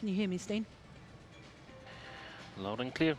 Can you hear me, Steen? Loud and clear.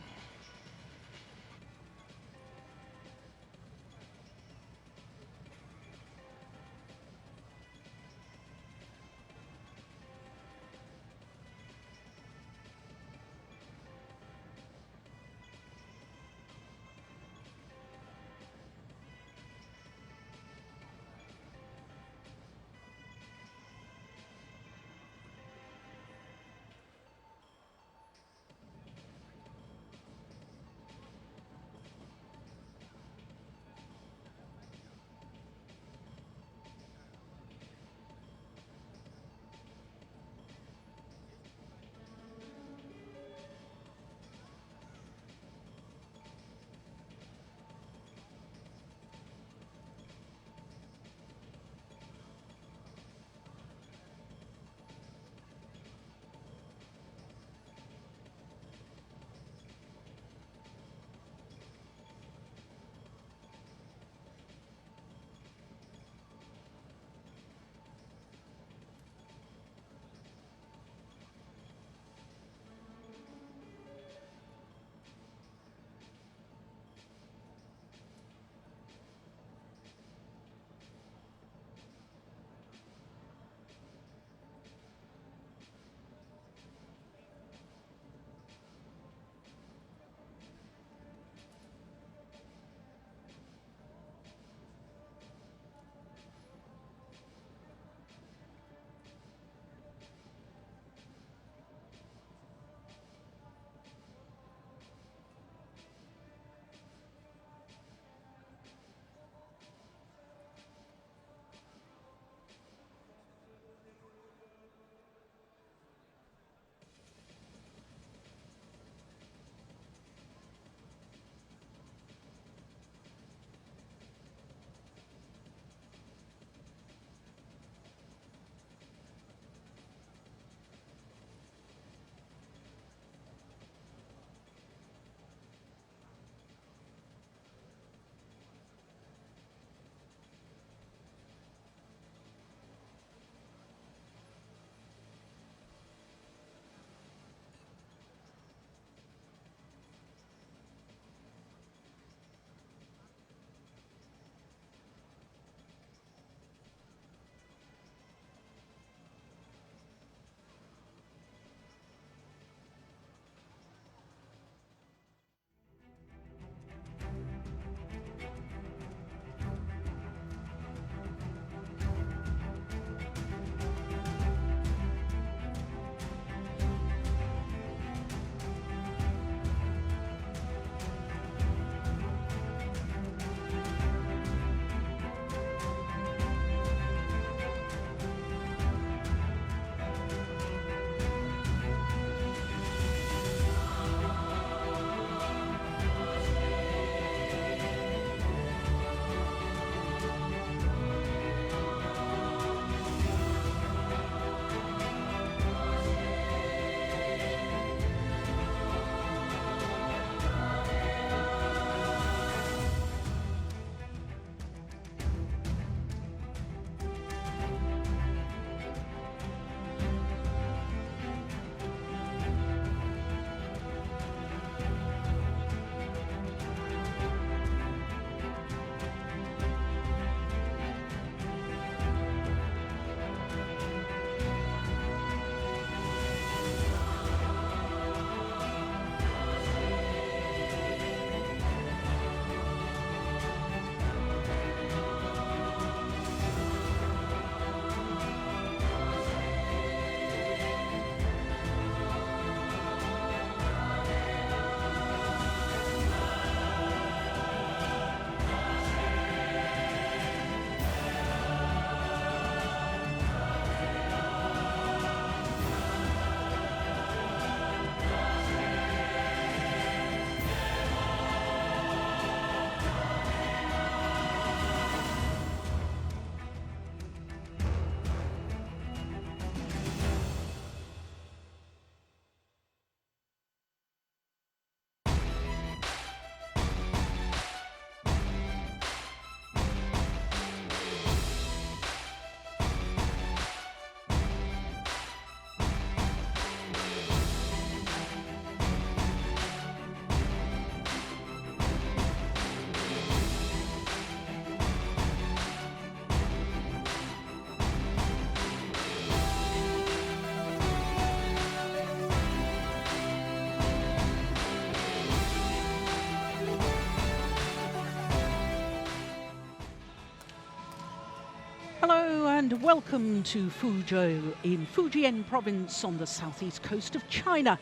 welcome to Fuzhou in Fujian province on the southeast coast of China.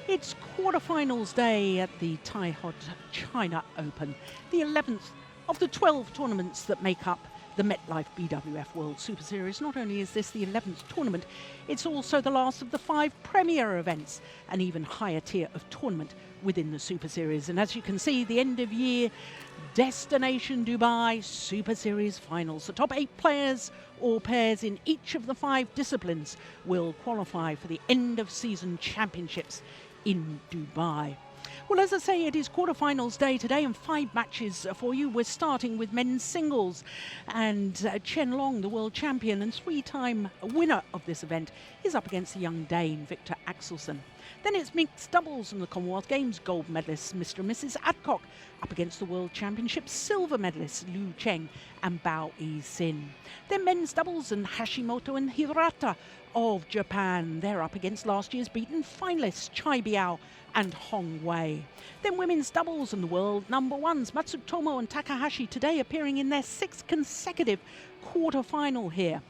It's quarterfinals day at the Thaihot China Open, the 11th of the 12 tournaments that make up the MetLife BWF World Superseries. Not only is this the 11th tournament, it's also the last of the 5 premier events, an even higher tier of tournament within the Super Series. And as you can see, the end of year Destination Dubai Super Series finals. The top 8 players or pairs in each of the 5 disciplines will qualify for the end of season championships in Dubai. Well, as I say, it is quarterfinals day today and 5 matches for you. We're starting with men's singles, and Chen Long, the world champion and 3-time winner of this event, is up against the young Dane, Viktor Axelsen. Then it's mixed doubles and the Commonwealth Games gold medalists Mr. and Mrs. Adcock up against the World Championships silver medalists Cheng and Biao Yixin. Then men's doubles and Hashimoto and Hirata of Japan. They're up against last year's beaten finalists Biao and Hong Wei. Then women's doubles and the world number ones Matsutomo and Takahashi today appearing in their 6th consecutive quarter-final here.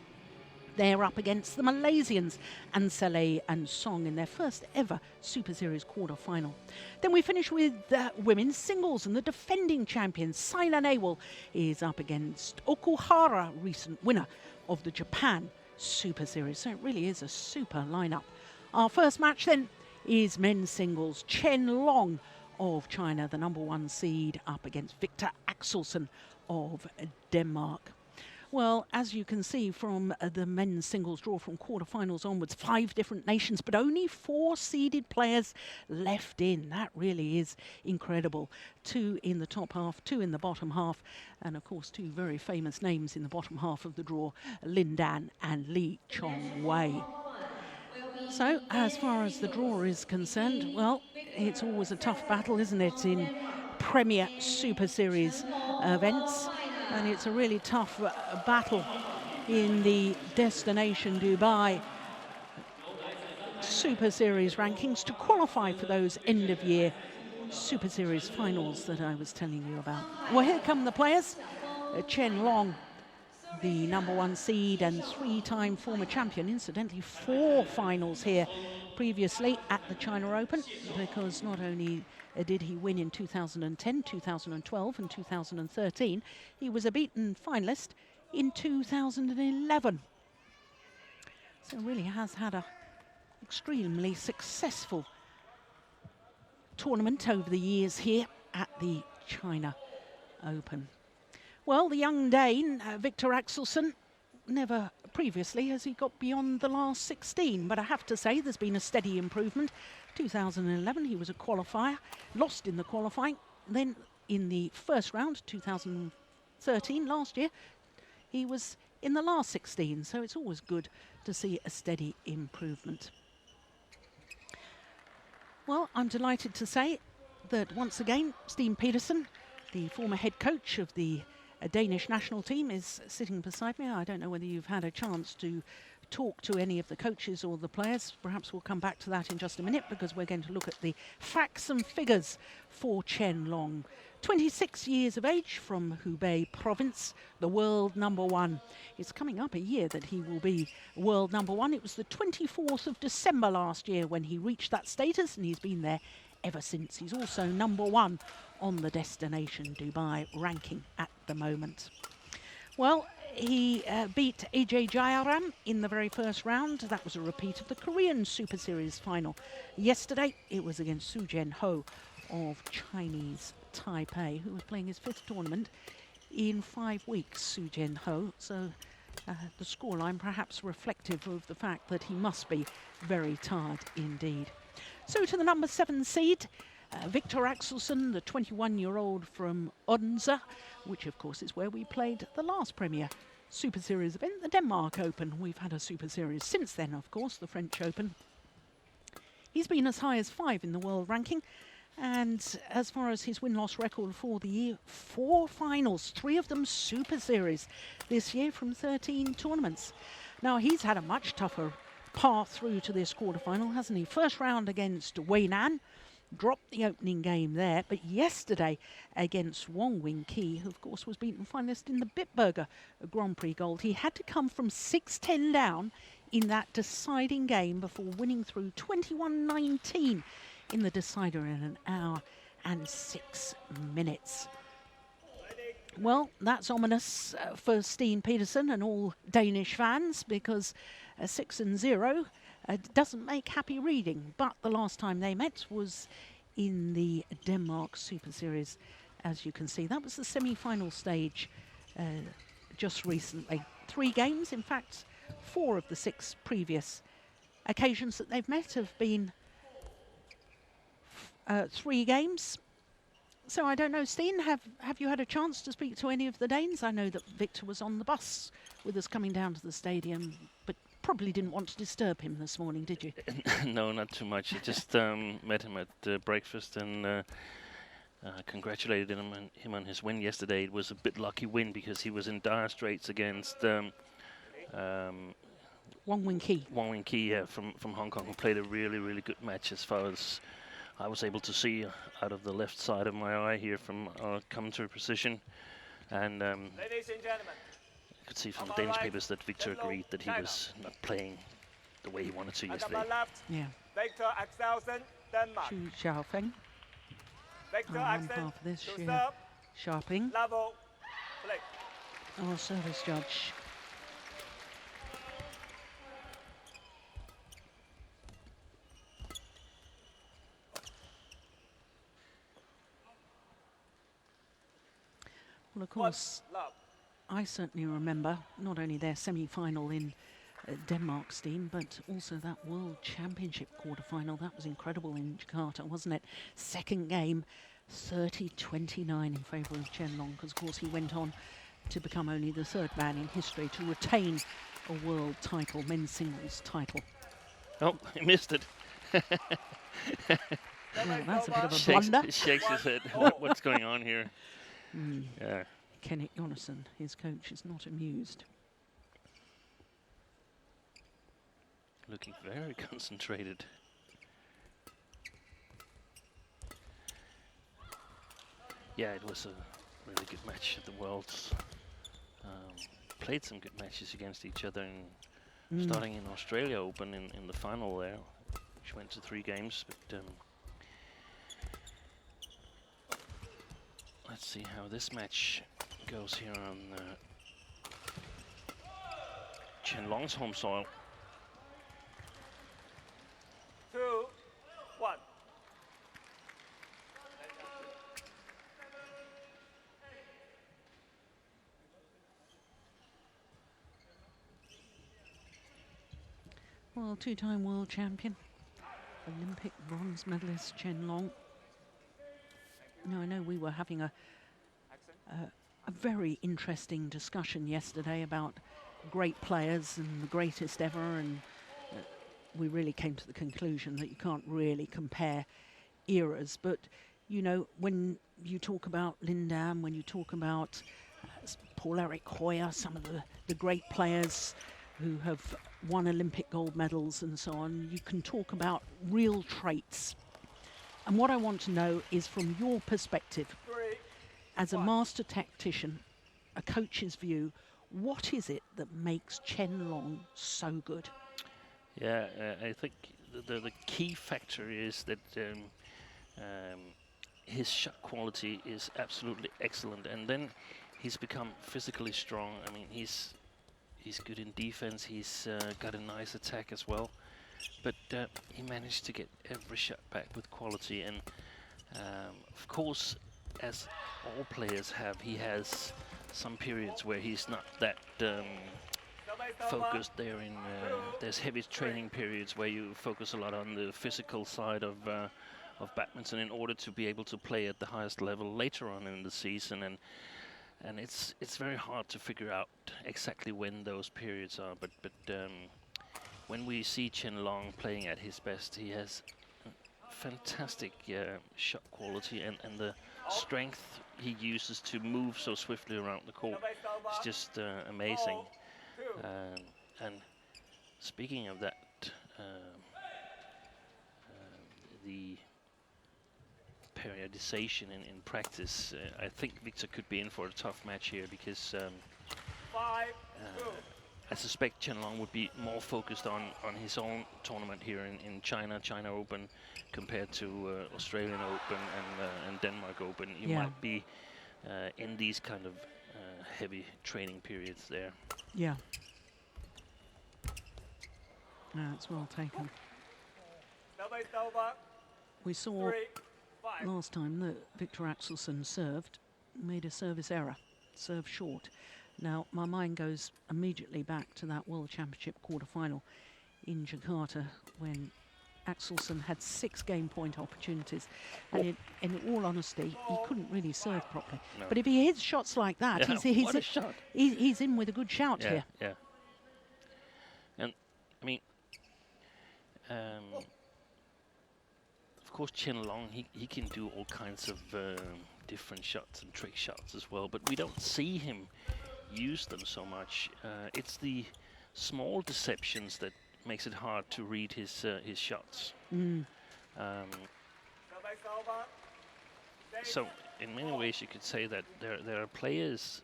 They're up against the Malaysians Anscelly and Soong in their first ever Super Series quarter-final. Then we finish with women's singles, and the defending champion Saina Nehwal is up against Okuhara, recent winner of the Japan Super Series. So it really is a super lineup. Our first match then is men's singles. Chen Long of China, the number 1 seed, up against Viktor Axelsen of Denmark. Well, as you can see from the men's singles draw from quarterfinals onwards, 5 different nations, but only 4 seeded players left in. That really is incredible. 2 in the top half, 2 in the bottom half, and of course 2 very famous names in the bottom half of the draw, Lin Dan and Lee Chong Wei. So, as far as the draw is concerned, well, it's always a tough battle, isn't it, in Premier Super Series events. And it's a really tough battle in the Destination Dubai Super Series rankings to qualify for those end-of-year Super Series finals that I was telling you about. Well, here come the players. Chen Long, the number 1 seed and 3-time former champion. Incidentally, 4 finals here previously at the China Open, because not only did he win in 2010, 2012 and 2013, he was a beaten finalist in 2011. So really has had an extremely successful tournament over the years here at the China Open. Well, the young Dane, Viktor Axelsen, never previously has he got beyond the last 16, but I have to say there's been a steady improvement. 2011 he was a qualifier, lost in the qualifying, then in the first round, 2013 last year, he was in the last 16, so it's always good to see a steady improvement. Well, I'm delighted to say that once again Steen Petersen, the former head coach of the Danish national team, is sitting beside me. I don't know whether you've had a chance to talk to any of the coaches or the players. Perhaps we'll come back to that in just a minute, because we're going to look at the facts and figures for Chen Long. 26 years of age, from Hubei province, the world number 1. It's coming up a year that he will be world number 1. It was the 24th of December last year when he reached that status, and he's been there ever since. He's also number 1 on the Destination Dubai ranking at the moment. Well, he beat AJ Jayaram in the very first round. That was a repeat of the Korean Super Series final. Yesterday, it was against Su Jianho of Chinese Taipei, who was playing his 5th tournament in 5 weeks, Su Jianho. So the scoreline perhaps reflective of the fact that he must be very tired indeed. So to the number 7 seed, Viktor Axelsen, the 21-year-old from Odense, which of course is where we played the last Premier Super Series event, the Denmark Open. We've had a Super Series since then, of course, the French Open. He's been as high as 5 in the world ranking, and as far as his win-loss record for the year, 4 finals, 3 of them Super Series this year from 13 tournaments. Now, he's had a much tougher path through to this quarterfinal, hasn't he? First round against Wei Nan, dropped the opening game there. But yesterday against Wong Wing-Ki, who of course was beaten finalist in the Bitburger Grand Prix Gold, he had to come from 6-10 down in that deciding game before winning through 21-19 in the decider in an hour and 6 minutes. Well, that's ominous for Steen Petersen and all Danish fans, because 6-0 doesn't make happy reading. But the last time they met was in the Denmark Super Series, as you can see. That was the semi-final stage just recently. 3 games, in fact, 4 of the 6 previous occasions that they've met have been 3 games. So I don't know, Steen, have you had a chance to speak to any of the Danes? I know that Viktor was on the bus with us coming down to the stadium, but probably didn't want to disturb him this morning, did you? No, not too much. I just met him at breakfast and congratulated him on his win yesterday. It was a bit lucky win because he was in dire straits against Wong Wing-Ki. Wong Wing-Ki from Hong Kong, who played a really good match as far as I was able to see out of the left side of my eye here from our commentary position. And Ladies and gentlemen, I could see from the Danish papers that Viktor agreed that he was not playing the way he wanted to yesterday. Yeah. Viktor Axelsen, Denmark. Xu Xiaofeng. Viktor On Axelsen half of this, to Xu serve, Sharping, level, play. our service judge. Well, of course, I certainly remember not only their semi-final in Denmark, Steen, but also that World Championship quarter-final. That was incredible in Jakarta, wasn't it? Second game, 30-29 in favour of Chen Long, because of course he went on to become only the 3rd man in history to retain a world title, men's singles title. Oh, he missed it. Well, that's a bit of a blunder. Shakes his head. What's going on here? Yeah. Kenneth Jonasson, his coach, is not amused. Looking very concentrated. Yeah, it was a really good match at the Worlds. Played some good matches against each other, starting in Australia Open in the final there, which went to 3 games. But let's see how this match goes here on Chen Long's home soil. 2, 1. Well, 2-time world champion, Olympic bronze medalist Chen Long. Now, I know we were having a very interesting discussion yesterday about great players and the greatest ever, and we really came to the conclusion that you can't really compare eras. But, you know, when you talk about Lindam, when you talk about Paul-Eric Hoyer, some of the great players who have won Olympic gold medals and so on, you can talk about real traits. And what I want to know is, from your perspective, 3, as a master tactician, a coach's view, what is it that makes Chen Long so good? Yeah, I think the key factor is that his shot quality is absolutely excellent, and then he's become physically strong. I mean, he's good in defense. He's got a nice attack as well, but he managed to get every shot back with quality. And of course, as all players have, he has some periods where he's not that focused. There's heavy training periods where you focus a lot on the physical side of badminton in order to be able to play at the highest level later on in the season. And it's very hard to figure out exactly when those periods are. But when we see Chen Long playing at his best, he has fantastic shot quality, and the strength he uses to move so swiftly around the court is just amazing. And speaking of that, the standardization in practice, I think Viktor could be in for a tough match here because 5-2. I suspect Chen Long would be more focused on his own tournament here in China Open, compared to Australian Open and Denmark Open. He might be in these kind of heavy training periods there. Yeah. That's well taken. We saw 3-5. last time that Viktor Axelsen served, made a service error, served short. Now, my mind goes immediately back to that World Championship quarter-final in Jakarta when Axelsen had 6 game point opportunities, and in all honesty, he couldn't really serve properly. No. But if he hits shots like that, What a shot. he's in with a good shout here. Yeah. And I mean, of course, Chen Long, he can do all kinds of different shots and trick shots as well, but we don't see him use them so much. It's the small deceptions that makes it hard to read his shots. So in many ways you could say that there are players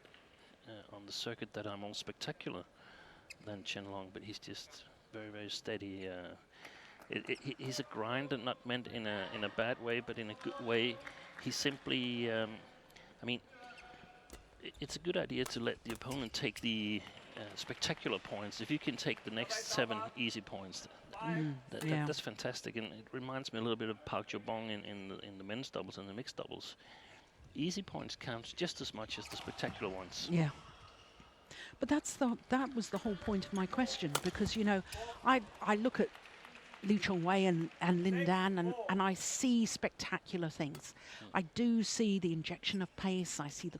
on the circuit that are more spectacular than Chen Long, but he's just very steady. He's a grinder, not meant in a bad way, but in a good way. He simply, I mean, it's a good idea to let the opponent take the spectacular points. If you can take the next 7 easy points, that's fantastic. And it reminds me a little bit of Park Jo-bong in the men's doubles and the mixed doubles. Easy points count just as much as the spectacular ones. Yeah. But that was the whole point of my question, because, you know, I look at Liu Chongwei and Lin Dan, and I see spectacular things. I do see the injection of pace. I see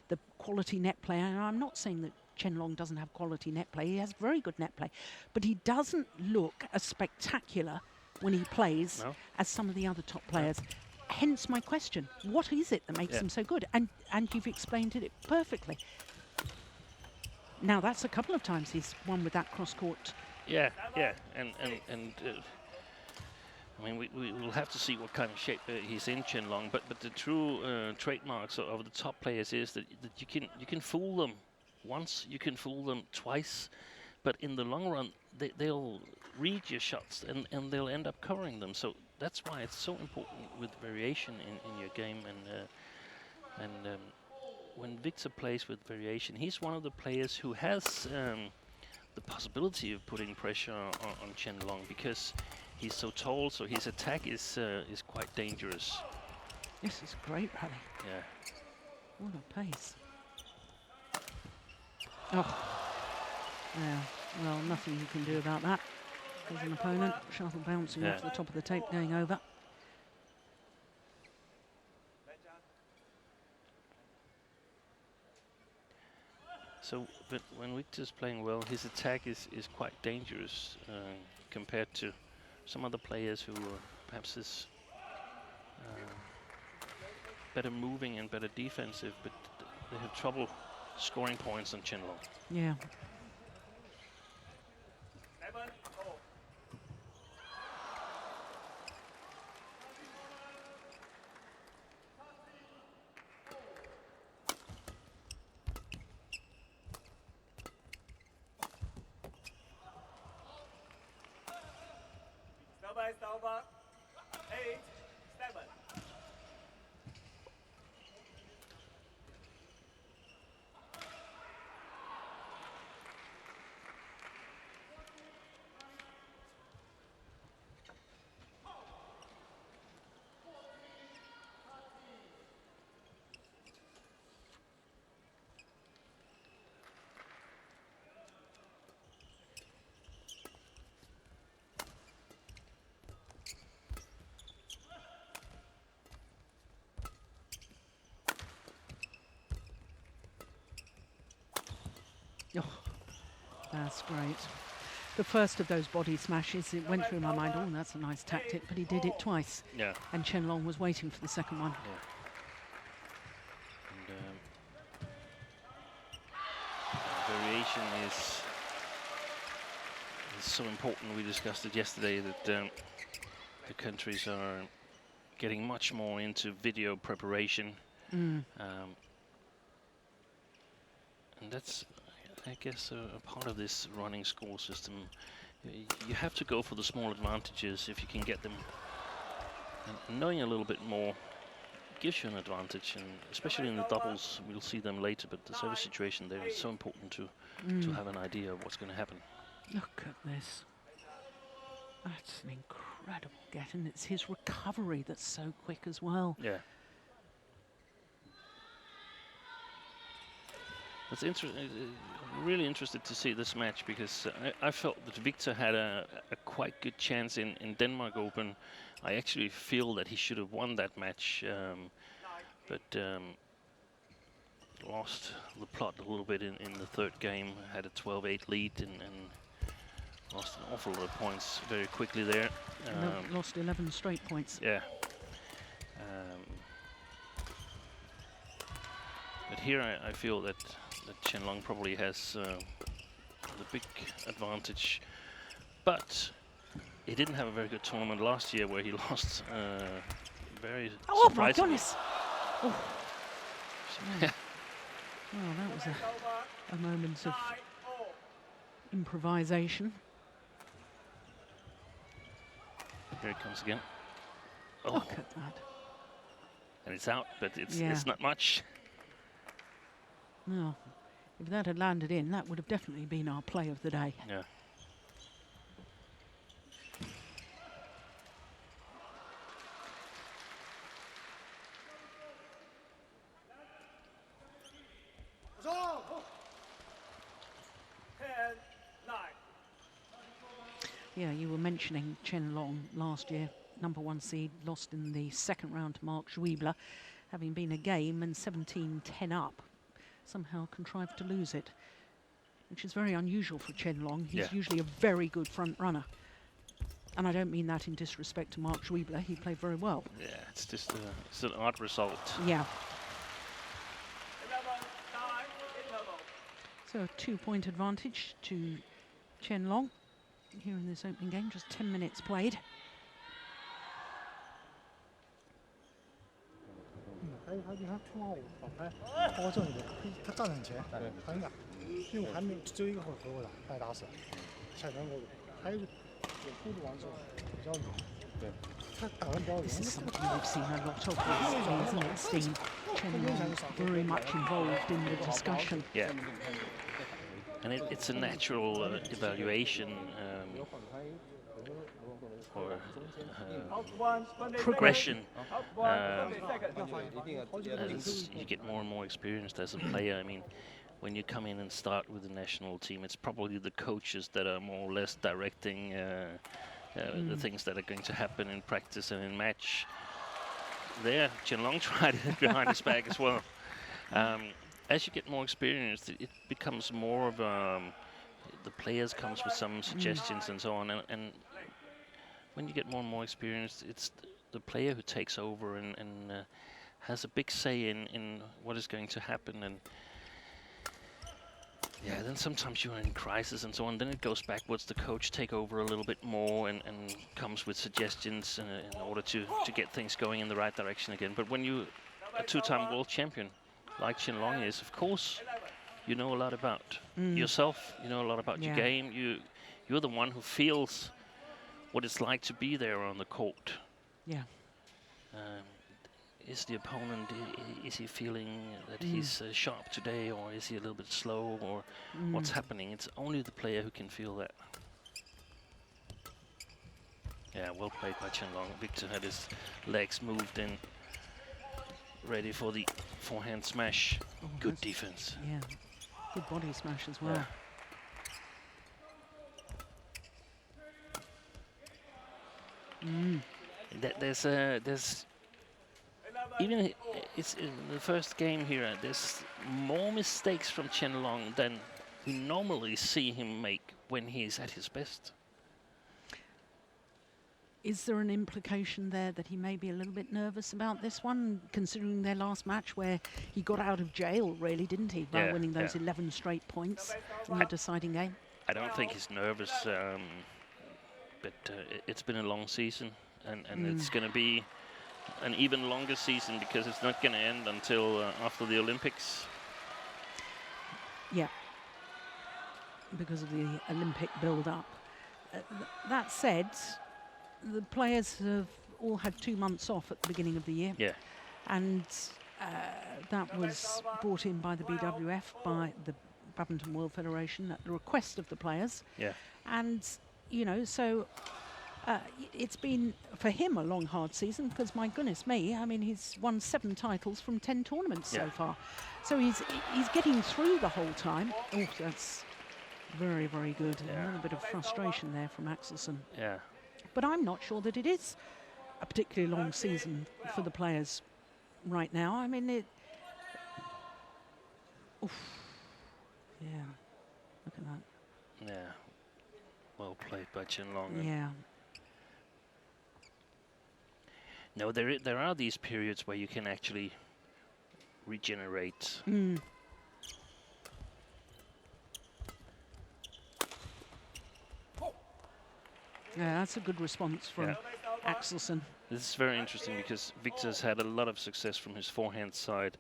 the quality net play. And I'm not saying that Chen Long doesn't have quality net play. He has very good net play. But he doesn't look as spectacular when he plays as some of the other top players. Hence my question. What is it that makes him so good? And you've explained it perfectly. Now, that's a couple of times he's won with that cross-court. Yeah, and I mean, we will have to see what kind of shape he's in, Chen Long. But the true trademarks of the top players is that you can fool them once, you can fool them twice, but in the long run they'll read your shots and they'll end up covering them. So that's why it's so important with variation in your game. And when Viktor plays with variation, he's one of the players who has the possibility of putting pressure on Chen Long, because he's so tall, so his attack is quite dangerous. This is a great rally. Yeah. What a pace. Oh. Yeah. Well, nothing you can do about that. There's an opponent. Shuttle bouncing off the top of the tape, going over. So, but when Viktor's playing well, his attack is quite dangerous compared to some other players who perhaps is better moving and better defensive, but they have trouble scoring points on Chen Long. Yeah. Over 8-7. Oh, that's great. The first of those body smashes, it went through my mind, oh, that's a nice tactic, but he did it twice. Yeah. And Chen Long was waiting for the second one. Yeah. And variation is so important. We discussed it yesterday that the countries are getting much more into video preparation. And that's, I guess, a part of this running score system. You have to go for the small advantages if you can get them. And knowing a little bit more gives you an advantage, and especially in the doubles, we'll see them later, but the service situation there is so important to have an idea of what's going to happen. Look at this. That's an incredible get, and it's his recovery that's so quick as well. Yeah. It's interesting. Really interested to see this match, because I felt that Viktor had a quite good chance in Denmark Open. I actually feel that he should have won that match, but lost the plot a little bit in the third game. Had a 12-8 lead and lost an awful lot of points very quickly there. Lost 11 straight points. Yeah. But here I feel that Chen Long probably has the big advantage, but he didn't have a very good tournament last year where he lost very Oh my surprisingly. goodness! Oh. Well, that was a moment of improvisation. Here it comes again. Oh, Look at that. and it's out, but it's not much. No, if that had landed in, that would have definitely been our play of the day. Yeah. Yeah, you were mentioning Chen Long last year, #1 seed, lost in the second round to Mark Schwiebler, having been a game and 17-10 up, somehow contrived to lose it, which is very unusual for Chen Long. He's usually a very good front runner. And I don't mean that in disrespect to Mark Schwiebler, he played very well. Yeah, it's just it's an odd result. Yeah. So a 2-point advantage to Chen Long here in this opening game, just 10 minutes played. This is something we've seen a lot of recently, isn't it, Steve? Chen Long very much involved in the discussion. Yeah. And it's a natural evaluation or progression as you get more and more experienced as a player. I mean, when you come in and start with the national team, it's probably the coaches that are more or less directing the things that are going to happen in practice and in match. There, Chen Long tried it behind his back as well. As you get more experienced, it becomes more of the players comes with some suggestions and so on. And when you get more and more experienced, it's the player who takes over and has a big say in what is going to happen. And yeah, then sometimes you're in crisis and so on. Then it goes backwards. The coach take over a little bit more and comes with suggestions in order to get things going in the right direction again. But when you're a two-time world champion, like Chen Long is, of course, you know a lot about yourself. You know a lot about your game. You're the one who feels what it's like to be there on the court. Yeah. Is the opponent, is he feeling that he's sharp today, or is he a little bit slow, or what's happening? It's only the player who can feel that. Yeah, well played by Chen Long. Viktor had his legs moved in, ready for the forehand smash. Oh, good defense. Yeah, good body smash as well. There's even it's in the first game here. There's more mistakes from Chen Long than we normally see him make when he's at his best. Is there an implication there that he may be a little bit nervous about this one, considering their last match where he got out of jail, really, didn't he, by winning those 11 straight points in the deciding game? I don't think he's nervous, but it's been a long season, and it's going to be an even longer season because it's not going to end until after the Olympics. Yeah, because of the Olympic build-up. That said, the players have all had 2 months off at the beginning of the year. Yeah. And that was brought in by the BWF, by the Badminton World Federation, at the request of the players. Yeah. And, you know, so it's been, for him, a long, hard season because, my goodness me, I mean, he's won 7 titles from 10 tournaments so far. So he's getting through the whole time. Oh, that's very, very good. A little bit of frustration there from Axelsen. Yeah. But I'm not sure that it is a particularly long season for the players right now. I mean, it... Oof. Yeah, look at that. Yeah. Well played by Chen Long. Yeah. No, there are these periods where you can actually regenerate. Mm. Yeah, that's a good response from Axelsen. This is very interesting because Viktor's had a lot of success from his forehand side,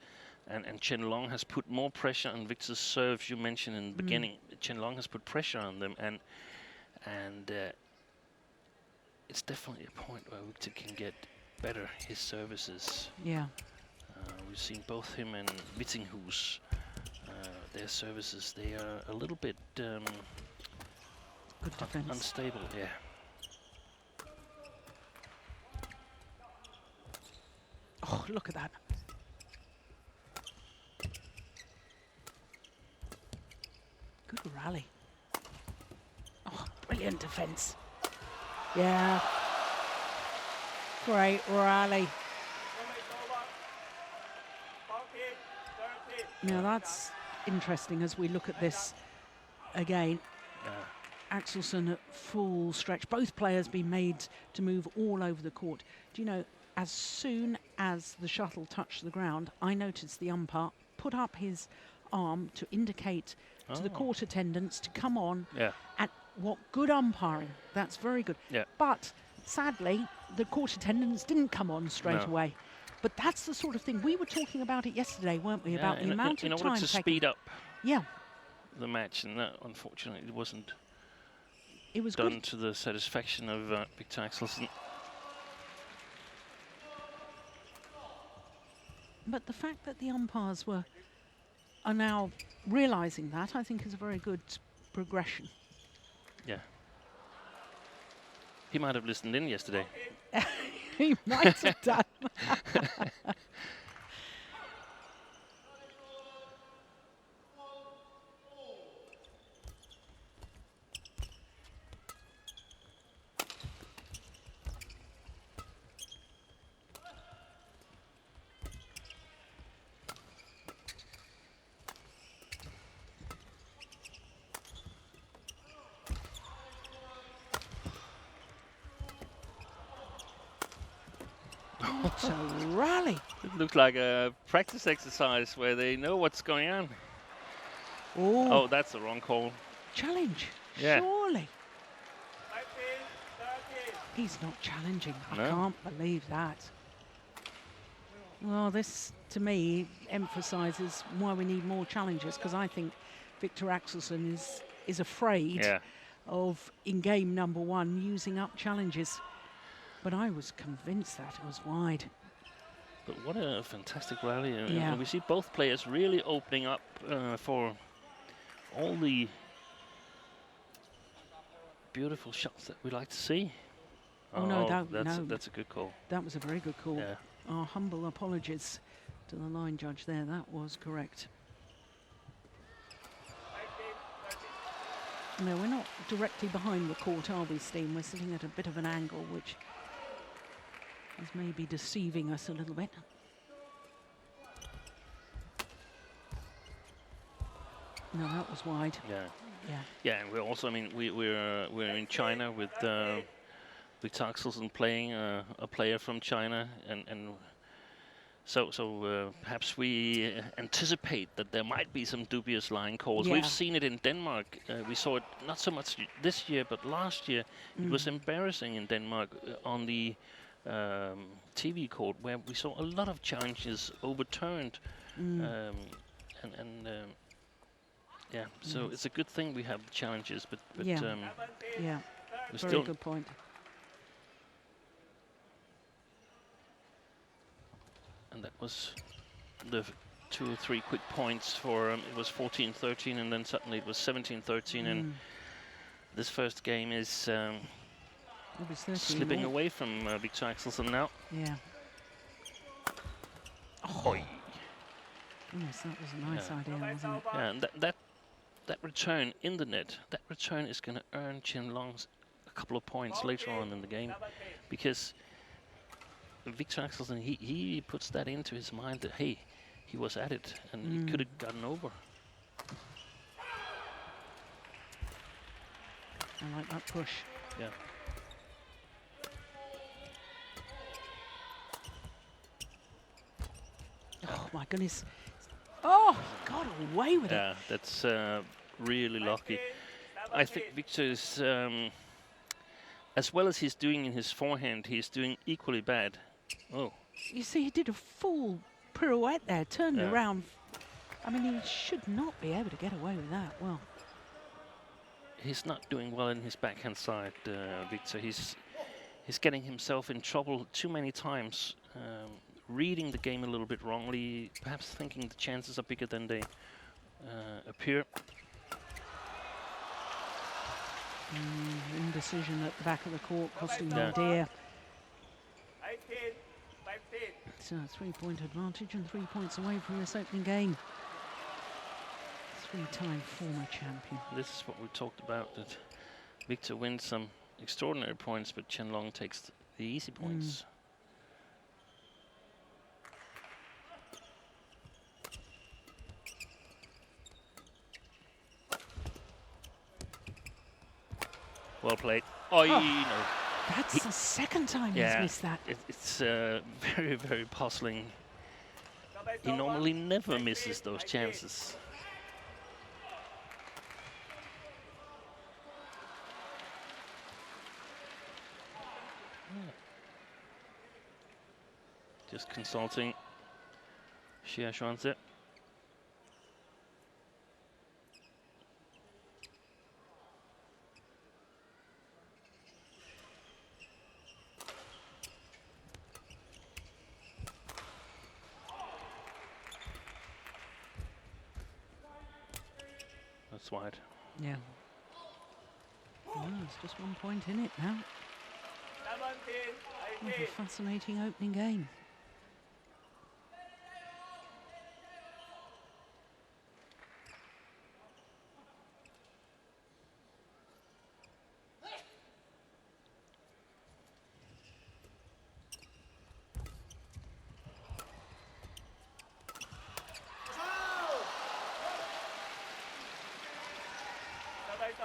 and Chen Long has put more pressure on Viktor's serves. You mentioned in the beginning, Chen Long has put pressure on them, and it's definitely a point where Viktor can get better his services. Yeah. We've seen both him and Wittinghus, their services, they are a little bit Good defense. unstable. Yeah. Oh, look at that. Good rally. Oh, brilliant defense. Yeah. Great rally. Now that's interesting as we look at this again. Axelsen at full stretch. Both players being made to move all over the court. Do you know, as soon as the shuttle touched the ground, I noticed the umpire put up his arm to indicate to the court attendants to come on. Yeah. And what good umpiring. That's very good. Yeah. But sadly, the court attendants didn't come on straight away. But that's the sort of thing. We were talking about it yesterday, weren't we? About the amount of time in order to speed up yeah, the match, and that unfortunately it wasn't it was done good. to the satisfaction of Viktor Axelsen. But the fact that the umpires are now realising that, I think, is a very good progression. Yeah. He might have listened in yesterday. He might have done. What a rally. It looked like a practice exercise where they know what's going on. Oh, Oh, that's the wrong call. challenge. Yeah. Surely. He's not challenging. No. I can't believe that. Well, this, to me, emphasises why we need more challenges, because I think Viktor Axelsen is afraid of, in game number 1, using up challenges. But I was convinced that it was wide. But what a fantastic rally. Yeah. And we see both players really opening up for all the beautiful shots that we like to see. Oh, no, no. That's a good call. That was a very good call. Yeah. Our humble apologies to the line judge there. That was correct. No, we're not directly behind the court, are we, Steen? We're sitting at a bit of an angle, which is maybe deceiving us a little bit. No, that was wide. Yeah. Yeah. Yeah, and we're also, I mean, we're in China with Axelsen playing a player from China, and so perhaps we anticipate that there might be some dubious line calls. Yeah. We've seen it in Denmark. We saw it not so much this year, but last year it was embarrassing in Denmark on the TV court where we saw a lot of challenges overturned, yeah. So it's a good thing we have the challenges, but yeah, we very still good point. and that was the 2 or 3 quick points for it was 14-13, and then suddenly it was 17-13, and this first game is slipping away from Viktor Axelsen now. Yeah. Oh. Yes, that was a nice idea, wasn't it? Yeah, and that return in the net, that return is going to earn Chen Long a couple of points later on in the game, because Viktor Axelsen, he puts that into his mind that, hey, he was at it, and he could have gotten over. I like that push. Yeah. Oh my goodness. Oh, got away with it. Yeah, that's really lucky. I think Viktor is, as well as he's doing in his forehand, he's doing equally bad. Oh. You see, he did a full pirouette there, turned around. I mean, he should not be able to get away with that. Well, he's not doing well in his backhand side, Viktor. He's getting himself in trouble too many times, reading the game a little bit wrongly, perhaps thinking the chances are bigger than they appear. Indecision at the back of the court, costing him dear. So a 3-point advantage and 3 points away from this opening game. 3-time former champion. This is what we talked about, that Viktor wins some extraordinary points, but Chen Long takes the easy points. Well played. Oh, no. That's the second time he's missed that. It's very, very puzzling. He normally never misses those chances. Just consulting Xia Xuanzi. That's wide. Yeah. Oh, it's just 1 point in it now. What a fascinating opening game.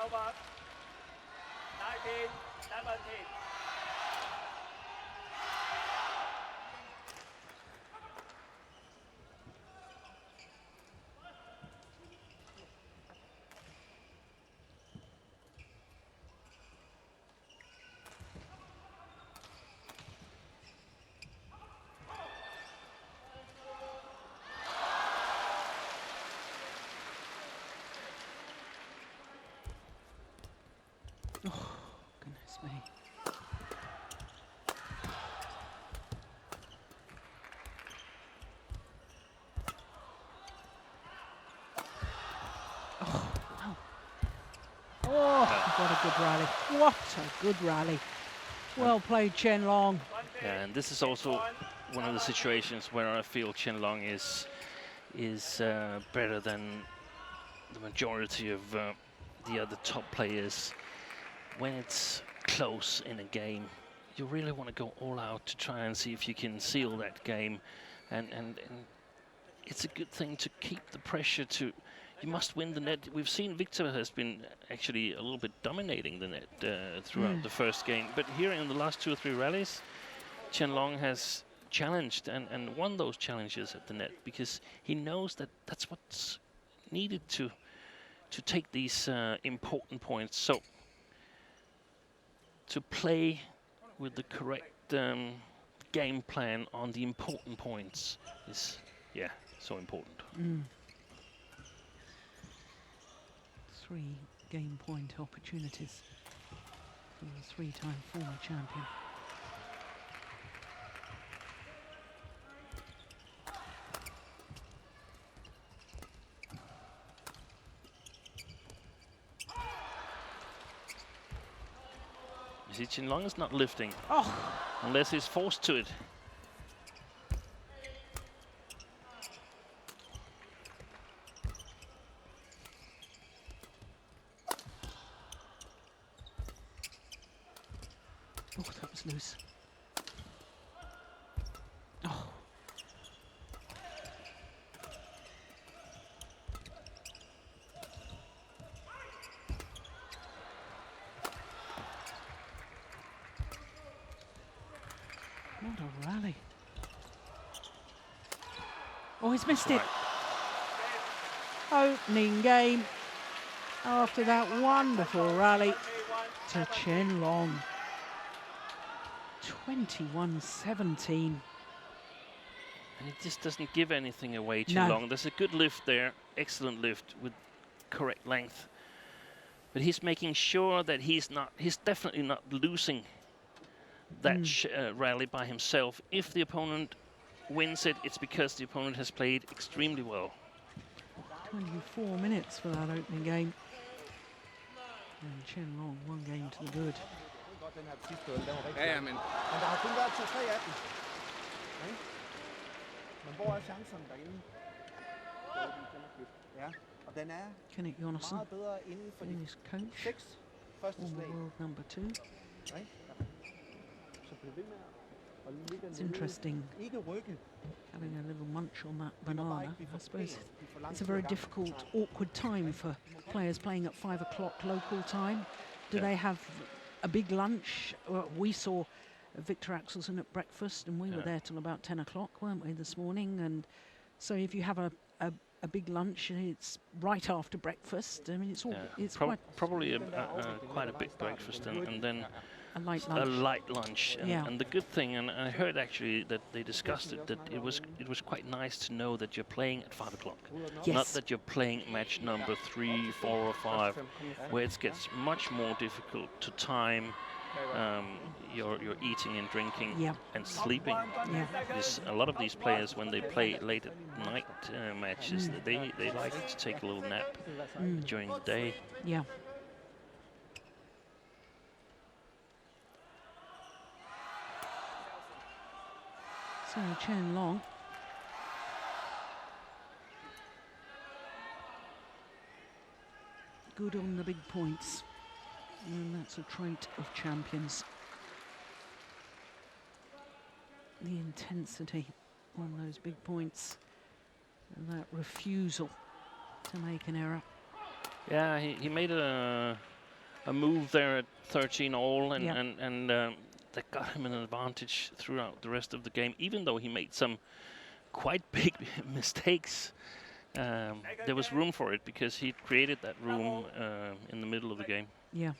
Over. 19, 17. Oh, goodness me. Oh, wow. Oh, what a good rally. What a good rally. Well played, Chen Long. Yeah, and this is also one of the situations where I feel Chen Long is better than the majority of the other top players. When it's close in a game, you really want to go all out to try and see if you can seal that game, and it's a good thing to keep the pressure to. You must win the net. We've seen Viktor has been actually a little bit dominating the net throughout the first game, but here in the last 2 or 3 rallies, Chen Long has challenged and won those challenges at the net, because he knows that that's what's needed to take these important points. So to play with the correct game plan on the important points is, yeah, so important. 3 game point opportunities for the 3-time former champion. You see, Chen Long is not lifting. Oh! Unless he's forced to it. Oh, that was loose. Oh. What a rally. Oh, he's missed it. Opening game after that wonderful rally to Chen Long. 21-17. And it just doesn't give anything away too No. long. There's a good lift there, excellent lift with correct length. But he's making sure that he's definitely not losing that rally by himself. If the opponent wins it, it's because the opponent has played extremely well. 24 minutes for that opening game. And Chen Long, 1 game to the good. Den her sidste duel, den var rigtig men der har kun været 2-3 af dem. Men hvor er chancerne derinde? Ja, og den er Kenneth Jonassen, meget bedre inden for de Finnish coach, 6 første former slag. world number 2. Så bliv ved med at ligge It's interesting ikke rykke. having a little munch on that banana. I suppose it's a very difficult, awkward time for players playing at 5 o'clock local time. Do they have a big lunch? We saw Viktor Axelsen at breakfast, and we were there till about 10 o'clock, weren't we, this morning? And so if you have a big lunch, it's right after breakfast. I mean, it's all it's probably quite a big breakfast, and then a light lunch. A light lunch. And the good thing, and I heard actually that they discussed it, that it was quite nice to know that you're playing at 5 o'clock. Yes. Not that you're playing match number 3, 4, or 5, where it gets much more difficult to time your eating and drinking and sleeping. Because a lot of these players, when they play late at night matches, they like to take a little nap during the day. Yeah. So Chen Long. Good on the big points. And that's a trait of champions. The intensity on those big points. And that refusal to make an error. Yeah, he made a move there at 13 all, and that got him an advantage throughout the rest of the game, even though he made some quite big mistakes. There was room for it because he created that room in the middle of the game. Yeah.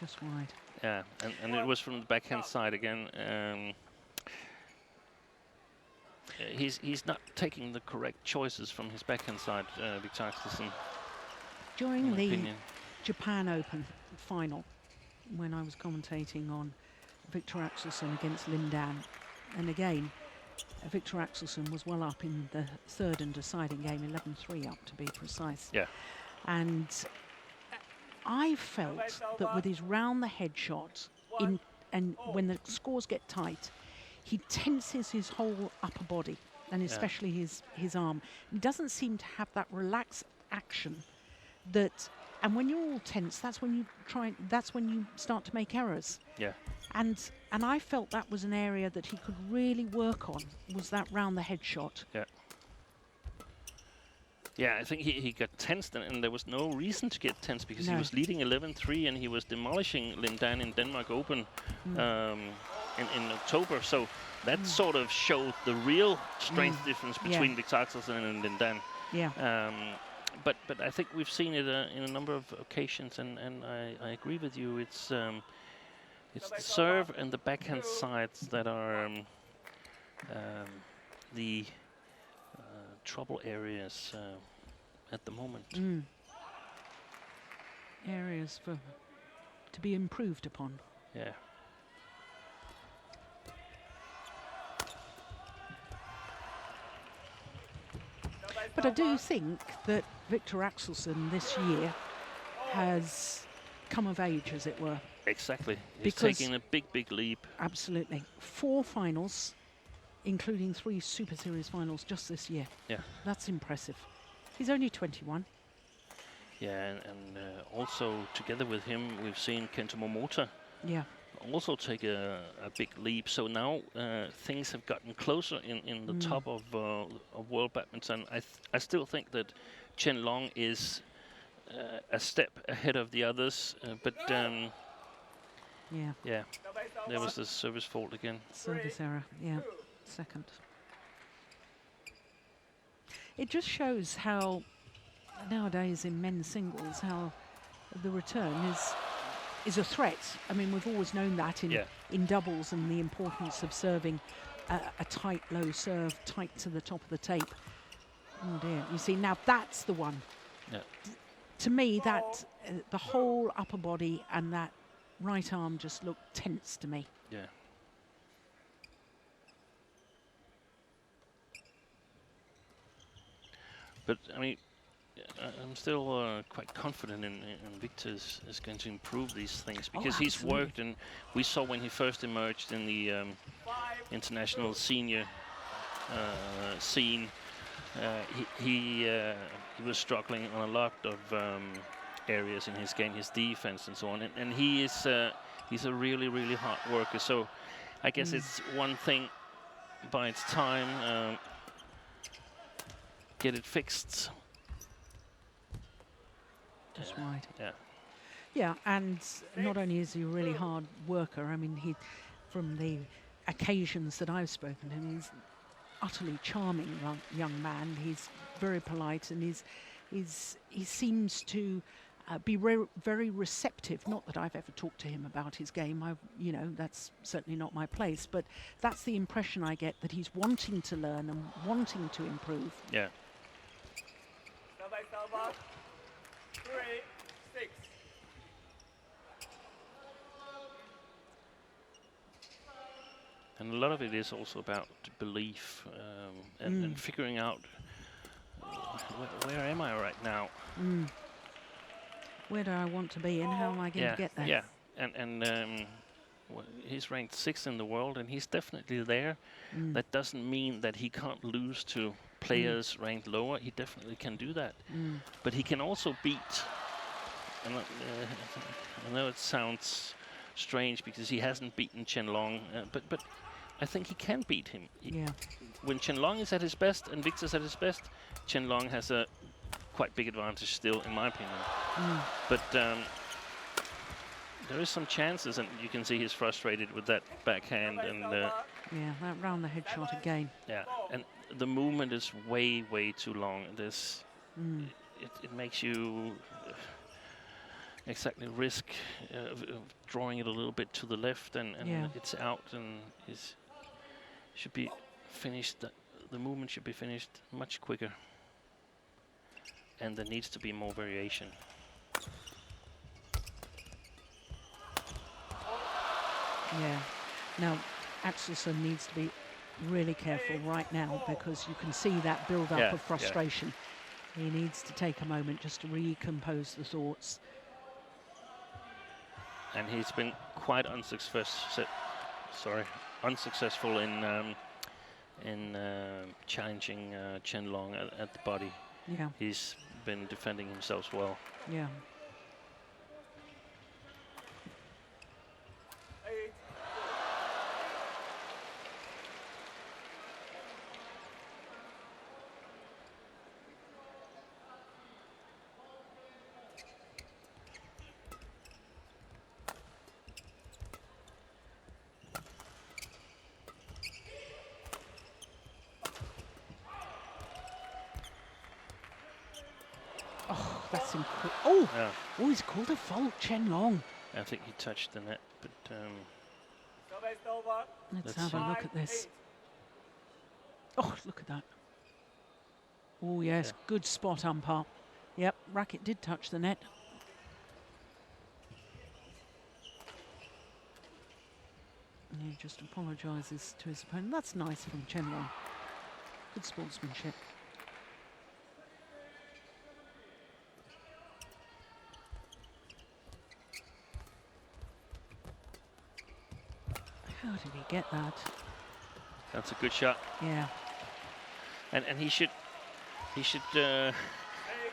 Just wide. Yeah, and it was from the backhand side again. He's not taking the correct choices from his backhand side, Viktor Axelsen. During the Japan Open final, when I was commentating on Viktor Axelsen against Lin Dan, and again, Viktor Axelsen was well up in the 3rd and deciding game, 11-3 up to be precise. Yeah. And I felt that with his round the head shot, and when the scores get tight, he tenses his whole upper body, and especially his arm. He doesn't seem to have that relaxed action that, and when you're all tense, that's when you start to make errors. Yeah. And I felt that was an area that he could really work on, was that round the head shot. Yeah. Yeah, I think he got tensed, and there was no reason to get tense because he No. was leading 11-3 and he was demolishing Lindan in Denmark Open in October. So that sort of showed the real strength difference between Viktor Axelsen and Lindan. Yeah. But I think we've seen it in a number of occasions, and I agree with you. It's the serve and the backhand sides that are the trouble areas at the moment. Areas to be improved upon. Yeah. But I do think that Viktor Axelsen this year has come of age, as it were. Exactly. He's Because taking a big leap. Absolutely. 4 finals, including 3 Super Series finals just this year. Yeah. That's impressive. He's only 21. Yeah, and also together with him, we've seen Kento Momota Yeah. also take a big leap. So now things have gotten closer in the top of world badminton. I still think that Chen Long is a step ahead of the others, but yeah, there was the service fault again. Service error, yeah. Second. It just shows how nowadays in men's singles how the return is a threat. I mean, we've always known that in doubles, and the importance of serving a tight low serve, tight to the top of the tape. Oh dear, you see, now that's the one. Yeah. To me, that the whole upper body and that right arm just looked tense to me. Yeah. But I mean, I'm still quite confident in Viktor is going to improve these things, because he's worked, and we saw when he first emerged in the international senior scene, he was struggling on a lot of areas in his game, his defense and so on, and he's a really hard worker. So I guess it's one thing by its time, get it fixed. Just right. Yeah. Yeah, and not only is he a really hard worker, I mean, from the occasions that I've spoken to him, he's utterly charming young man. He's very polite, and he seems to be very receptive. Not that I've ever talked to him about his game. You know, that's certainly not my place. But that's the impression I get, that he's wanting to learn and wanting to improve. Yeah. 3-6. And a lot of it is also about belief and figuring out where am I right now? Where do I want to be, and how am I going to get there? Yeah, and he's ranked 6th in the world, and he's definitely there. That doesn't mean that he can't lose to players ranked lower. He definitely can do that. But he can also beat, and I know it sounds strange because he hasn't beaten Chen Long, but I think he can beat him. When Chen Long is at his best and Viktor's at his best, Chen Long has a quite big advantage still, in my opinion. But there is some chances, and you can see he's frustrated with that backhand, and yeah, that round the head shot again. yeah, and the movement is way too long. This it makes you exactly risk drawing it a little bit to the left, and it's out, and it should be finished. The movement should be finished much quicker, and there needs to be more variation. Yeah. Now, Axelsen needs to be really careful right now, because you can see that build-up of frustration. He needs to take a moment just to recompose the thoughts. And he's been quite unsuccessful in challenging Chen Long at the body. Yeah. He's been defending himself well. Yeah. That's incredible. Oh, Yeah. oh, he's called a fault, Chen Long. I think he touched the net, but Service over. Let's Let's have a look see. at this. Oh, look at that. Oh, yes, Yeah. good spot, umpire. Yep, racket did touch the net. And he just apologises to his opponent. That's nice from Chen Long. Good sportsmanship. How did he get that? that's a good shot. Yeah. And he should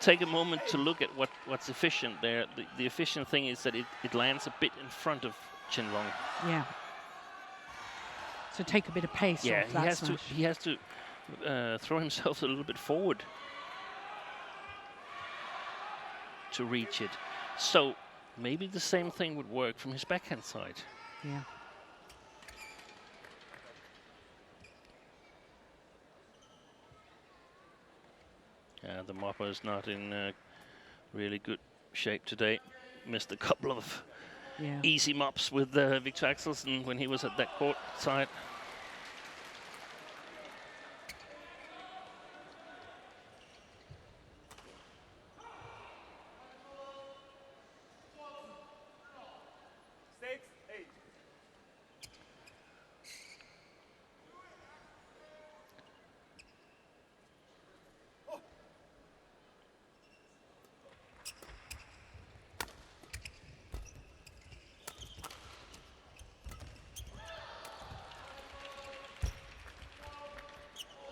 take a moment to look at what's efficient there. The efficient thing is that it lands a bit in front of Chen Long. Yeah. So take a bit of pace Yeah, off that smash. he has to throw himself a little bit forward to reach it. So maybe the same thing would work from his backhand side. Yeah. The mopper is not in really good shape today. Missed a couple of Yeah. easy mops with Viktor Axelsen when he was at that court side.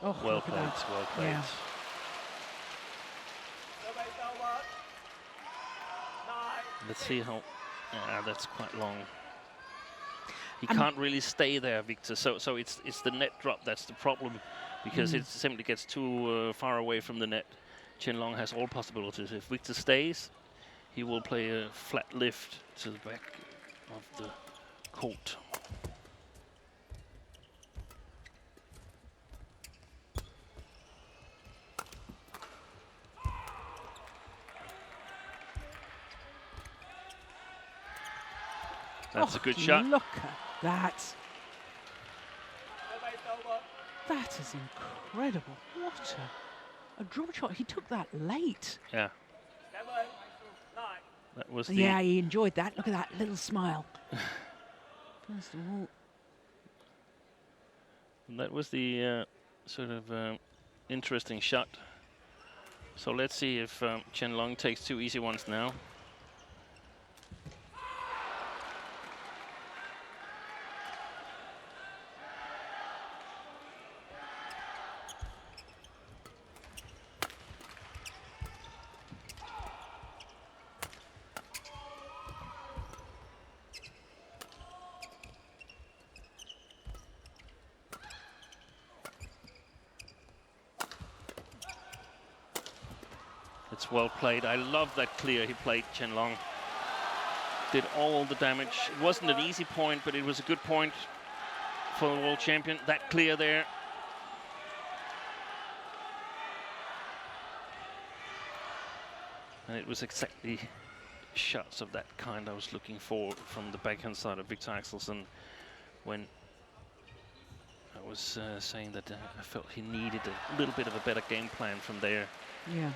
Oh, Well look at played, that. well played. Yeah. Service over. 9. Let's see how. That's quite long. He Um, can't really stay there, Viktor. So it's the net drop that's the problem, because it simply gets too far away from the net. Chen Long has all possibilities. If Viktor stays, he will play a flat lift to the back of the court. That's a good shot. Look at that. Service over. That is incredible. What a drop shot. He took that late. Yeah, 7. 9. that was the. Yeah, he enjoyed that. Look at that little smile. First of all, That was the sort of interesting shot. So let's see if Chen Long takes two easy ones now. It's well played. I love that clear he played, Chen Long. Did all the damage. It wasn't an easy point, but it was a good point for the world champion. That clear there. And it was exactly shots of that kind I was looking for from the backhand side of Viktor Axelsen when I was saying that I felt he needed a little bit of a better game plan from there. yeah.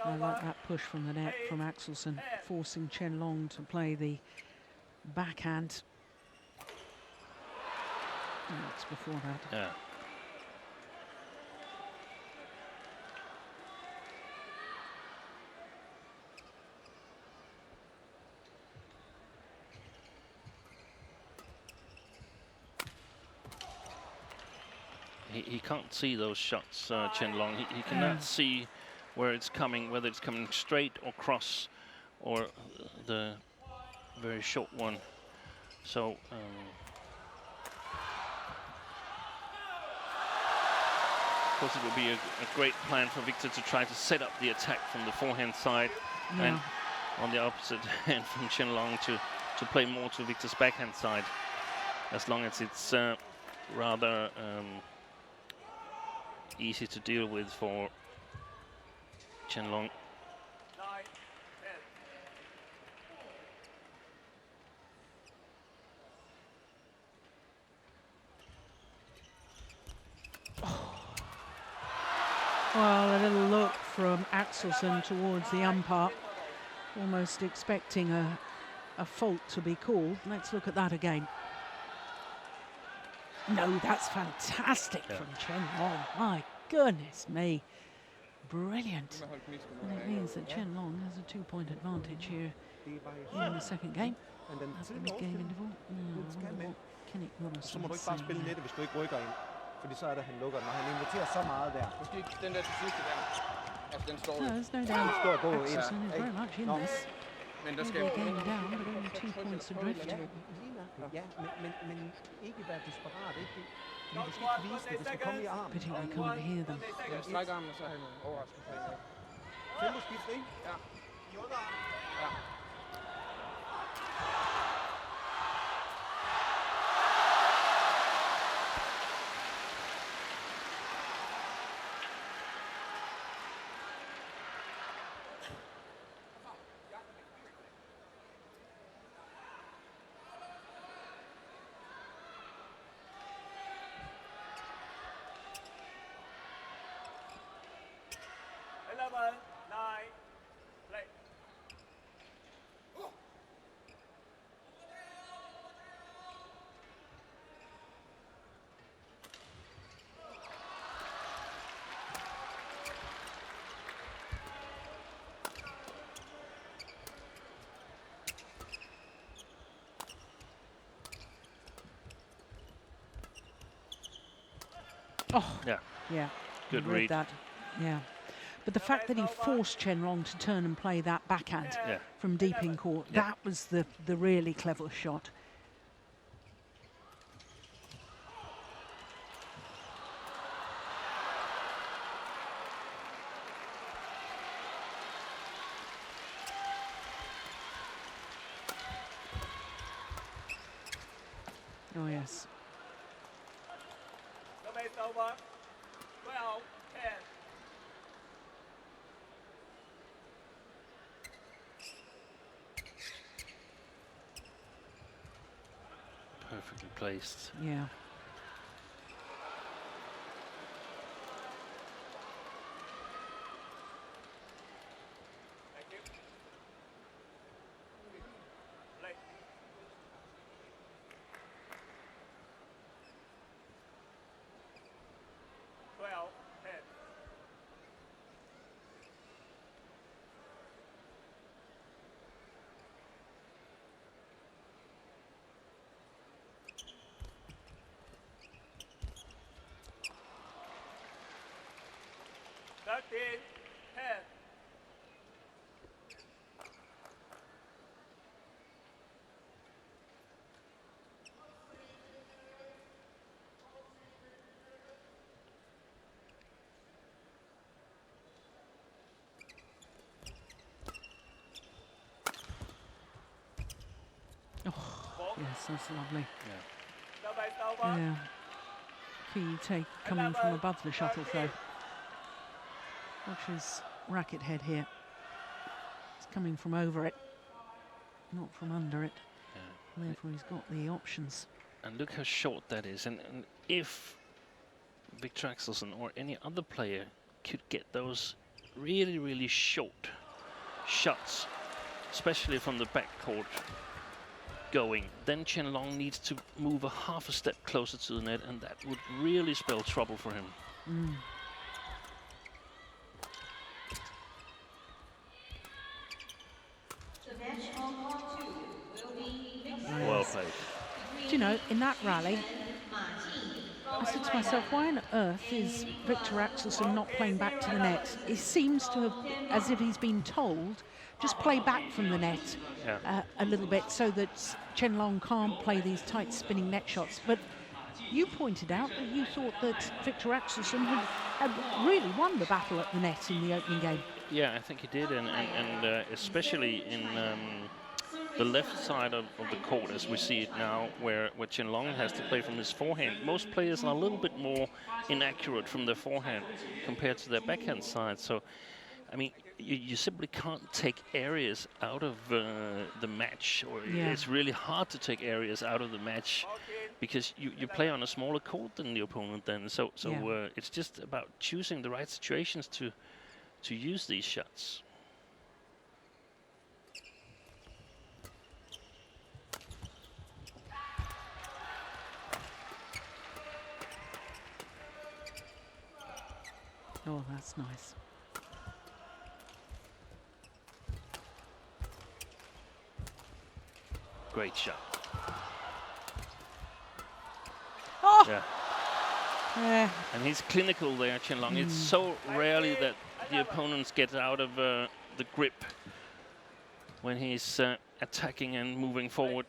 I like that push from the net from Axelsen, forcing Chen Long to play the backhand. Oh, that's before that. Yeah. he can't see those shots, Chen Long. He cannot see where it's coming, whether it's coming straight or cross, or the very short one. So of course it would be a great plan for Viktor to try to set up the attack from the forehand side, and on the opposite hand from Chen Long to play more to Viktor's backhand side, as long as it's rather easy to deal with for Chen Long. 9, 10. Well, a little look from Axelsen towards the umpire, almost expecting a fault to be called. Let's look at that again. No, that's fantastic from Chen Long. My goodness me. Brilliant. And it means that Chen Long has a 2-point advantage here in the second game. At the mid-game interval. Så må du ikke bare spille nettet, hvis du ikke rykker ind. Fordi så er det, han lukker, når han inviterer så meget der. Måske ikke den der til sidste der. Altså, den står No, there's no doubt Axelsen is very much in this. Men der skal Maybe a game down, but only 2 points adrift. Ja, men ikke være desperat, ikke? Vi skal ikke vise det, det skal komme i armen. Particularly can't hear them. Den strækker armen, og så er han overrasket på en. Temposkift, ikke? Ja. Ja. Oh, yeah. Good read. That. Yeah. But the fact that he forced Chen Long to turn and play that backhand from deep in court, that was the really clever shot. Oh, yes. Over. 12, 10. Perfectly placed. Yeah. Thank you. Play. 12, 10. Yes, that's lovely. Yeah. Yeah. Key take coming from above the shuttle throw. Watch his racket head here. It's coming from over it, not from under it. Yeah. Therefore, he's got the options. And look how short that is. And if Viktor Axelsen or any other player could get those really, really short shots, especially from the backcourt going, then Chen Long needs to move a half a step closer to the net, and that would really spell trouble for him. Well played. Do you know, in that rally, I said to myself, why on earth is Viktor Axelsen not playing back to the net? It seems to have, as if he's been told, just play back from the net a little bit so that Chen Long can't play these tight spinning net shots. But you pointed out that you thought that Viktor Axelsen had really won the battle at the net in the opening game. Yeah, I think he did, and especially in the left side of the court, as we see it now, where Chen Long has to play from his forehand. Most players are a little bit more inaccurate from their forehand compared to their backhand side. So, I mean, you simply can't take areas out of the match, or it's really hard to take areas out of the match because you play on a smaller court than the opponent then. So it's just about choosing the right situations to use these shots. Oh, that's nice. Great shot. Oh! Yeah. And he's clinical there, Chen Long. It's so rarely that the opponents get out of the grip when he's attacking and moving forward.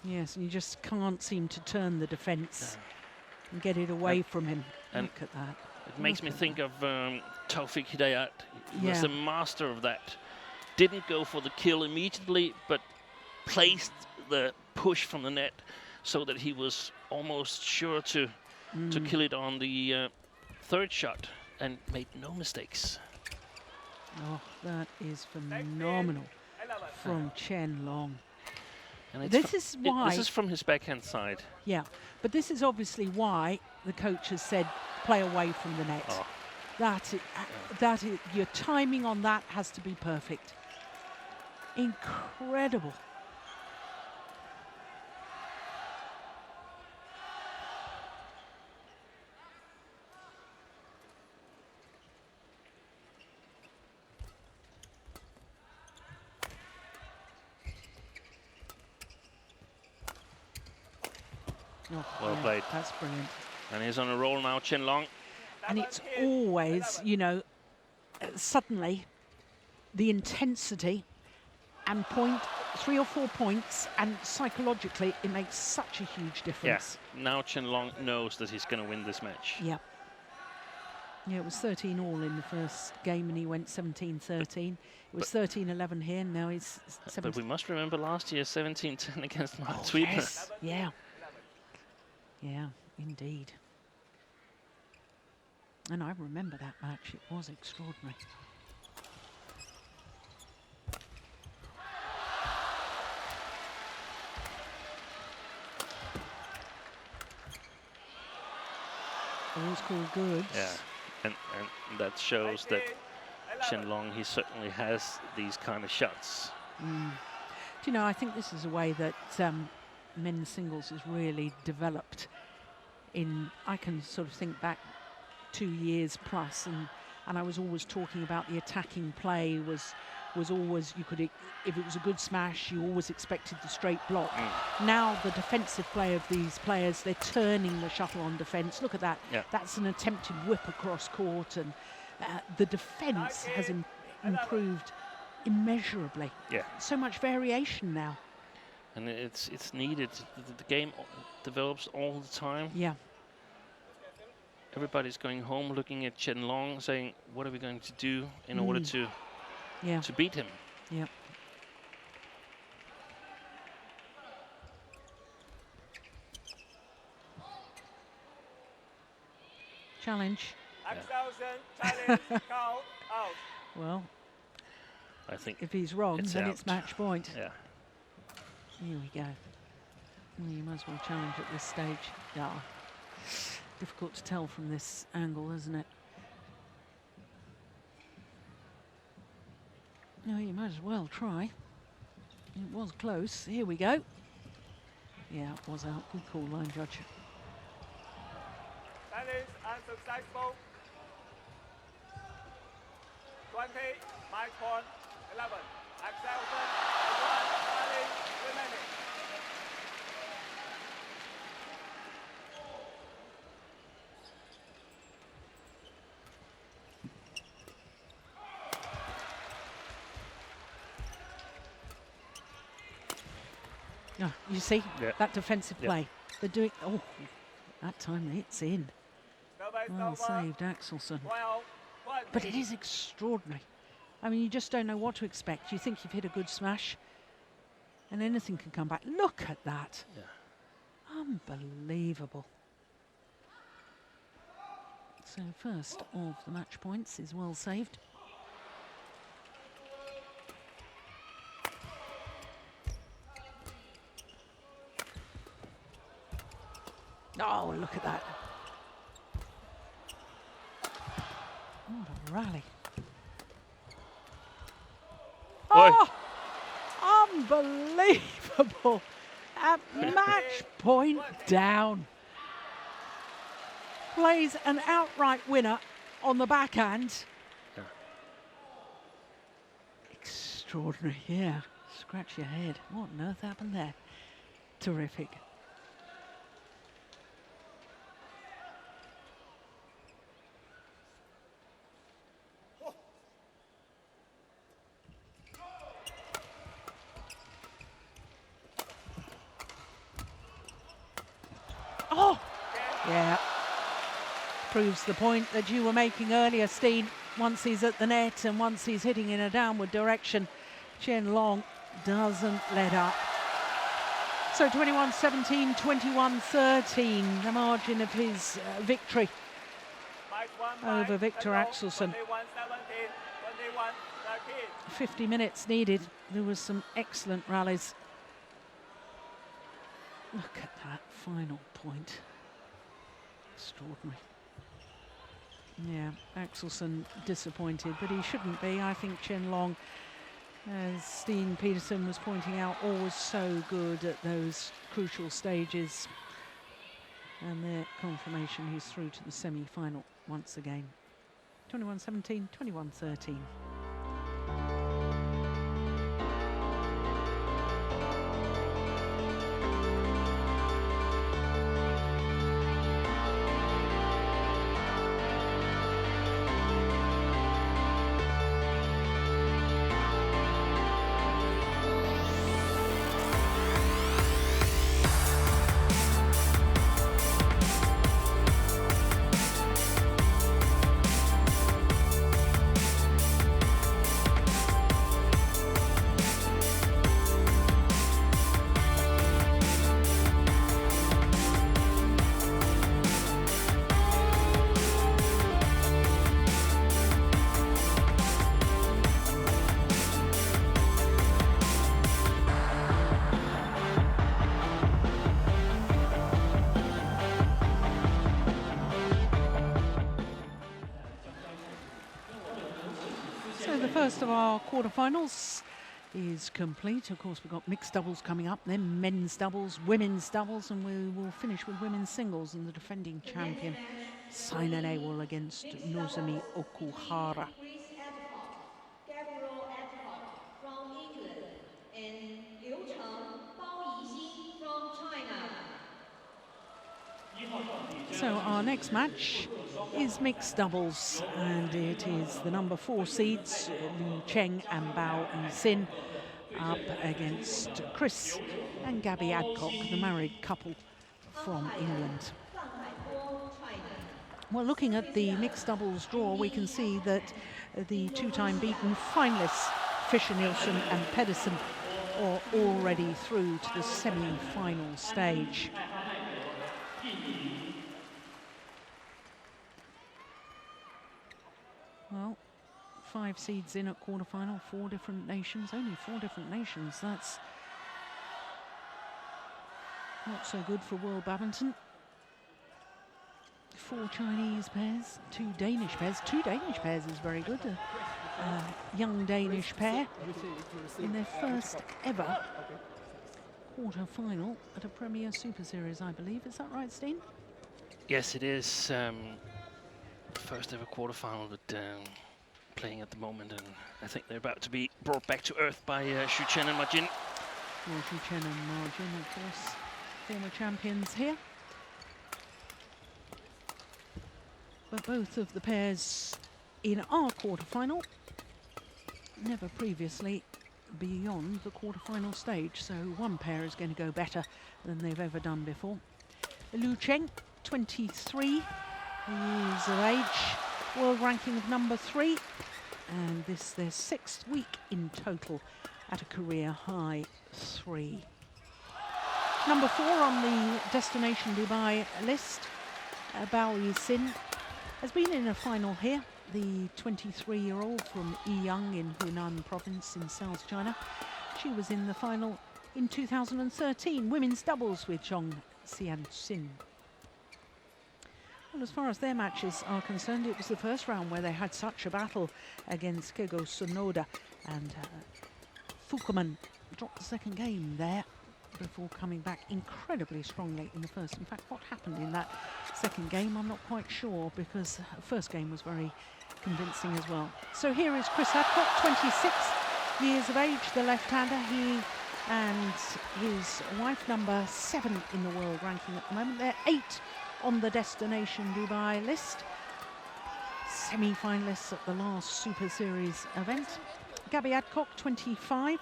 Yes, and you just can't seem to turn the defence and get it away from him. And look at that. It makes me think of Taufik Hidayat. He was Yeah. a master of that. Didn't go for the kill immediately, but placed the push from the net so that he was almost sure to kill it on the third shot and made no mistakes. Oh, that is phenomenal from Chen Long. And This is why. This is from his backhand side. Yeah, but this is obviously why the coach has said play away from the net. Oh. That is, your timing on that has to be perfect. Incredible. Oh, Well played. That's brilliant. And he's on a roll now, Chen Long. And it's always, you know, suddenly the intensity and 3 or 4 points, and psychologically it makes such a huge difference. Yeah, now Chen Long knows that he's going to win this match. Yeah. Yeah, it was 13 all in the first game and he went 17-13. It was 13-11 here, and now he's 17. But we must remember last year 17-10 against Mark Oh, Sweeper. yes. Yeah. Yeah, indeed. And I remember that match. It was extraordinary. Always called goods. Yeah, and that shows that Chen Long, he certainly has these kind of shots. Do you know, I think this is a way that men's singles has really developed. I can sort of think back 2 years plus, and I was always talking about the attacking play was always, you could, if it was a good smash, you always expected the straight block. Now the defensive play of these players, they're turning the shuttle on defence. Look at that. Yeah. That's an attempted whip across court, and the defence has improved immeasurably. Yeah. So much variation now. And it's needed. The game develops all the time. Yeah. Everybody's going home looking at Chen Long saying, what are we going to do in order to beat him? Yeah. Challenge. Axelsen, challenge, count, out. Well, I think if he's wrong, it's then out. it's match point. Yeah. Here we go. Well, you might as well challenge at this stage. Yeah. Difficult to tell from this angle, isn't it? No, you might as well try. It was close. Here we go. Yeah, it was out. Good call, line judge. Challenge unsuccessful. 20, match point, 11. Axelsen, 1 challenge remaining. Oh, you see Yeah. that defensive Yeah. play. They're doing. Oh, that time it's in. Serve is Well over. saved, Axelsen. 12-1. But it is extraordinary. I mean, you just don't know what to expect. You think you've hit a good smash, and anything can come back. Look at that. Yeah. Unbelievable. So first of the match points is well saved. Oh, look at that. What a rally. Oi. Oh, unbelievable. At match point down. Plays an outright winner on the backhand. Yeah. Extraordinary, yeah. Scratch your head. What on earth happened there? Terrific. Oh, yeah. Proves the point that you were making earlier, Steen. Once he's at the net and once he's hitting in a downward direction, Chen Long doesn't let up. So 21-17, 21-13, the margin of his victory Match won over by Viktor Chen Long, Axelsen. 21-17, 21-13. 50 minutes needed. There was some excellent rallies. Look at that final point. Extraordinary. Yeah, Axelsen disappointed, but he shouldn't be. I think Chen Long, as Steen Peterson was pointing out, always so good at those crucial stages. And their confirmation, he's through to the semi-final once again. 21-17, 21-13. First of our quarterfinals is complete. Of course, we've got mixed doubles coming up, then men's doubles, women's doubles, and we will finish with women's singles and the defending champion, Saina Nehwal against Nozomi Okuhara. Gabrielle from England, and Yixin from China. So our next match is mixed doubles, and it is the number 4 seeds, Cheng and Biao Yixin, up against Chris and Gabby Adcock, the married couple from England. Well, looking at the mixed doubles draw, we can see that the 2-time beaten finalists, Fischer-Nielsen and Pedersen, are already through to the semi-final stage. Well, 5 seeds in at quarterfinal, 4 different nations, only 4 different nations. That's not so good for World Badminton. 4 Chinese pairs, 2 Danish pairs. 2 Danish pairs is very good. A young Danish pair in their first ever quarter-final at a Premier Super Series, I believe. Is that right, Steen? Yes, it is. First ever quarterfinal that playing at the moment, and I think they're about to be brought back to earth by Xu Chen and Ma Jin. Well, Xu Chen and Ma Jin, of course, former champions here. But both of the pairs in our quarterfinal never previously beyond the quarterfinal stage. So one pair is going to go better than they've ever done before. Cheng, 23 years of age, world ranking of number 3. And this their 6th week in total at a career high 3. Number 4 on the Destination Dubai list, Biao Yixin, has been in a final here. The 23-year-old from Yiyang in Hunan province in South China. She was in the final in 2013, women's doubles with Zhong Xianxin. Well, as far as their matches are concerned, it was the first round where they had such a battle against Kego Sonoda, and Fukuman dropped the second game there before coming back incredibly strongly in the first. In fact, what happened in that second game, I'm not quite sure, because the first game was very convincing as well. So here is Chris Adcock, 26 years of age, the left-hander. He and his wife, number 7 in the world ranking at the moment. They're 8 on the Destination Dubai list. Semi-finalists at the last Super Series event. Gabby Adcock, 25.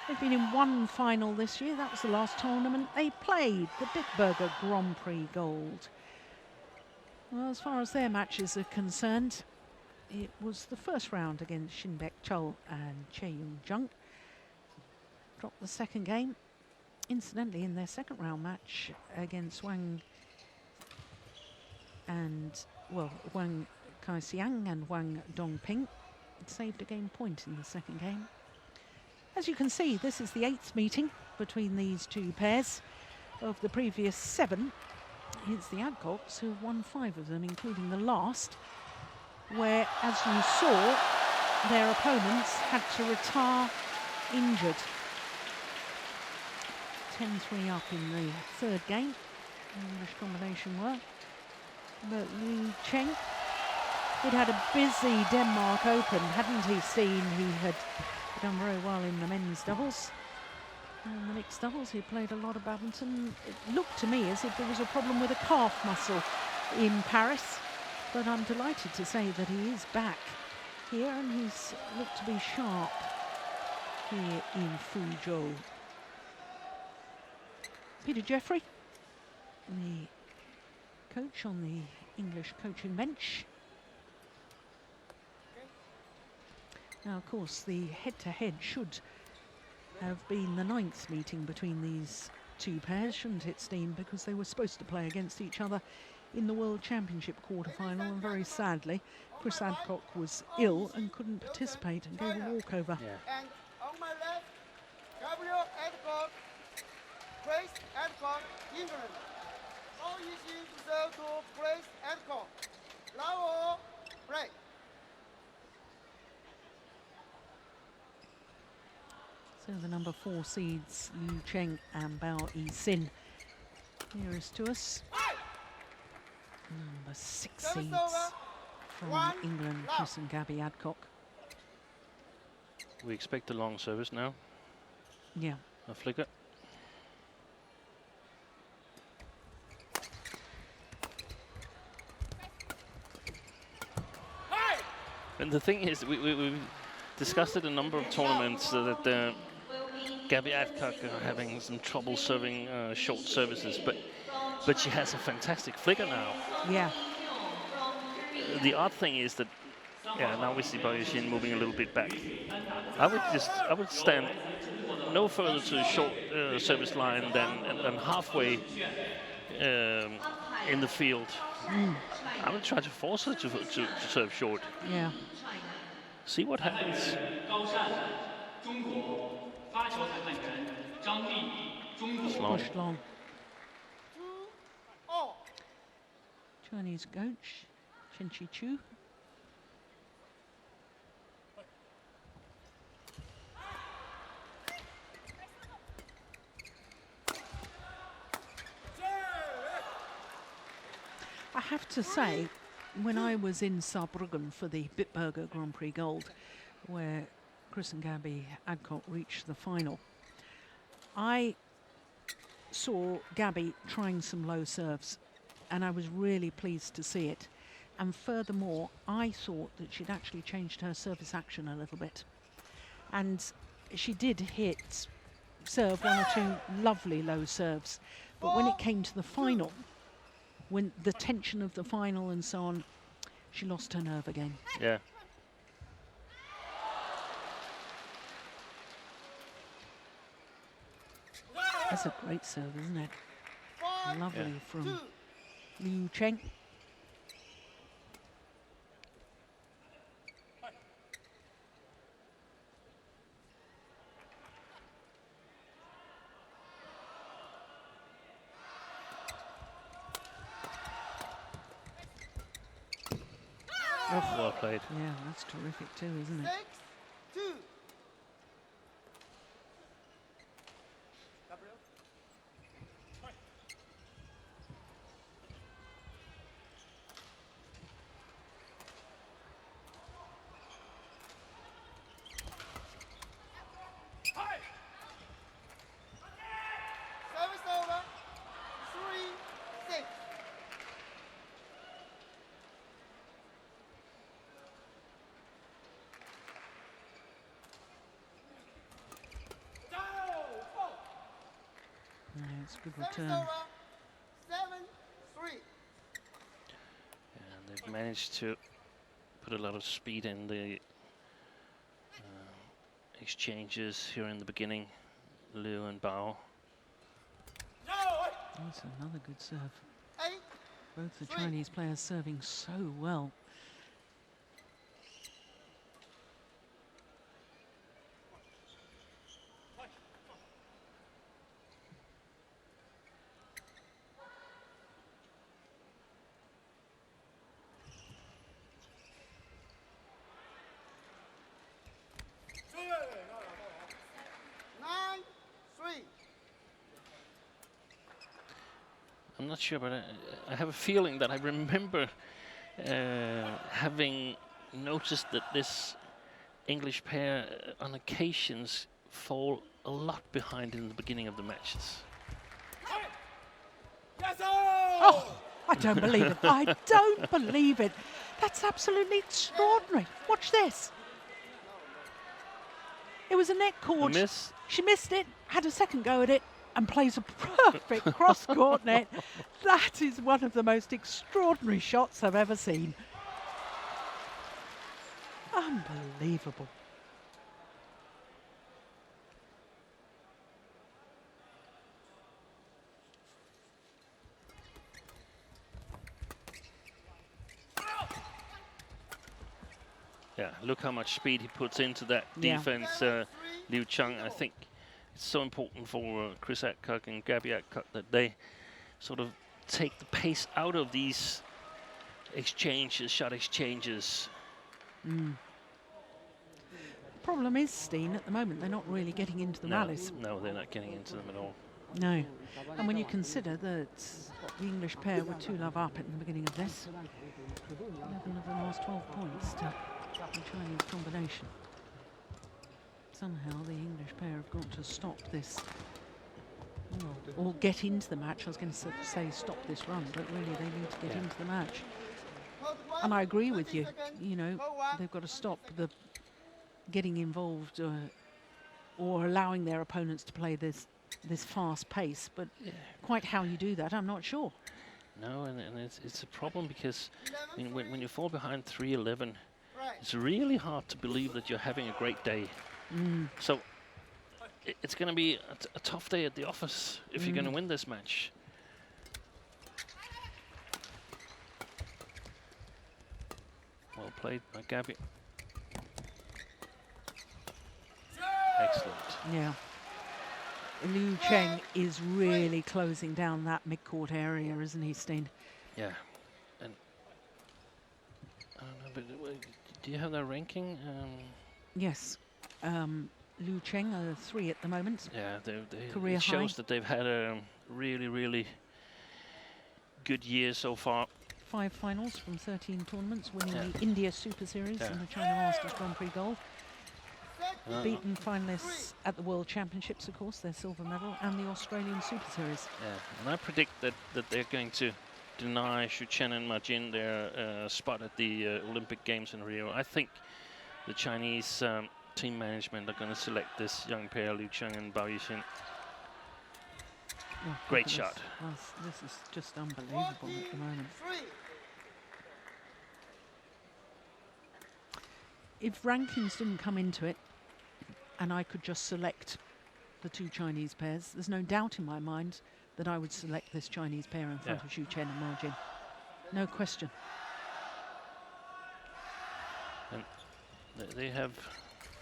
They've been in one final this year. That was the last tournament they played, the Bitburger Grand Prix Gold. Well, as far as their matches are concerned, it was the first round against Shinbek Chul and Chae-Yoon Jung. Dropped the second game. Incidentally, in their second round match against Wang Kai-Siang and Wang Dongping, it saved a game point in the second game. As you can see, this is the 8th meeting between these two pairs. Of the previous 7, it's the Adcocks who have won 5 of them, including the last, where, as you saw, their opponents had to retire injured. 10-3 up in the third game. English combination work. But Liu Cheng, he'd had a busy Denmark Open, hadn't he seen? He had done very well in the men's doubles. And the mixed doubles, he played a lot of badminton. It looked to me as if there was a problem with a calf muscle in Paris, but I'm delighted to say that he is back here and he's looked to be sharp here in Fuzhou. Peter Jeffrey, the coach on the English coaching bench. Now, of course, the head-to-head should have been the 9th meeting between these two pairs, shouldn't it, Steen? Because they were supposed to play against each other in the World Championship quarterfinal, and very sadly, Chris Adcock was ill and couldn't participate and gave a walkover. And on my left, Gabrielle Adcock, Chris Adcock, England. All Yixin to serve to Chris Adcock. Lao, break. So the number 4 seeds, Liu Cheng and Biao Yixin, nearest to us. Number 6 seeds from England, Chris and Gabby Adcock. We expect a long service now. Yeah. A flicker. And the thing is, we discussed it a number of tournaments that Gabby Adcock are having some trouble serving short services, but she has a fantastic flicker now. Yeah. The odd thing is that, yeah, now we see Biao Yixin moving a little bit back. I would stand no further to the short service line than halfway in the field. I would try to force her to serve short. Yeah. See what happens. Pushed long. Chinese coach, Chen Chu. I have to say, when I was in Saarbrücken for the Bitburger Grand Prix Gold, where Chris and Gabby Adcock reached the final, I saw Gabby trying some low serves, and I was really pleased to see it. And furthermore, I thought that she'd actually changed her service action a little bit. And she did serve one or two lovely low serves, but when it came to the final, when the tension of the final and so on, she lost her nerve again. Yeah. That's a great serve, isn't it? Lovely from Liu Cheng. Well played. Yeah, that's terrific too, isn't it? 6-2. Service over. 3-6. Yeah, it's a good Service return. over. 7-3. And they've managed to put a lot of speed in the exchanges here in the beginning. Liu and Biao. That's another good serve. 8. Both the Three. Chinese players serving so well. I'm not sure, but I have a feeling that I remember having noticed that this English pair on occasions fall a lot behind in the beginning of the matches. Oh, I don't believe it. I don't believe it. That's absolutely extraordinary. Watch this. It was a net A cord. miss. She missed it, had a second go at it, and plays a perfect cross-court net. That is one of the most extraordinary shots I've ever seen. Unbelievable. Yeah, look how much speed he puts into that Yeah. defense, Liu Cheng. I think it's so important for Chris Adcock and Gabby Adcock that they sort of take the pace out of these exchanges, shot exchanges. Problem is, Steen, at the moment, they're not really getting into the rallies. No, they're not getting into them at all. No. And when you consider that the English pair were 2-love up at the beginning of this, 11 of the last 12 points to the Chinese combination. Somehow the English pair have got to stop this, or get into the match. I was going to say stop this run, but really they need to get into the match. And I agree with you. You know, they've got to stop the getting involved or allowing their opponents to play this fast pace. But quite how you do that, I'm not sure. No, and it's a problem because I mean, when you fall behind 3-11, Right. it's really hard to believe that you're having a great day. So it's going to be a tough day at the office if you're going to win this match. Well played by Gabby. Excellent. Yeah. Liu Cheng is really closing down that mid-court area, isn't he, Steen? Yeah. And I don't know, but do you have their ranking? Yes. Liu Cheng are 3 at the moment. Yeah, Career it shows high. that they've had a really, really good year so far. 5 finals from 13 tournaments, winning the India Super Series and the China Masters Grand Prix Gold. Beaten finalists at the World Championships, of course, their silver medal, and the Australian Super Series. Yeah, and I predict that they're going to deny Xu Chen and Ma Jin their spot at the Olympic Games in Rio. I think the Chinese team management are going to select this young pair, Liu Cheng and Bao Yixin. Oh, Great look at shot. This. Well, this is just unbelievable at the moment. 43. If rankings didn't come into it, and I could just select the two Chinese pairs, there's no doubt in my mind that I would select this Chinese pair in front of Xu Chen and Ma Jin. No question. And they have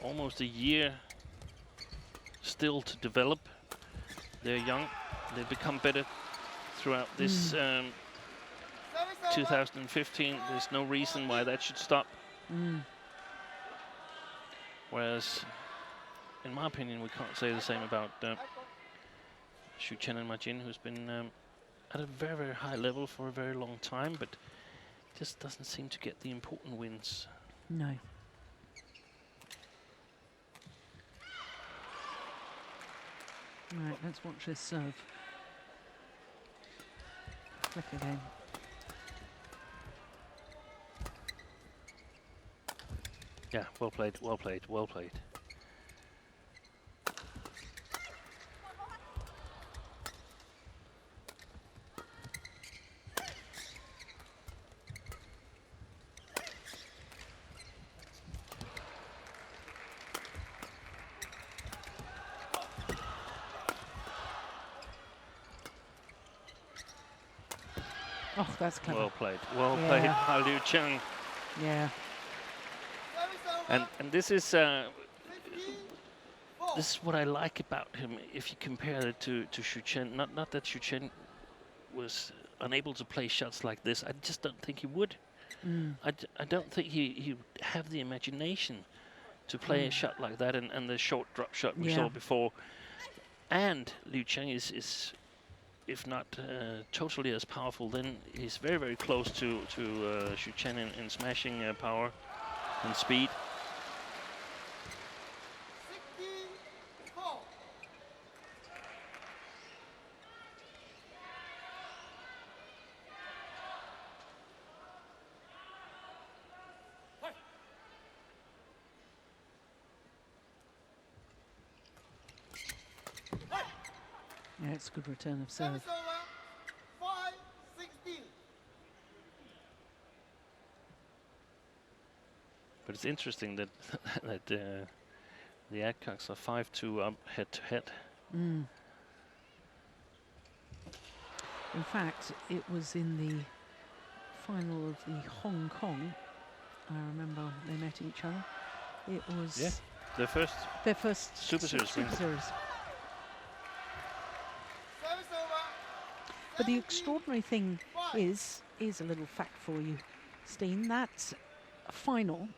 almost a year still to develop. They're young. They become better throughout this 2015. There's no reason why that should stop. Whereas, in my opinion, we can't say the same about Xu Chen and Ma Jin, who's been at a very, very high level for a very long time, but just doesn't seem to get the important wins. No. Right, let's watch this serve. Flick again. Yeah, well played, well played, well played. Oh, that's clever. Well played by Liu Cheng. Yeah. And this is what I like about him. If you compare it to Xu Chen, not that Xu Chen was unable to play shots like this. I just don't think he would. I don't think he would have the imagination to play a shot like that, and the short drop shot we saw before. And Liu Cheng is if not totally as powerful, then he's very, very close to Xu Chen in smashing power and speed. 64. Yeah, it's a good return of serve. Service over. 5-16. But it's interesting that that the Adcocks are 5-2 up head-to-head. In fact, it was in the final of the Hong Kong. I remember they met each other. It was their first Super Series. Service over. But the extraordinary thing is a little fact for you, Steen, that final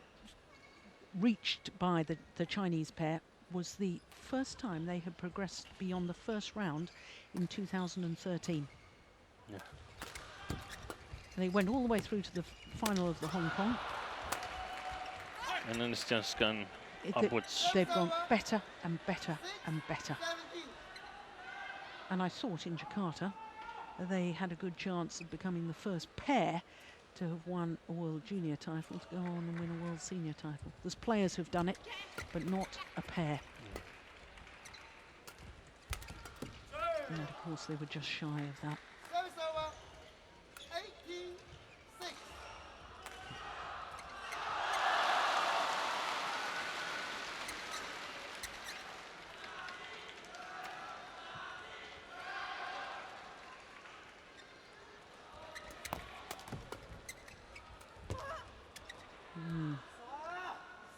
reached by the Chinese pair was the first time they had progressed beyond the first round in 2013. Yeah. They went all the way through to the final of the Hong Kong. And then it's just gone upwards. They've gone better and better and better. 17. And I thought in Jakarta they had a good chance of becoming the first pair to have won a World Junior title to go on and win a World Senior title. There's players who've done it, but not a pair. And of course they were just shy of that. Service over. 18-6.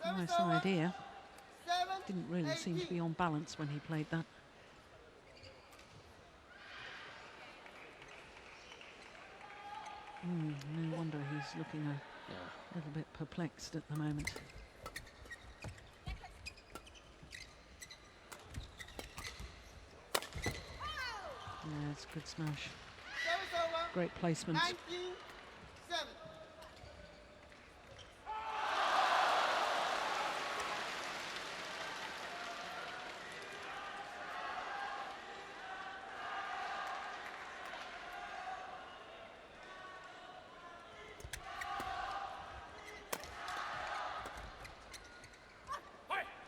Nice idea. 7. Didn't really seem to be on balance when he played that. No wonder he's looking a little bit perplexed at the moment. Yeah, it's a good smash. Service over. Great placement. 19-7.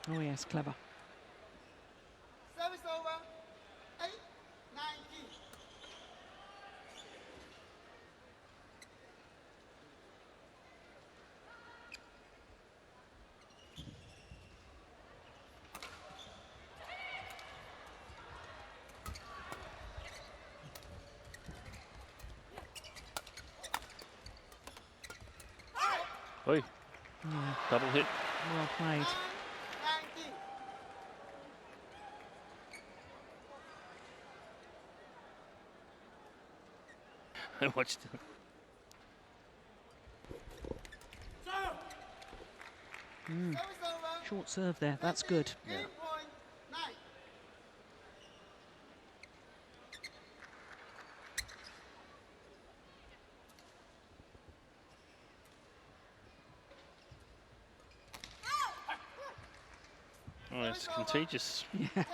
Oh yes, clever. Service over. 8-19. Oi, Yeah, double hit. well played. 9-19. I watched. Service over. Short serve there, that's good. Yeah. 8.9. Oh, it's contagious. Yeah, 10-20.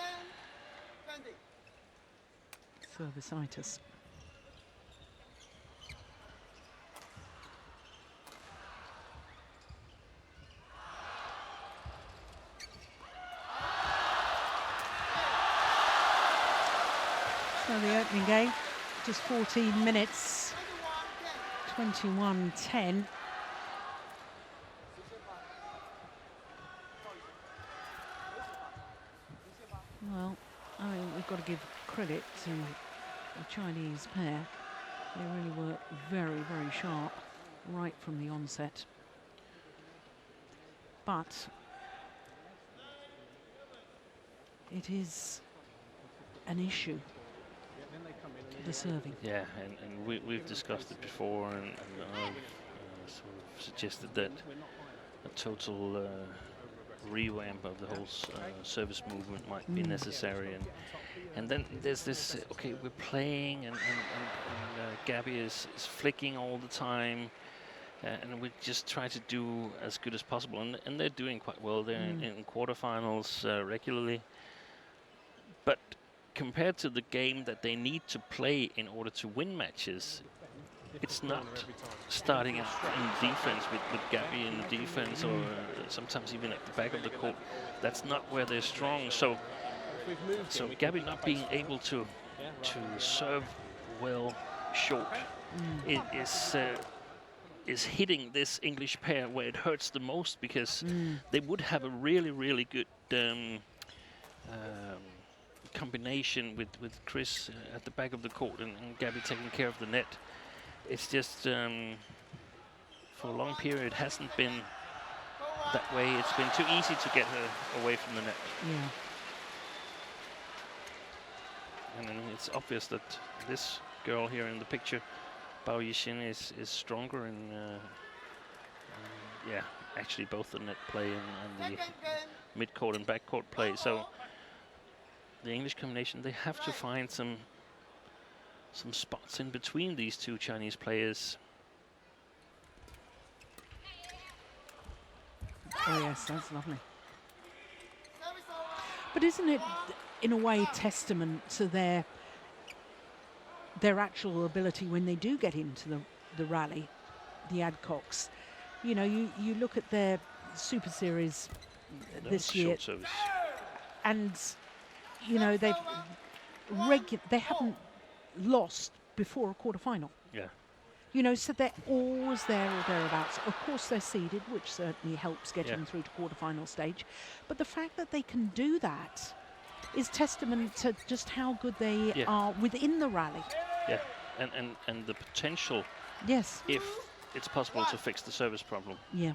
servicitis. So the opening game, just 14 minutes, 21-10. 21-10. Well, I mean, we've got to give credit to the Chinese pair. They really were very, very sharp right from the onset. But it is an issue, the serving. Yeah, and we've discussed it before, and I've sort of suggested that a total revamp of the whole service movement might be necessary, and then there's this okay, we're playing and Gabby is flicking all the time, and we just try to do as good as possible, and they're doing quite well. They're in quarterfinals regularly, but compared to the game that they need to play in order to win matches, it's not starting in defense with Gabby in the defense, or sometimes even at the back of the court. That's not where they're strong. So Gabby not being able to serve well short is hitting this English pair where it hurts the most, because they would have a really good combination with Chris at the back of the court and Gabby taking care of the net. It's just for a long period hasn't been that way. It's been too easy to get her away from the net. Yeah. And then it's obvious that this girl here in the picture, Bao Yixin, is stronger in yeah, actually both the net play and the mid-court and back-court play. So the English combination, they have to find some spots in between these two Chinese players. Oh yes, that's lovely. But isn't it, in a way, testament to their actual ability when they do get into the rally, the Adcocks? You know, you look at their Super Series this year, Short service. and you know they haven't lost before a quarter-final. Yeah. You know, so they're always there or thereabouts. Of course, they're seeded, which certainly helps getting through to quarter-final stage. But the fact that they can do that is testament to just how good they are within the rally. Yeah, and the potential, Yes. if it's possible to fix the service problem. Yeah.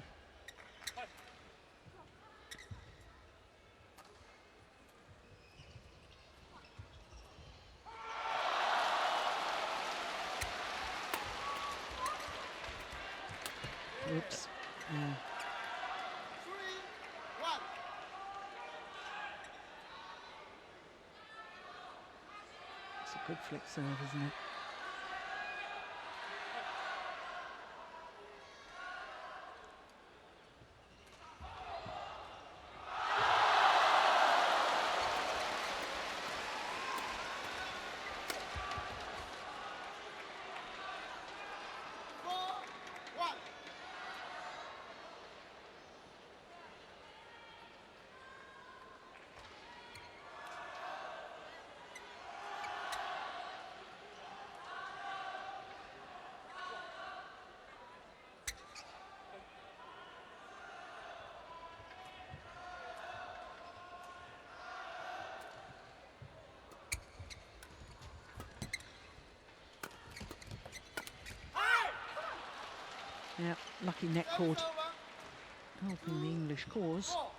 Oops. 3-1. It's a good flick serve, isn't it? Yeah, lucky net cord Service over. helping the English cause. 4.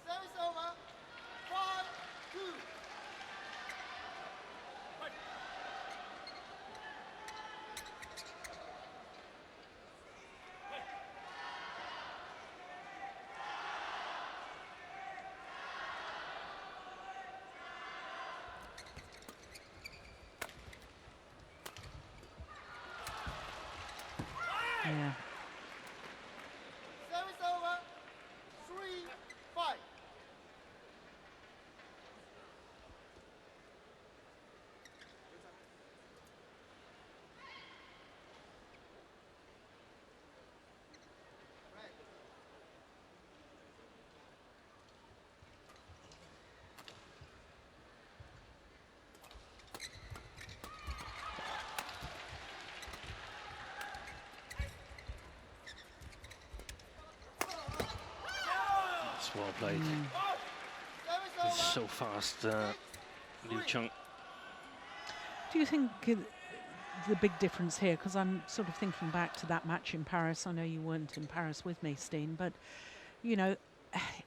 Service over. 5-2. Yeah. Service over. 3-5. It's well played. Service He's over. so fast, Liu Cheng. Do you think the big difference here, because I'm sort of thinking back to that match in Paris, I know you weren't in Paris with me, Steen, but, you know,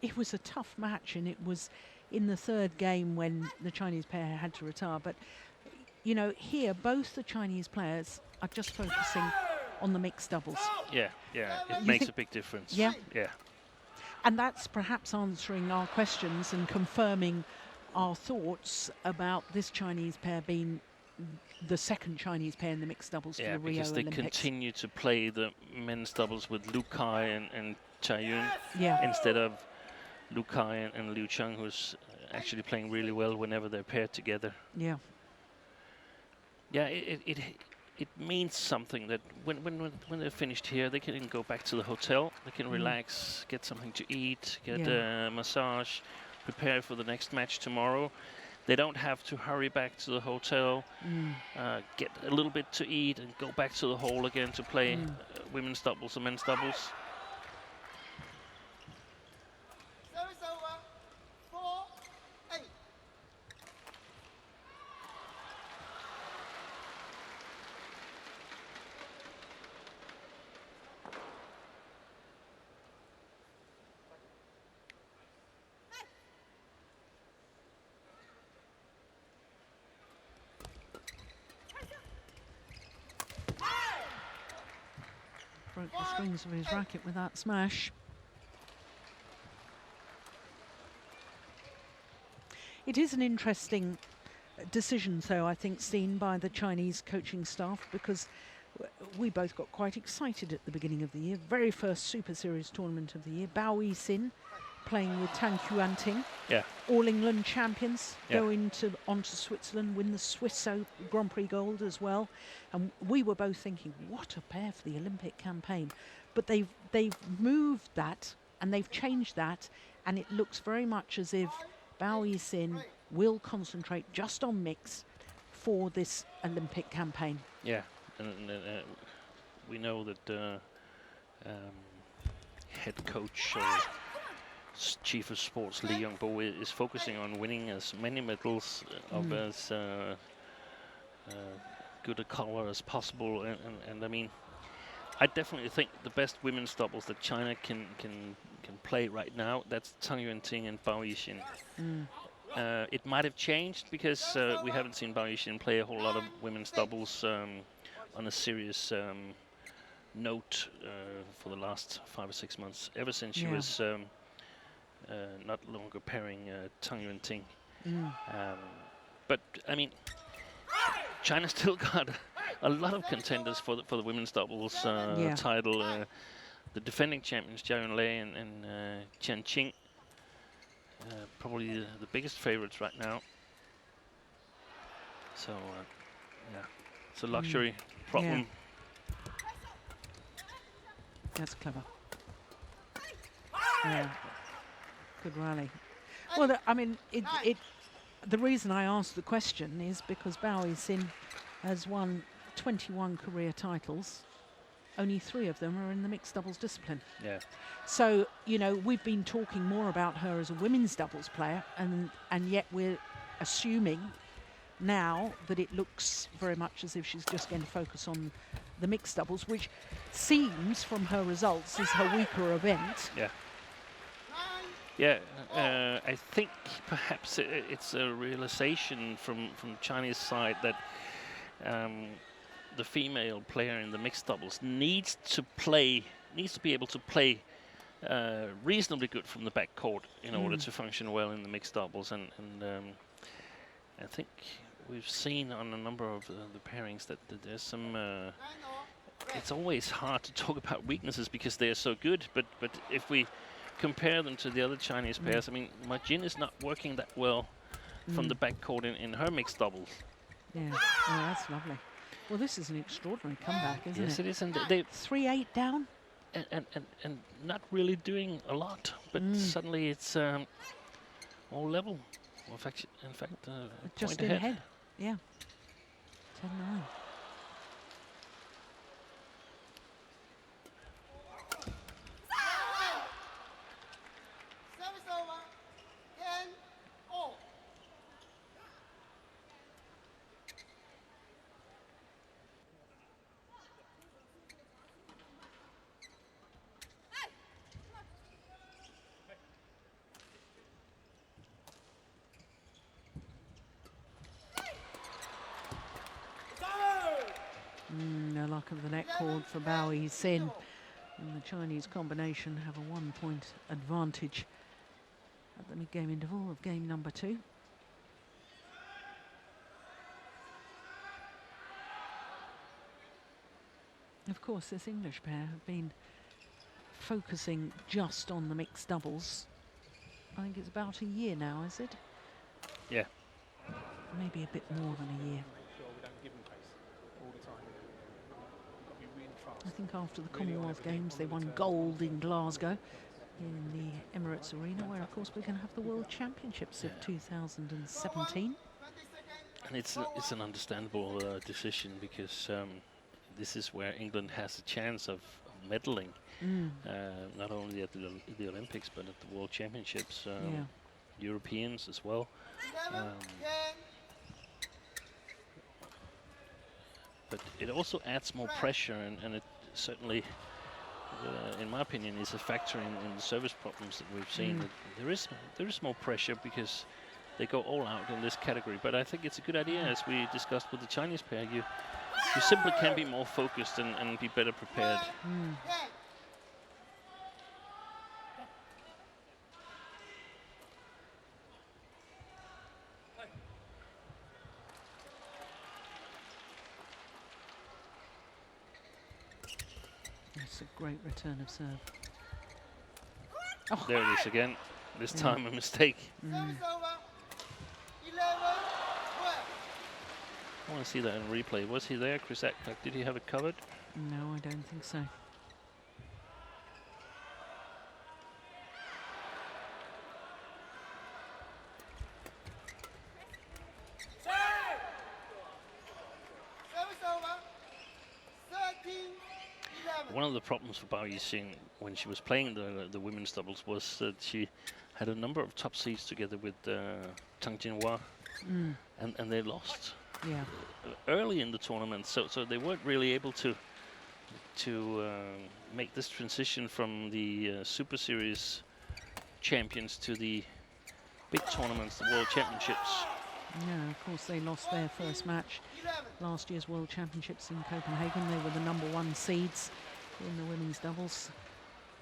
it was a tough match, and it was in the third game when the Chinese pair had to retire. But, you know, here, both the Chinese players are just focusing on the mixed doubles. Yeah, yeah, it You makes think- a big difference. Yeah. Yeah. And that's perhaps answering our questions and confirming our thoughts about this Chinese pair being the second Chinese pair in the mixed doubles Yeah, for the Rio because they Olympics. continue to play the men's doubles with Lu Kai and Chai Yun Yeah, instead of Lu Kai and Liu Cheng, who's actually playing really well whenever they're paired together. yeah, Yeah, it means something that when they're finished here, they can go back to the hotel, they can relax, get something to eat, get a massage, prepare for the next match tomorrow. They don't have to hurry back to the hotel, get a little bit to eat, and go back to the hall again to play women's doubles and men's doubles. Service over. 4-8. broke the strings of his racket with that smash. It is an interesting decision, though, I think, Steen, by the Chinese coaching staff, because we both got quite excited at the beginning of the year. Very first Super Series tournament of the year. Bao Yixin playing with Tang Xuanting. Yeah. All England champions, Yeah. go onto Switzerland, win the Swiss Grand Prix Gold as well. And we were both thinking, what a pair for the Olympic campaign. But they've moved that and they've changed that, and it looks very much as if Bao Yixin will concentrate just on mix for this Olympic campaign. Yeah, and we know that head coach or chief of sports Li Yongbo is focusing on winning as many medals of as good a color as possible, and I mean, I definitely think the best women's doubles that China can play right now, that's Tang Yuanting and Bao Yixin. It might have changed because we haven't seen Bao Yixin play a whole lot of women's doubles on a serious note for the last 5 or 6 months, ever since she was not longer pairing Tang Yuanting. But I mean, China still got a lot of contenders for the women's doubles title. The defending champions Jia Yunlei and Chen Qing, probably the biggest favorites right now. So yeah, it's a luxury problem. That's clever. Yeah. Good rally. Well, I mean, the reason I asked the question is because Bao Yixin has won 21 career titles. Only 3 of them are in the mixed doubles discipline. Yeah. So, you know, we've been talking more about her as a women's doubles player, and yet we're assuming now that it looks very much as if she's just going to focus on the mixed doubles, which seems from her results is her weaker event. Yeah. Yeah, I think perhaps it's a realization from Chinese side that the female player in the mixed doubles needs to be able to play reasonably good from the back court in order to function well in the mixed doubles, and I think we've seen on a number of the pairings that there's some. It's always hard to talk about weaknesses because they are so good, but if we compare them to the other Chinese pairs, I mean, Ma Jin is not working that well from the back court in her mixed doubles. Yeah, oh, that's lovely. Well, this is an extraordinary comeback, isn't it? Yes, it is, and they 3-8 down. And not really doing a lot, but suddenly it's all level. Well, in fact, just point ahead. Yeah. 10-9. Service over. 10-all. No luck of the net cord for Bao Yixin. And the Chinese combination have a 1-point advantage at the mid-game interval of game number 2. Of course, this English pair have been focusing just on the mixed doubles. I think it's about a year now, is it? Yeah. Maybe a bit more than a year. I think after the Commonwealth Games, they won gold in Glasgow in the Emirates Arena, where, of course, we're going to have the World Championships of 2017. And it's an understandable decision because this is where England has a chance of medaling, not only at the Olympics, but at the World Championships, Europeans as well. But it also adds more pressure, and it certainly, in my opinion, is a factor in the service problems that we've seen. That there is more pressure because they go all out in this category. But I think it's a good idea, as we discussed with the Chinese pair. You simply can be more focused and be better prepared. That's a great return of serve. Oh. There it is again. This time a mistake. Service over. 11-12. I want to see that in replay. Was he there, Chris Adcock? Did he have it covered? No, I don't think so. Service over. 13-11. One of the problems for Bao Yixin when she was playing the women's doubles was that she had a number of top seeds together with Tang Jinhua, and they lost early in the tournament, so they weren't really able to make this transition from the Super Series champions to the big tournaments, the World Championships. Yeah, of course they lost their first match last year's World Championships in Copenhagen. They were the #1 seeds in the women's doubles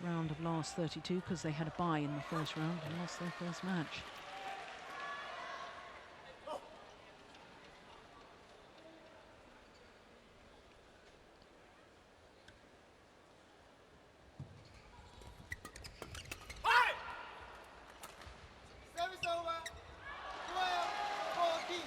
round of last 32 because they had a bye in the first round and lost their first match. Service over. 12-14.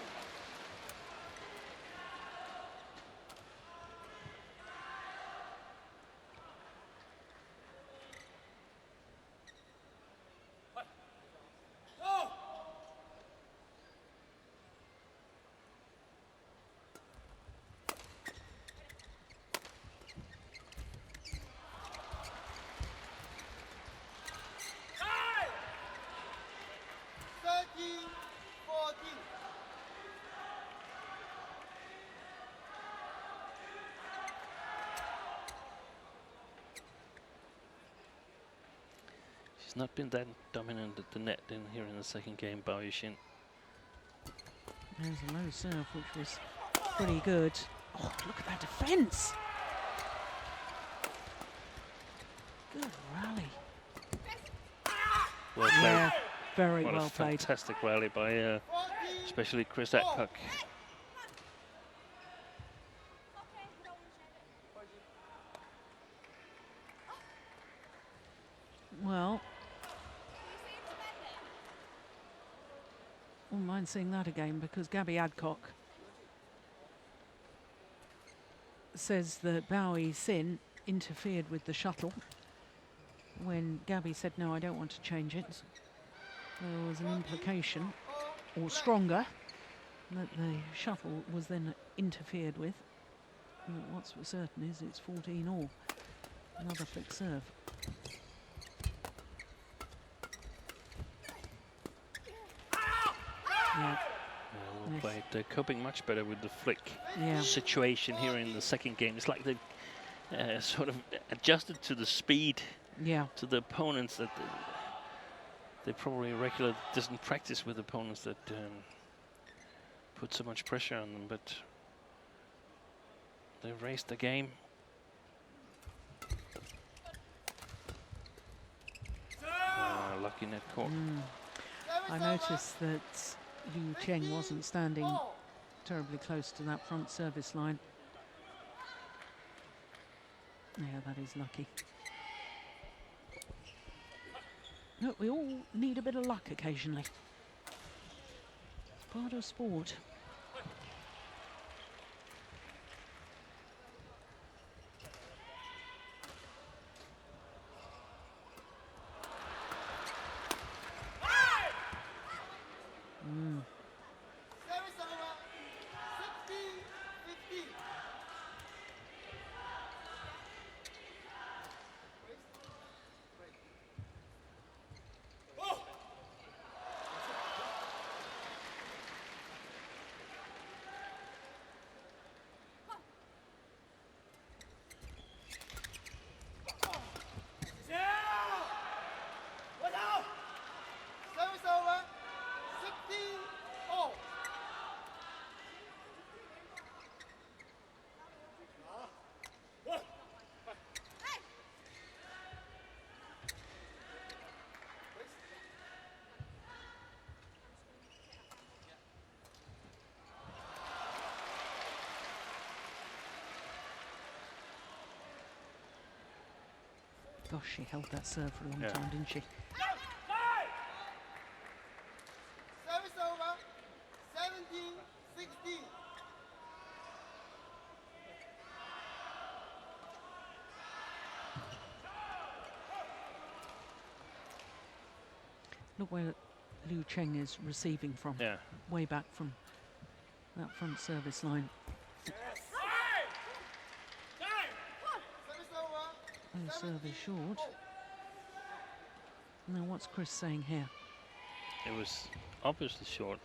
He's not been that dominant at the net in here in the second game, Biao Yixin. There's a low serve, which was pretty good. Oh, look at that defence! Good rally. Well played. Yeah, very What well a played. fantastic rally by especially Chris Adcock. Well, wouldn't mind seeing that again, because Gabby Adcock says that Biao Yixin interfered with the shuttle when Gabby said, no, I don't want to change it. There was an implication, or stronger, that the shuttle was then interfered with. But what's for certain is it's 14 all. Another flick serve. Yeah. Well Yes. played. They're coping much better with the flick Yeah. situation here in the second game. It's like they've sort of adjusted to the speed Yeah. to the opponents that they probably regularly doesn't practice with opponents that put so much pressure on them, but they've raised the game. Lucky net court. I noticed that Cheng wasn't standing terribly close to that front service line. Yeah, that is lucky. Look, we all need a bit of luck occasionally. Part of sport. Service over. 16-15. Service over. 16 all. Gosh, she held that serve for a long Yeah. time, didn't she? Service over. 17-16. Look where Liu Cheng is receiving from. Yeah. Way back from that front service line. Service over. Low serve is short. Now what's Chris saying here? It was obviously short.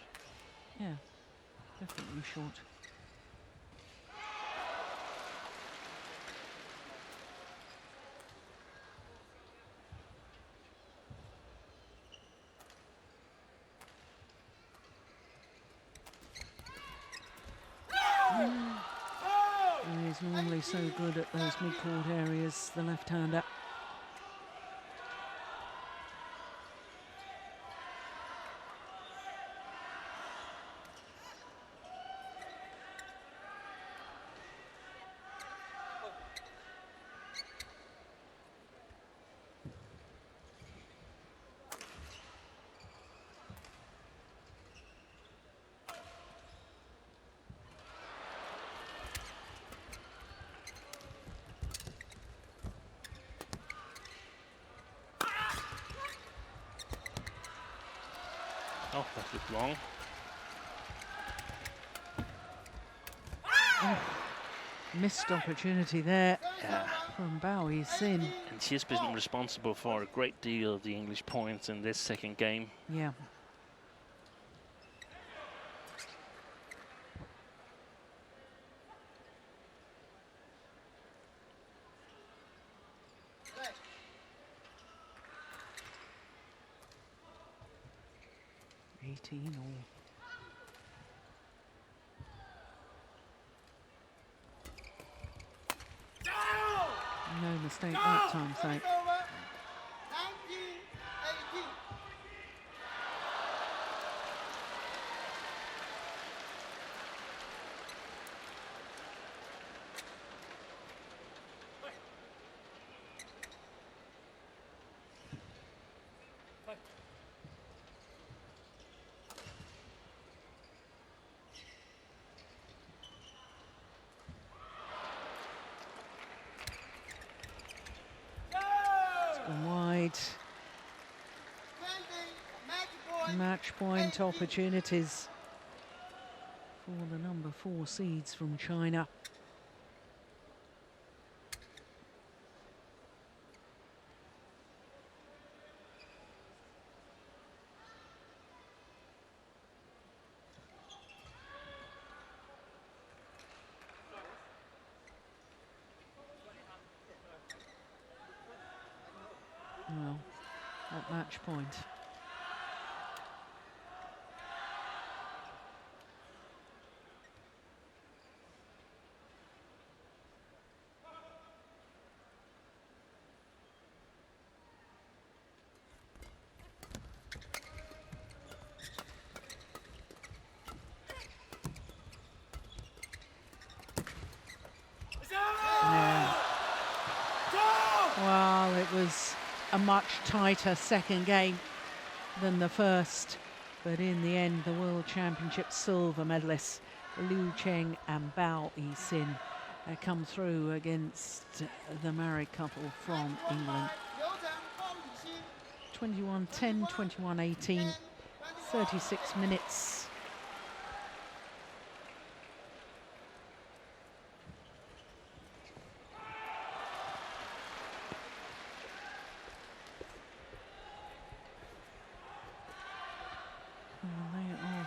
Yeah, definitely short. He's normally so good at those mid-court areas, the left-hander. Oh, that looked long. Missed opportunity there Yeah. from Biao Yixin. And she's been responsible for a great deal of the English points in this second game. Yeah. 18 all. No mistake that time, so. Service over. 19-18. Gone wide. 20 match point. Match point opportunities for the number 4 seeds from China. Well, at match point. Yeah. Well, it was a much tighter second game than the first, but in the end the World Championship silver medalists Liu Cheng and Biao Yixin come through against the married couple from England. 21-10, 21-18, 36 minutes.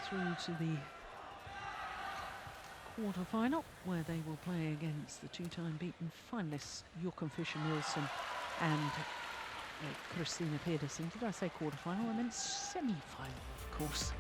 Through to the quarterfinal, where they will play against the two-time beaten finalists Jochen Fischer-Nielsen and Christina Pedersen. Did I say quarterfinal? I meant semi-final, of course.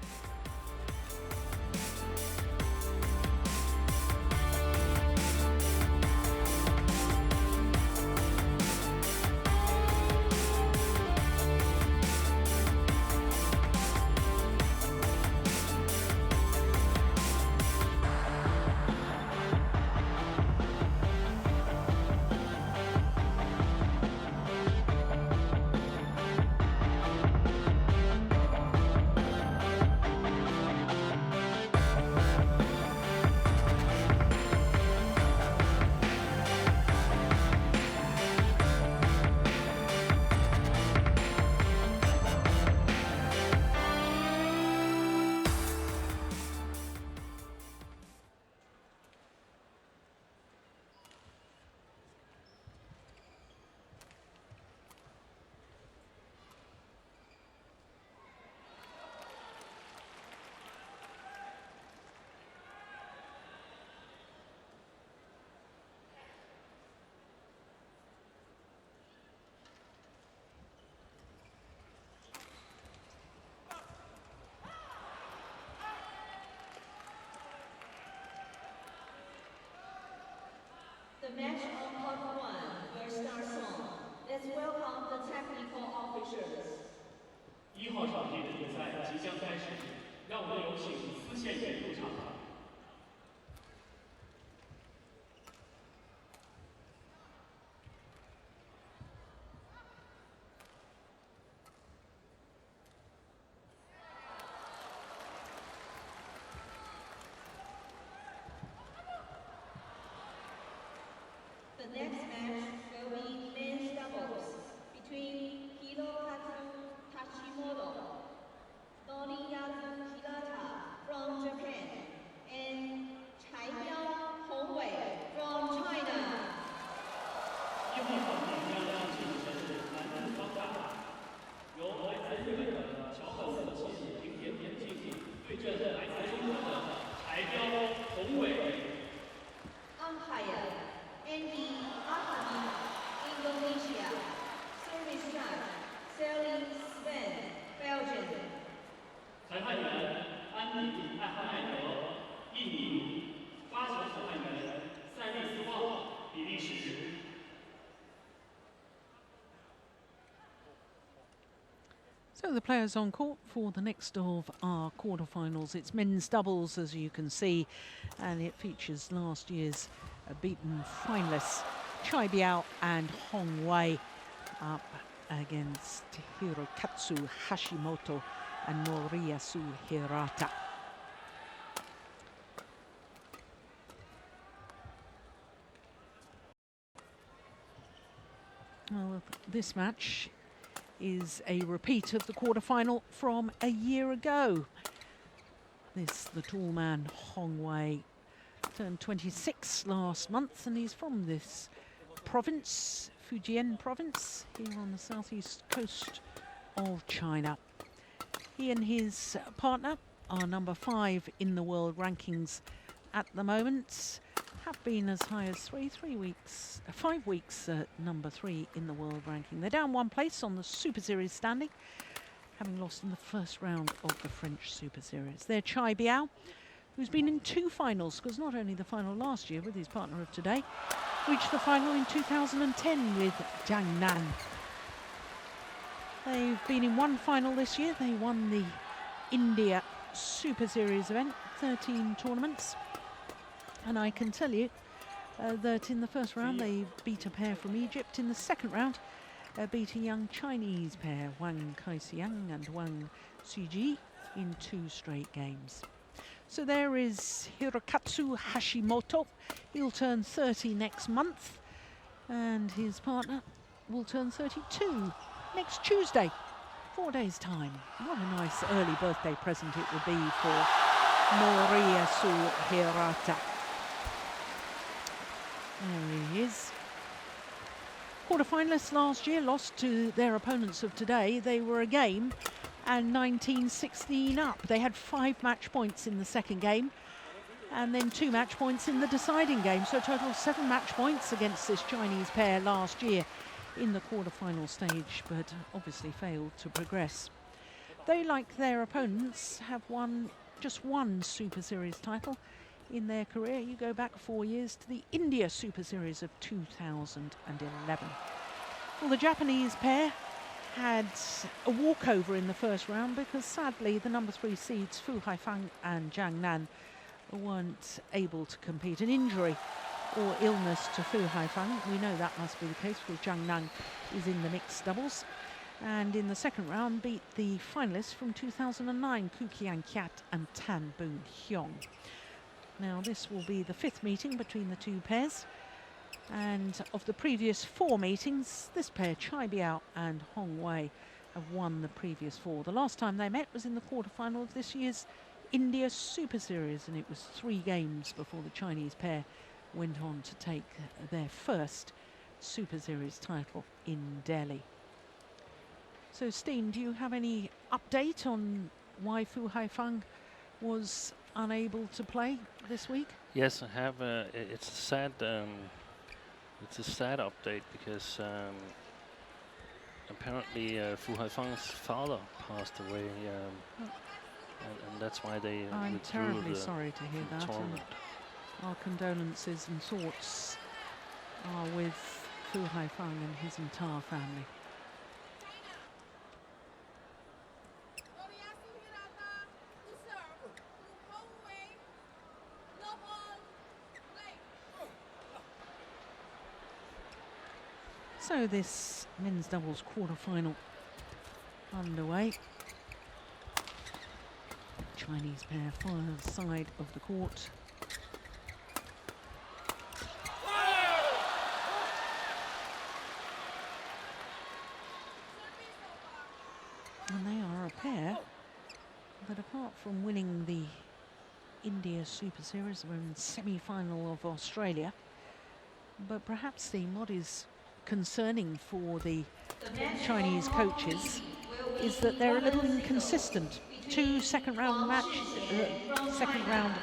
The match on court 1 will start soon. Let's welcome the technical officials. 1号场地的比赛即将开始，让我们有请司线员入场。The next match will be men's doubles between Hirokatsu Hashimoto, Noriyasu Hirata from Japan, and Biao from China. 1号场地将要进行的是男子双打，由来自日本的桥本和气平田进行对阵来自中国的Biao。 Umpire Andy Akami, Indonesia. Service time, Sally Sven, Belgium. 裁判员 So the players on court for the next of our quarterfinals. It's men's doubles, as you can see, and it features last year's beaten finalists Biao and Hong Wei up against Hirokatsu, Hashimoto and Noriyasu Hirata. Well, this match is a repeat of the quarterfinal from a year ago. The tall man, Hong Wei, turned 26 last month, and he's from this province, Fujian province, here on the southeast coast of China. He and his partner are number 5 in the world rankings at the moment. Have been as high as 5 weeks at number 3 in the world ranking. They're down 1 place on the Super Series standing, having lost in the first round of the French Super Series. They're Biao, who's been in 2 finals, because not only the final last year with his partner of today, reached the final in 2010 with Jiang Nan. They've been in 1 final this year. They won the India Super Series event, 13 tournaments. And I can tell you that in the first round they beat a pair from Egypt. In the second round, beat a young Chinese pair, Wang Kaixiang and Wang Suji, in 2 straight games. So there is Hirokatsu Hashimoto. He'll turn 30 next month, and his partner will turn 32 next Tuesday, 4 days' time. What a nice early birthday present it would be for Noriyasu Hirata. There he is. Quarterfinalists last year lost to their opponents of today. They were a game and 19-16 up. They had 5 match points in the second game and then 2 match points in the deciding game. So a total of 7 match points against this Chinese pair last year in the quarterfinal stage, but obviously failed to progress. They, like their opponents, have won just 1 Super Series title in their career. You go back 4 years to the India Super Series of 2011. Well, the Japanese pair had a walkover in the first round because sadly the number 3 seeds Fu Haifang and Jiang Nan weren't able to compete. An injury or illness to Fu Haifang, we know that must be the case because Jiang Nan is in the mixed doubles, and in the second round beat the finalists from 2009, Ku Kian Kiat and Tan Boon Hyung. Now this will be the 5th meeting between the 2 pairs, and of the previous 4 meetings, this pair, Biao and Hong Wei, have won the previous 4. The last time they met was in the quarterfinal of this year's India Super Series, and it was 3 games before the Chinese pair went on to take their first Super Series title in Delhi. So Steen, do you have any update on why Fu Haifang was unable to play this week? Yes, I have. It's a sad update because apparently Fu Haifang's father passed away, and that's why they I'm withdrew terribly the sorry to hear that. tournament. Our condolences and thoughts are with Fu Haifang and his entire family. So this men's doubles quarter-final underway. Chinese pair far side of the court. And they are a pair that, apart from winning the India Super Series, were in semi-final of Australia. But perhaps what is concerning for the Chinese coaches is that they're a little inconsistent. 2 second round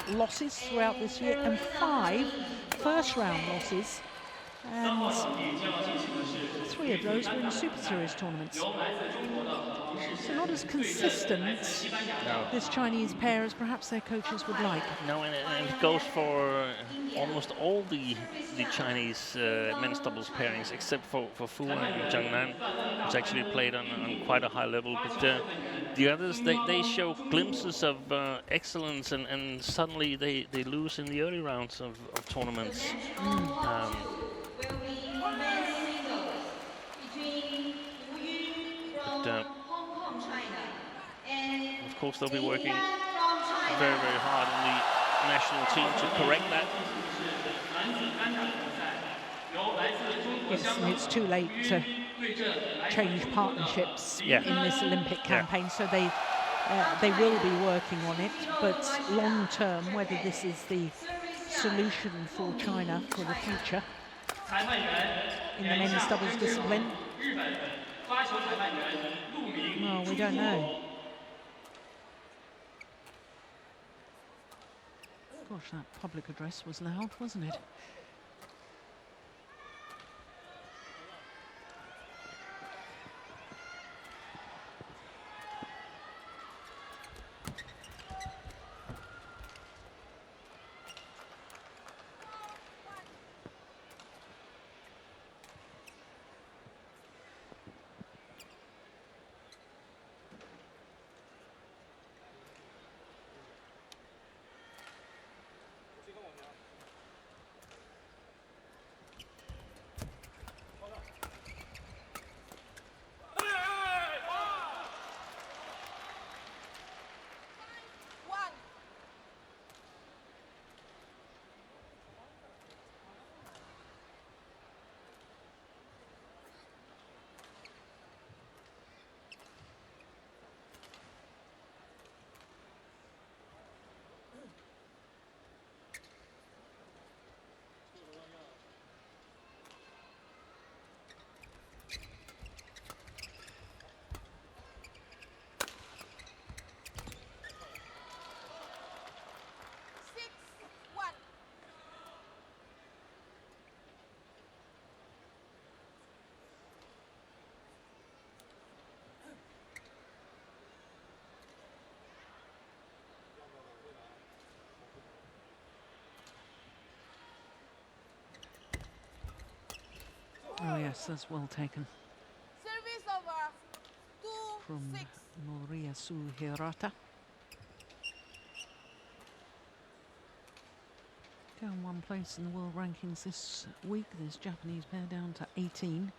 losses throughout this year and 5 first round losses And 3 of those were in Super Series tournaments. So not as consistent, this Chinese pair, as perhaps their coaches would like. No, and it goes for almost all the Chinese men's doubles pairings, except for Fu and Jiangnan, which actually played on quite a high level. But the others, they show glimpses of excellence, and suddenly they lose in the early rounds of tournaments. Of course, they'll be working very, very hard in the national team to correct that. Yes, and it's too late to change partnerships in this Olympic campaign, so they will be working on it. But long term, whether this is the solution for China for the future in the men's doubles discipline, well, we don't know. Gosh, that public address was loud, wasn't it? Oh yes, that's well taken. Service over. From Noriyasu Hirata. Down 1 place in the world rankings this week. This Japanese pair down to 18.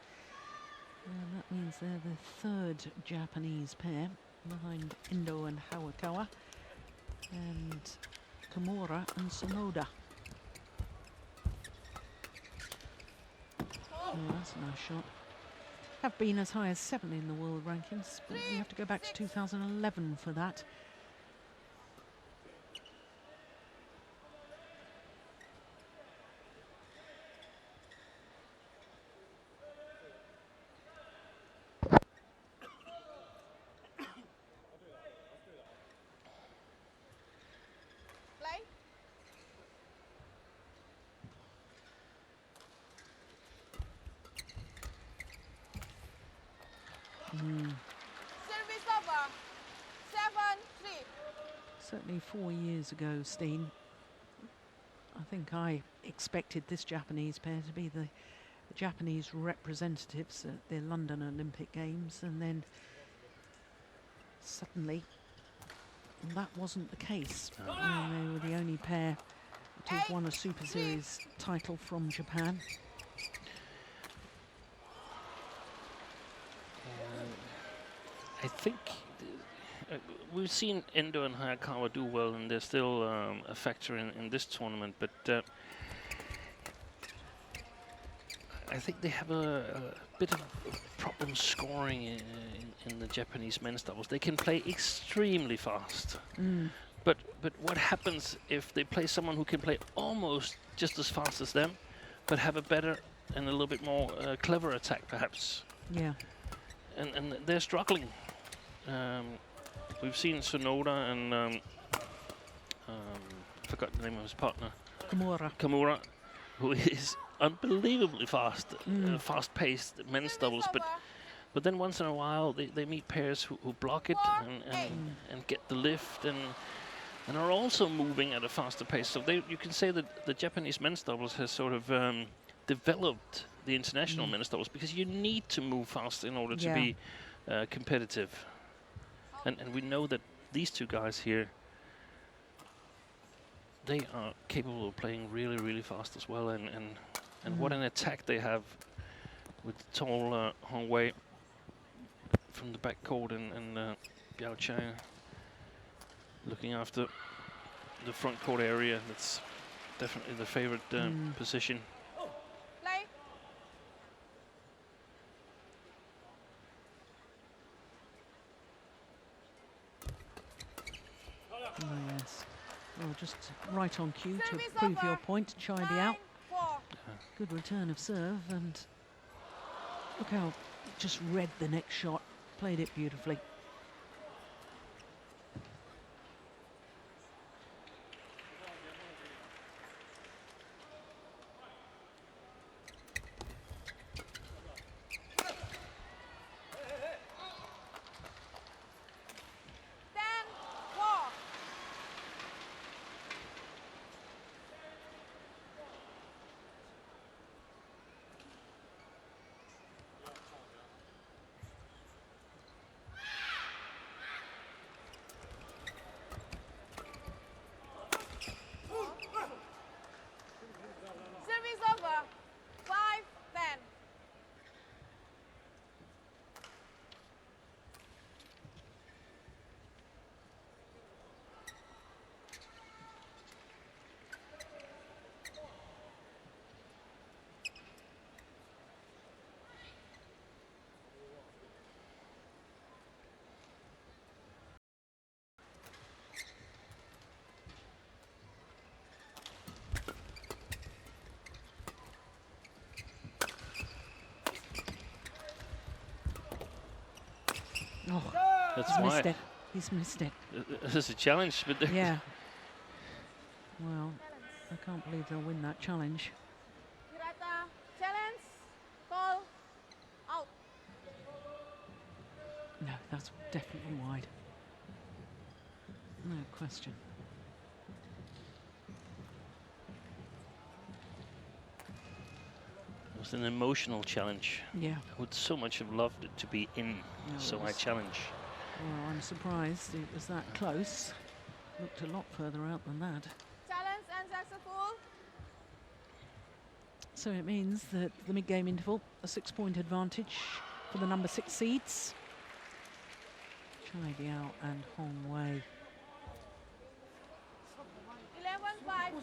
And that means they're the 3rd Japanese pair behind Indo and Hayakawa and Kimura and Sonoda. Oh, that's a nice shot. Have been as high as 7 in the world rankings, but you have to go back to 2011 for that. Service over. 7-3. Certainly 4 years ago, Steen, I think I expected this Japanese pair to be the Japanese representatives at the London Olympic Games, and then suddenly that wasn't the case. And they were the only pair to have won a Super Series title from Japan. I think we've seen Endo and Hayakawa do well, and they're still a factor in this tournament, but I think they have a bit of problem scoring in the Japanese men's doubles. They can play extremely fast, but what happens if they play someone who can play almost just as fast as them, but have a better and a little bit more clever attack, perhaps? Yeah. And they're struggling. We've seen Sonoda and forgot the name of his partner. Kimura. Kimura, who is unbelievably fast-paced men's doubles, but then once in a while they meet pairs who block it and get the lift and are also moving at a faster pace. So you can say that the Japanese men's doubles has sort of developed the international men's doubles, because you need to move fast in order to be competitive. And we know that these two guys here, they are capable of playing really, really fast as well. And what an attack they have with tall Hong Wei from the back court and Biao Cheng looking after the front court area. That's definitely the favorite position. Play. Oh, yes. Well, just right on cue to prove your point, Chai Biao. Good return of serve, and look how just read the next shot, played it beautifully. Oh, That's he's why. missed it. He's missed it. This is a challenge, but Yeah. Well, I can't believe they'll win that challenge. Hirata, challenge, call, out. No, that's definitely wide. No question. it was an emotional challenge. Yeah. I would so much have loved it to be in, No, so it I was- challenge. Well, I'm surprised it was that close. Looked a lot further out than that. Challenge unsuccessful. So it means that the mid-game interval, a 6-point advantage for the number 6 seeds. Chai Biao and Hong Wei. 11-5.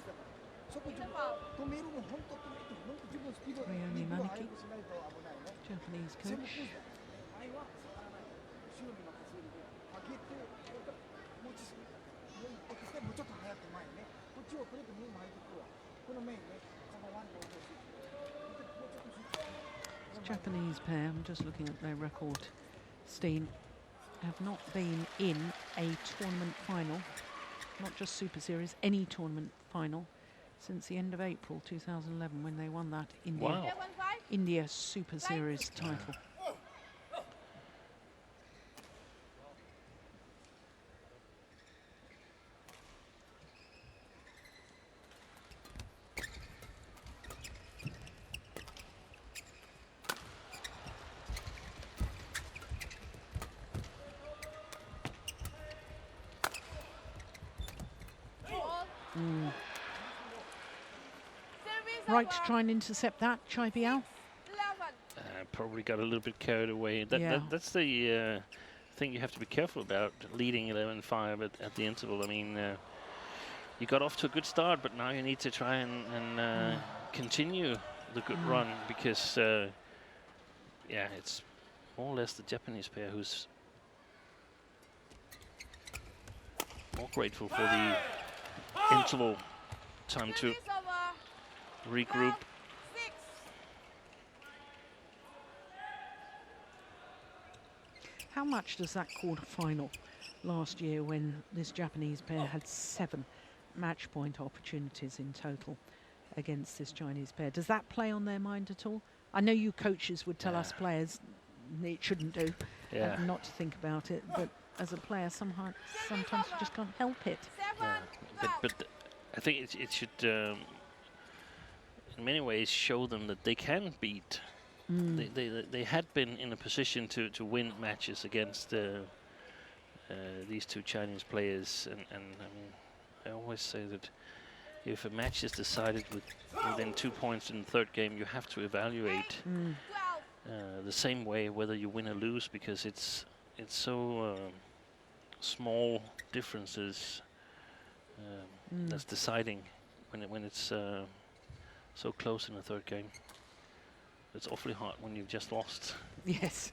そこ In the foul. 止めるの本当止めて本当自分スピード Rioni 2秒 Maneki 速くしないと危ないね Japanese 全部 coach. 前は下がらない後ろに任せるで上げて持ちすぎもう一歩してもうちょっと早く前ねこっちをくれてもう前行くわこの面ねカバーワンで落とすもうちょっと This Japanese pair, I'm just looking at their record, Steen, have not been in a tournament final, not just Super Series, any tournament final, since the end of April 2011 when they won that Wow. 11-5. India Super Series title. Ball. Service Right to over. try and intercept that, Chai Biao. 11. Probably got a little bit carried away. Yeah. That's the thing you have to be careful about, leading 11-5 at the interval. I mean, you got off to a good start, but now you need to try and continue the good run, because, yeah, it's more or less the Japanese pair who's more grateful for the interval time to Service over. regroup. 6. How much does that quarter-final last year, when this Japanese pair had 7 match point opportunities in total, against this Chinese pair. Does that play on their mind at all? I know you coaches would tell us players it shouldn't do, not to think about it, but as a player, sometimes you just can't help it. But I think it should, in many ways, show them that they can beat. They had been in a position to win matches against these two Chinese players, and I mean, I always say that if a match is decided within 2 points in the third game, you have to evaluate the same way whether you win or lose, because it's so small differences that's deciding when it's so close in the third game. It's awfully hard when you've just lost. Yes.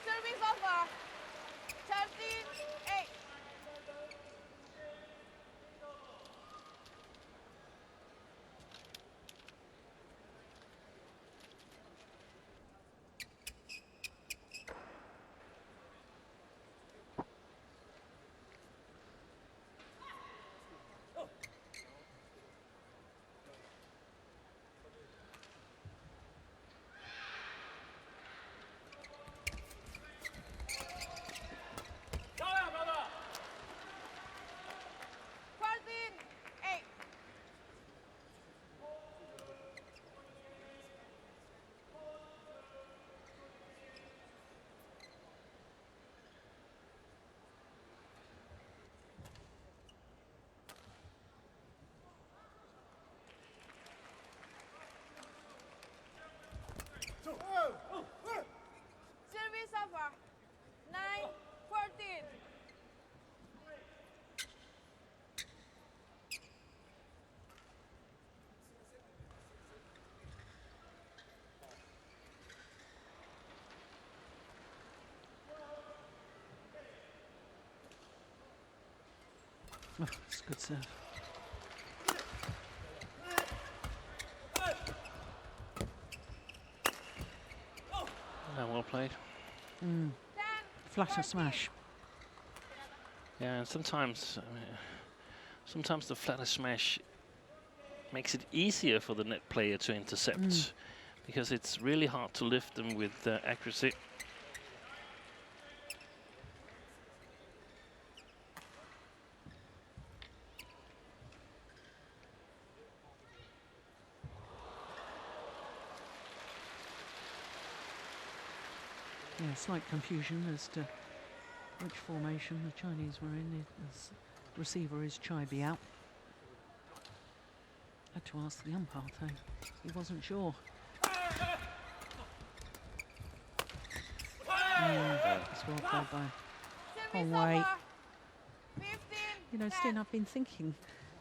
Service over. 13-8. Service over. 9-14. Oh, it's a good serve. Well played. Flutter smash. Yeah, and sometimes the flatter smash makes it easier for the net player to intercept, because it's really hard to lift them with accuracy. Yeah, slight confusion as to which formation the Chinese were in. The receiver is Biao. Had to ask the umpire though. He wasn't sure. It's well played by Hongwei. You know, Stin, I've been thinking,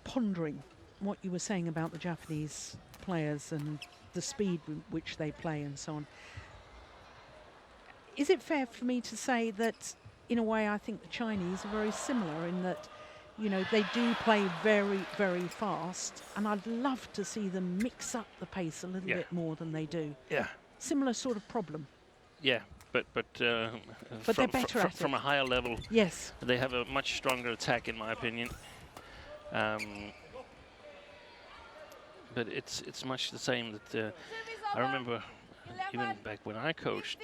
pondering what you were saying about the Japanese players and the speed with which they play and so on. Is it fair for me to say that, in a way, I think the Chinese are very similar in that, you know, they do play very, very fast, and I'd love to see them mix up the pace a little bit more than they do. Yeah. Similar sort of problem. Yeah, but they're better at it. From a higher level. Yes. They have a much stronger attack, in my opinion. But it's much the same that I remember. Even back when I coached,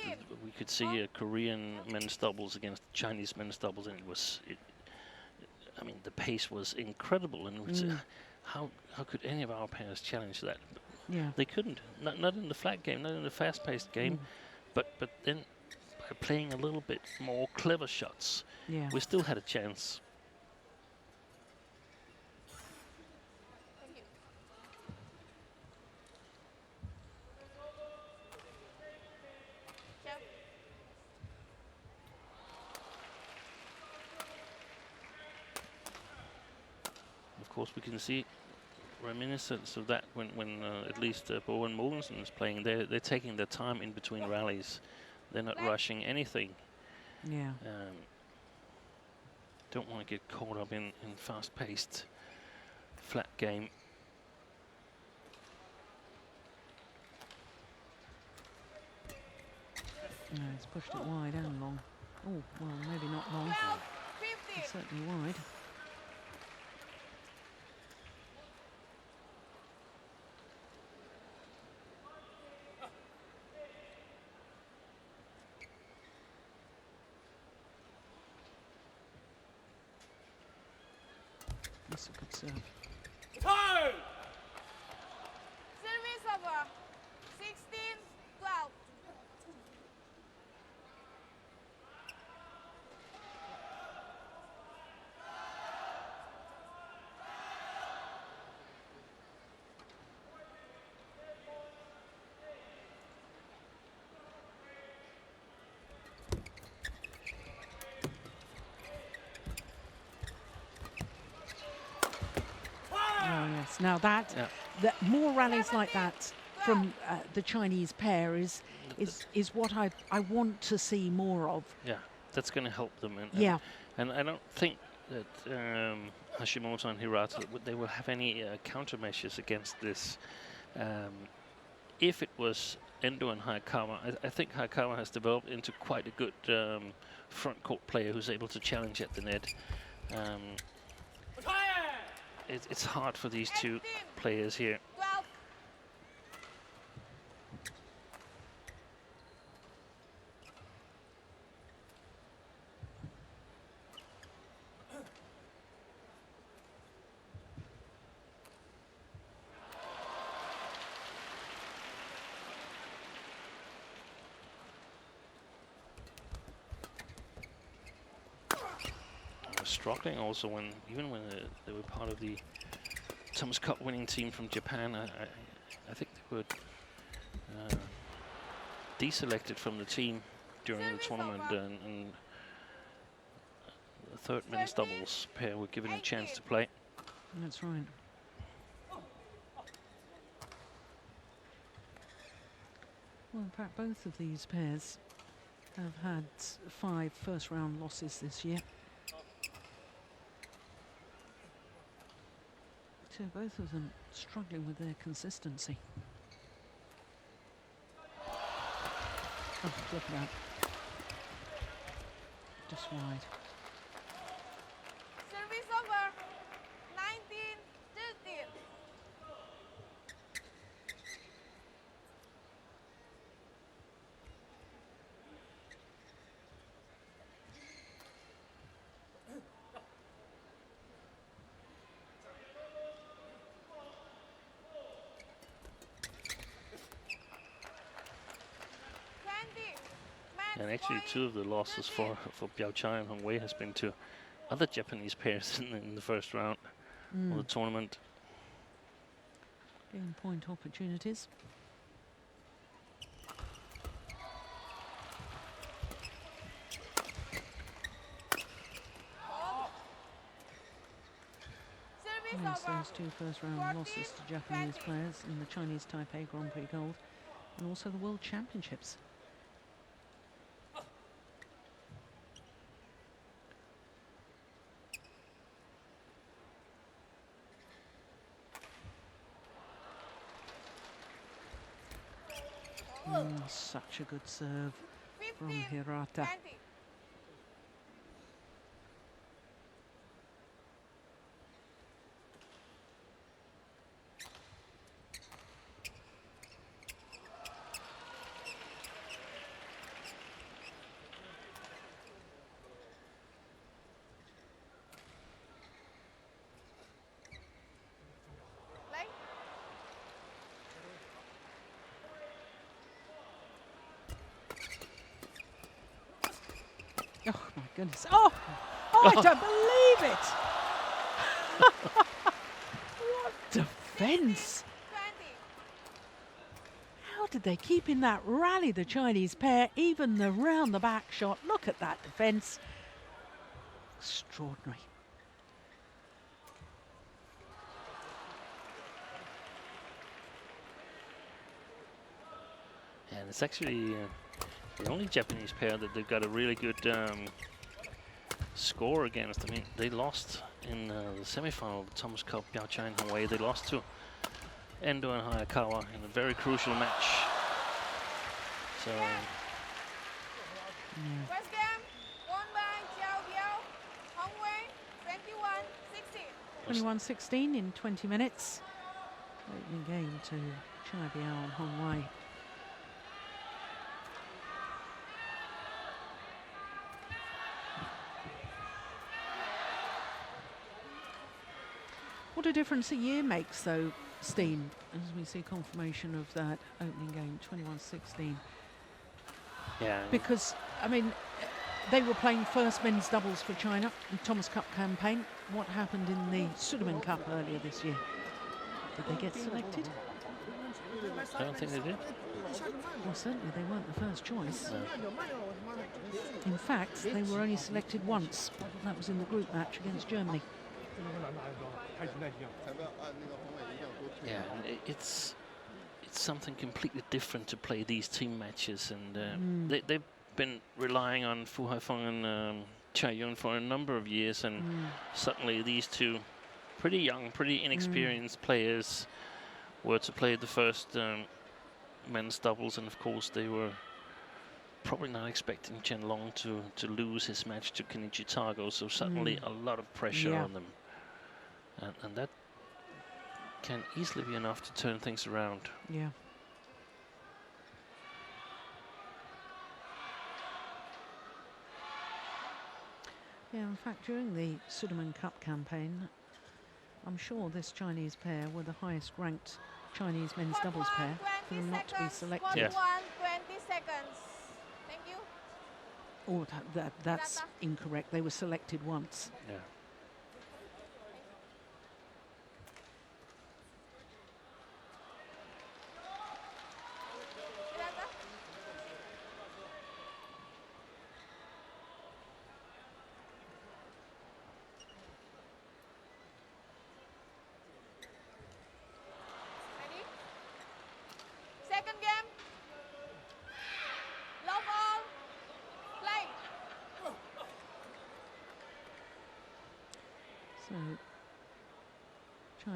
we could see Korean men's doubles against Chinese men's doubles, and I mean, the pace was incredible, and how could any of our pairs challenge that? Yeah, they couldn't. Not in the flat game, not in the fast-paced game, but then by playing a little bit more clever shots, we still had a chance. Of course, we can see reminiscence of that when at least Bo and Mogensen is playing. They're taking their time in between rallies. They're not rushing anything. Yeah. Don't want to get caught up in fast-paced flat game. No, he's pushed it wide and long. Oh, well, maybe not long. 50. But certainly wide. That's a good serve. Time! Service over. 16-12. Oh, yes. Now that, Yeah. more rallies like that from the Chinese pair is what I want to see more of. Yeah, that's going to help them. Yeah. And I don't think that Hashimoto and Hirata, they will have any countermeasures against this. If it was Endo and Hayakawa, I think Hayakawa has developed into quite a good front court player who's able to challenge at the net. It's hard for these two players here. 12. Struggling also even when they were part of the Thomas Cup winning team from Japan. I think they were deselected from the team during the tournament, and the third men's doubles pair were given a chance to play. That's right. Well, in fact, both of these pairs have had 5 first-round losses this year. So both of them struggling with their consistency. Oh, look at that. Just wide. Service over. 19-13. And actually 2 of the losses for Biao and Hong Wei has been to other Japanese pairs in the first round of the tournament. Game point opportunities. Yes, those 2 first-round losses to Japanese players in the Chinese Taipei Grand Prix Gold and also the World Championships. Such a good serve from Hirata. 20. Play. Oh my goodness. Oh, I don't believe it. What defense. 20. How did they keep in that rally, the Chinese pair? Even the round the back shot. Look at that defense. Extraordinary. And it's actually the only Japanese pair that they've got a really good score against. I mean, they lost in the semi-final of the Thomas Cup, Biao and Hong Wei. They lost to Endo and Hayakawa in a very crucial match. So First game, won by Biao, Hong Wei, 21-16. 21-16 in 20 minutes. Opening game to Biao and Hong Wei. What a difference a year makes, though, Steen, as we see confirmation of that opening game, 21-16. Yeah. Because, I mean, they were playing first men's doubles for China in Thomas Cup campaign. What happened in the Sudirman Cup earlier this year? Did they get selected? I don't think they did. Well, certainly they weren't the first choice. No. In fact, they were only selected once. That was in the group match against Germany. Yeah, and it's something completely different to play these team matches, and they've been relying on Fu Haifeng and Chai Yun for a number of years, and suddenly these two pretty young, pretty inexperienced players were to play the first men's doubles, and of course they were probably not expecting Chen Long to lose his match to Kenichi Tago, so suddenly a lot of pressure on them. And that can easily be enough to turn things around. Yeah. Yeah, in fact, during the Sudirman Cup campaign, I'm sure this Chinese pair were the highest ranked Chinese men's doubles pair for them not to be selected. Yeah. 20 seconds. Thank you. Oh, that's incorrect. They were selected once. Yeah. Hirata. Ready? Second game. Love all. Play. So,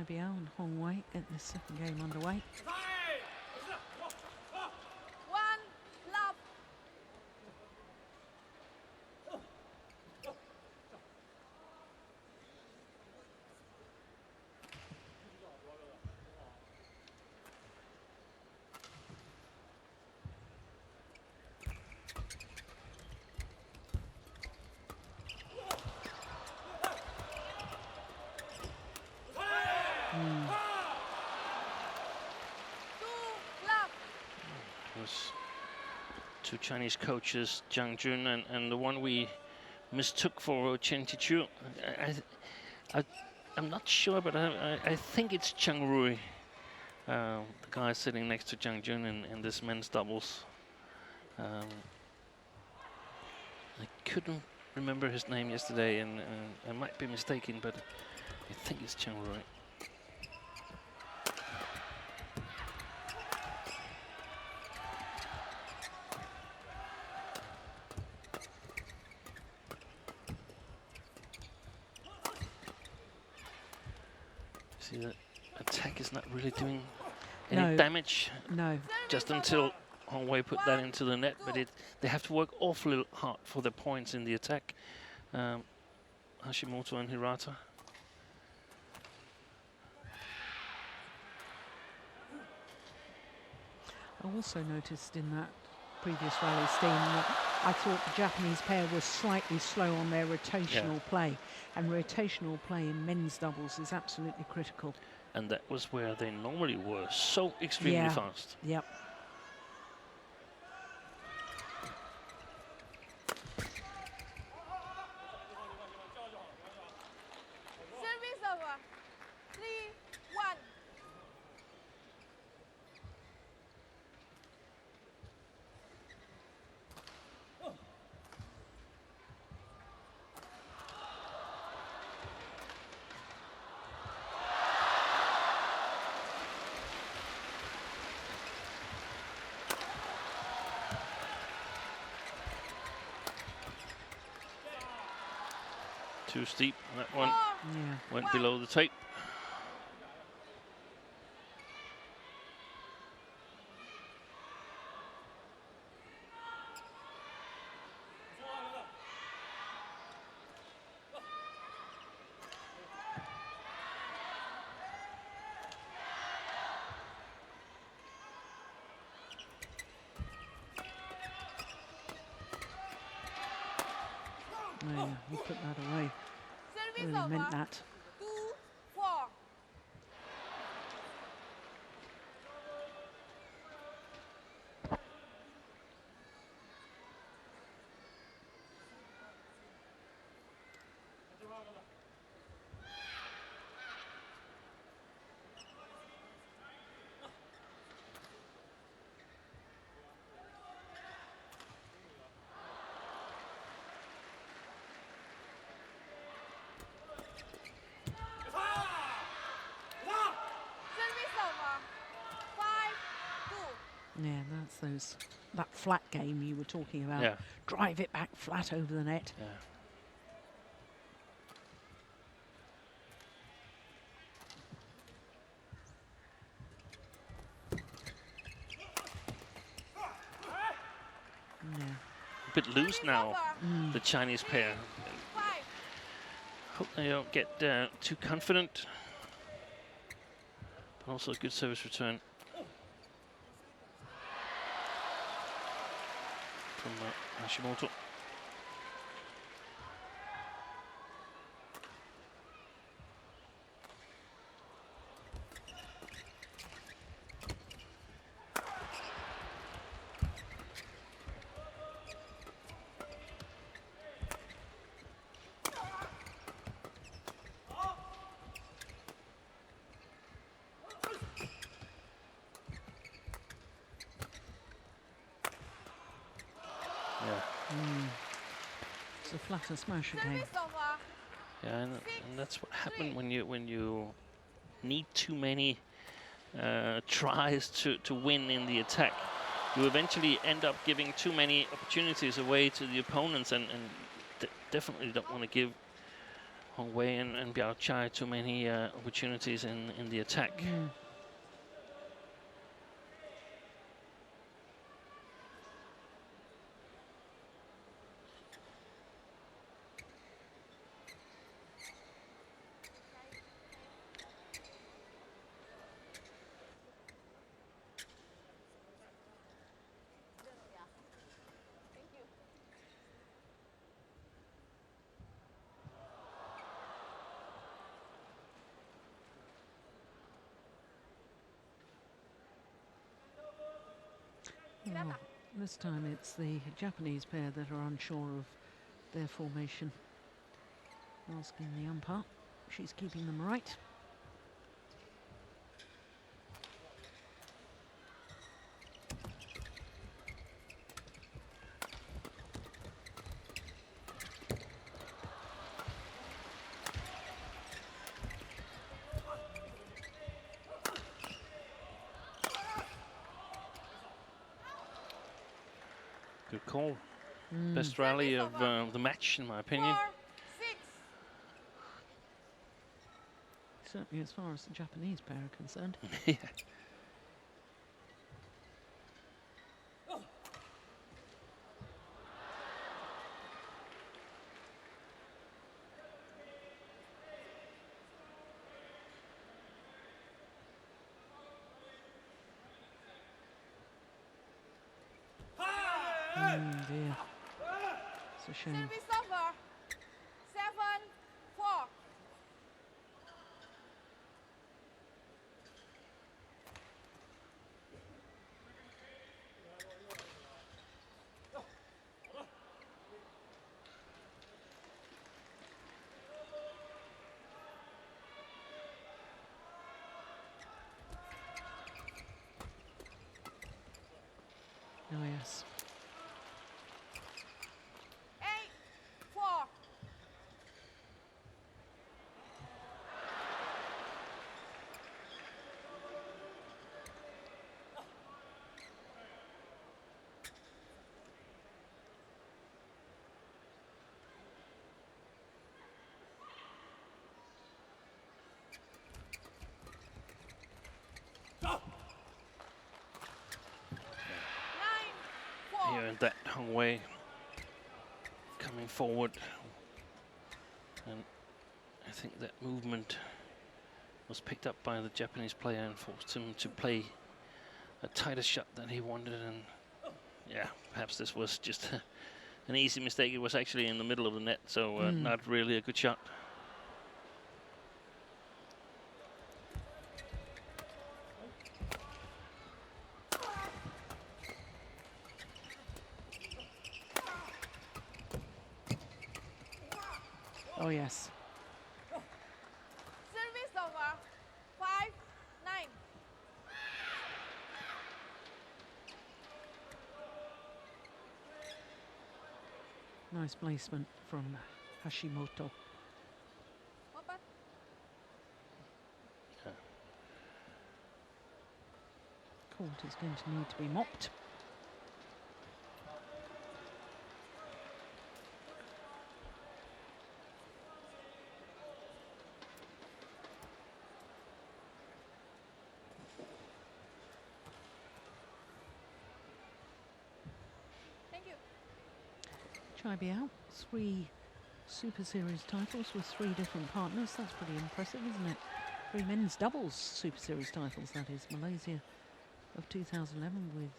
Biao and Hong Wei get the second game underway. 1 love. Was two Chinese coaches, Zhang Jun and the one we mistook for Chen Chichu. I'm not sure, but I think it's Cheng Rui, the guy sitting next to Zhang Jun in this men's doubles. I couldn't remember his name yesterday, and I might be mistaken, but I think it's Cheng Rui. See, the attack is not really doing any damage. No. Just until Hong Wei put that into the net, but they have to work awfully hard for the points in the attack. Hashimoto and Hirata. I also noticed in that previous rally, Steen, that I thought the Japanese pair was slightly slow on their rotational play, and rotational play in men's doubles is absolutely critical. And that was where they normally were so extremely fast. Yep. Service over. 3-1. Too steep, that one Yeah. went below the tape. Yeah, he put that away. Service Really meant over. that. 2-4. Service over. 5-2. Yeah, that's that flat game you were talking about. Yeah. Drive it back flat over the net. Yeah. Yeah. A bit loose now, the Chinese pair. 5. Hope they don't get too confident. But also a good service return from Hashimoto. It's a flatter smash again. Service over. Yeah, and that's what happened when you need too many tries to win in the attack. You eventually end up giving too many opportunities away to the opponents, and definitely don't want to give Hong Wei and Biao Chai too many opportunities in the attack. Well, this time it's the Japanese pair that are unsure of their formation. Asking the umpire. She's keeping them right. Good call. Best rally of the match, in my opinion. 4-6. Certainly as far as the Japanese pair are concerned. Yeah. Dear. It's a shame. Service over. 7-4. Oh, yes. 8-4. Here and that Hong Wei coming forward, and I think that movement was picked up by the Japanese player and forced him to play a tighter shot than he wanted. And yeah, perhaps this was just an easy mistake. It was actually in the middle of the net, so not really a good shot. Oh, yes. Service over. 5-9. Nice placement from Hashimoto. Open. Court is going to need to be mopped. Thank you. Biao, 3 Super Series titles with 3 different partners. That's pretty impressive, isn't it? 3 men's doubles Super Series titles, that is. Malaysia of 2011 with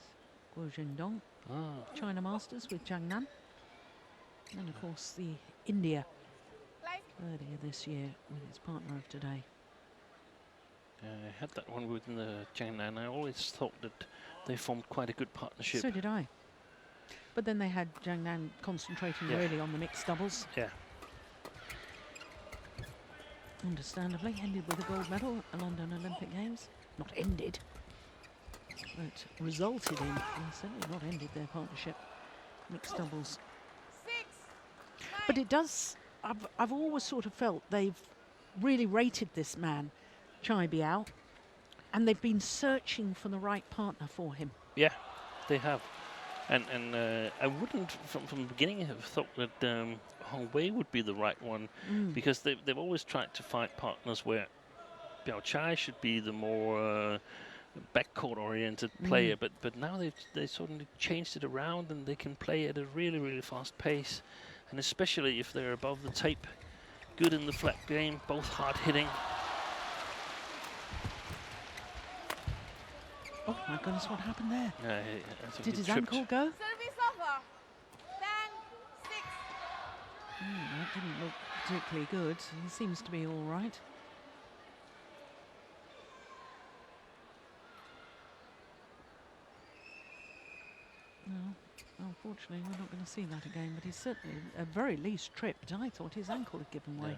Guo Jingdong. China Masters with Jiang Nan. And of course the India Light. earlier this year with his partner of today. I had that one with Cheng, and I always thought that they formed quite a good partnership. So did I. But then they had Jiang Nan concentrating really on the mixed doubles. Yeah. Understandably, ended with a gold medal at London Olympic Games. Not ended, but resulted in, certainly not ended their partnership, mixed doubles. 6. But it does, I've always sort of felt they've really rated this man, Biao, and they've been searching for the right partner for him. Yeah, they have. And I wouldn't, from the beginning, have thought that Hong Wei would be the right one, because they've always tried to find partners where Biao Chai should be the more backcourt-oriented player, but now they sort of changed it around, and they can play at a really, really fast pace, and especially if they're above the tape, good in the flat game, both hard-hitting. Oh my goodness, what happened there? I think Did he his tripped. ankle go? Service over. 10-6. That didn't look particularly good. He seems to be all right. No, unfortunately, we're not going to see that again, but he's certainly, at very least, tripped. I thought his ankle had given way.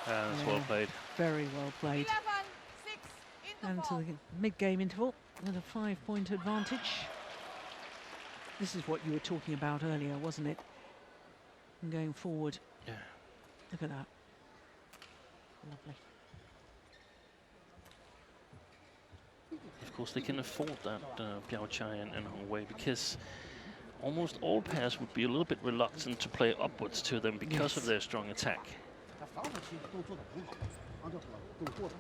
That's well played. Very well played. 11-6 And to interval. the mid-game interval with a 5-point advantage. This is what you were talking about earlier, wasn't it? And going forward. Yeah. Look at that. Lovely. Of course, they can afford that, Biao Chai and Hong Wei, because almost all pairs would be a little bit reluctant to play upwards to them because of their strong attack. 他防守其实都做得很好，按照动作，高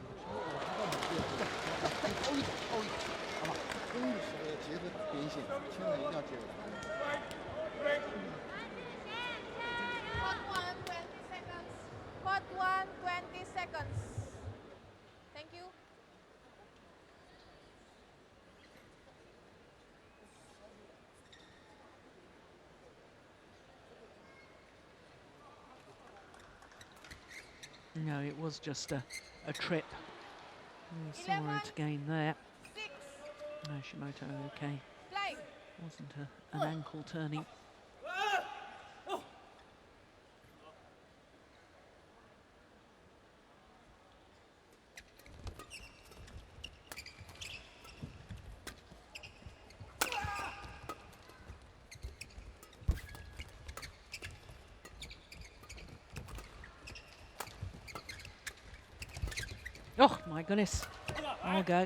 一点，好吧，攻的时候要结合边线，千万一定要结合。 Hot 1, 20 seconds. Hot 1, 20 seconds. Thank you. No, it was just a trip. We saw it again there. 6. Hashimoto okay. Play. Wasn't an ankle turning. Oh my goodness. I'll go.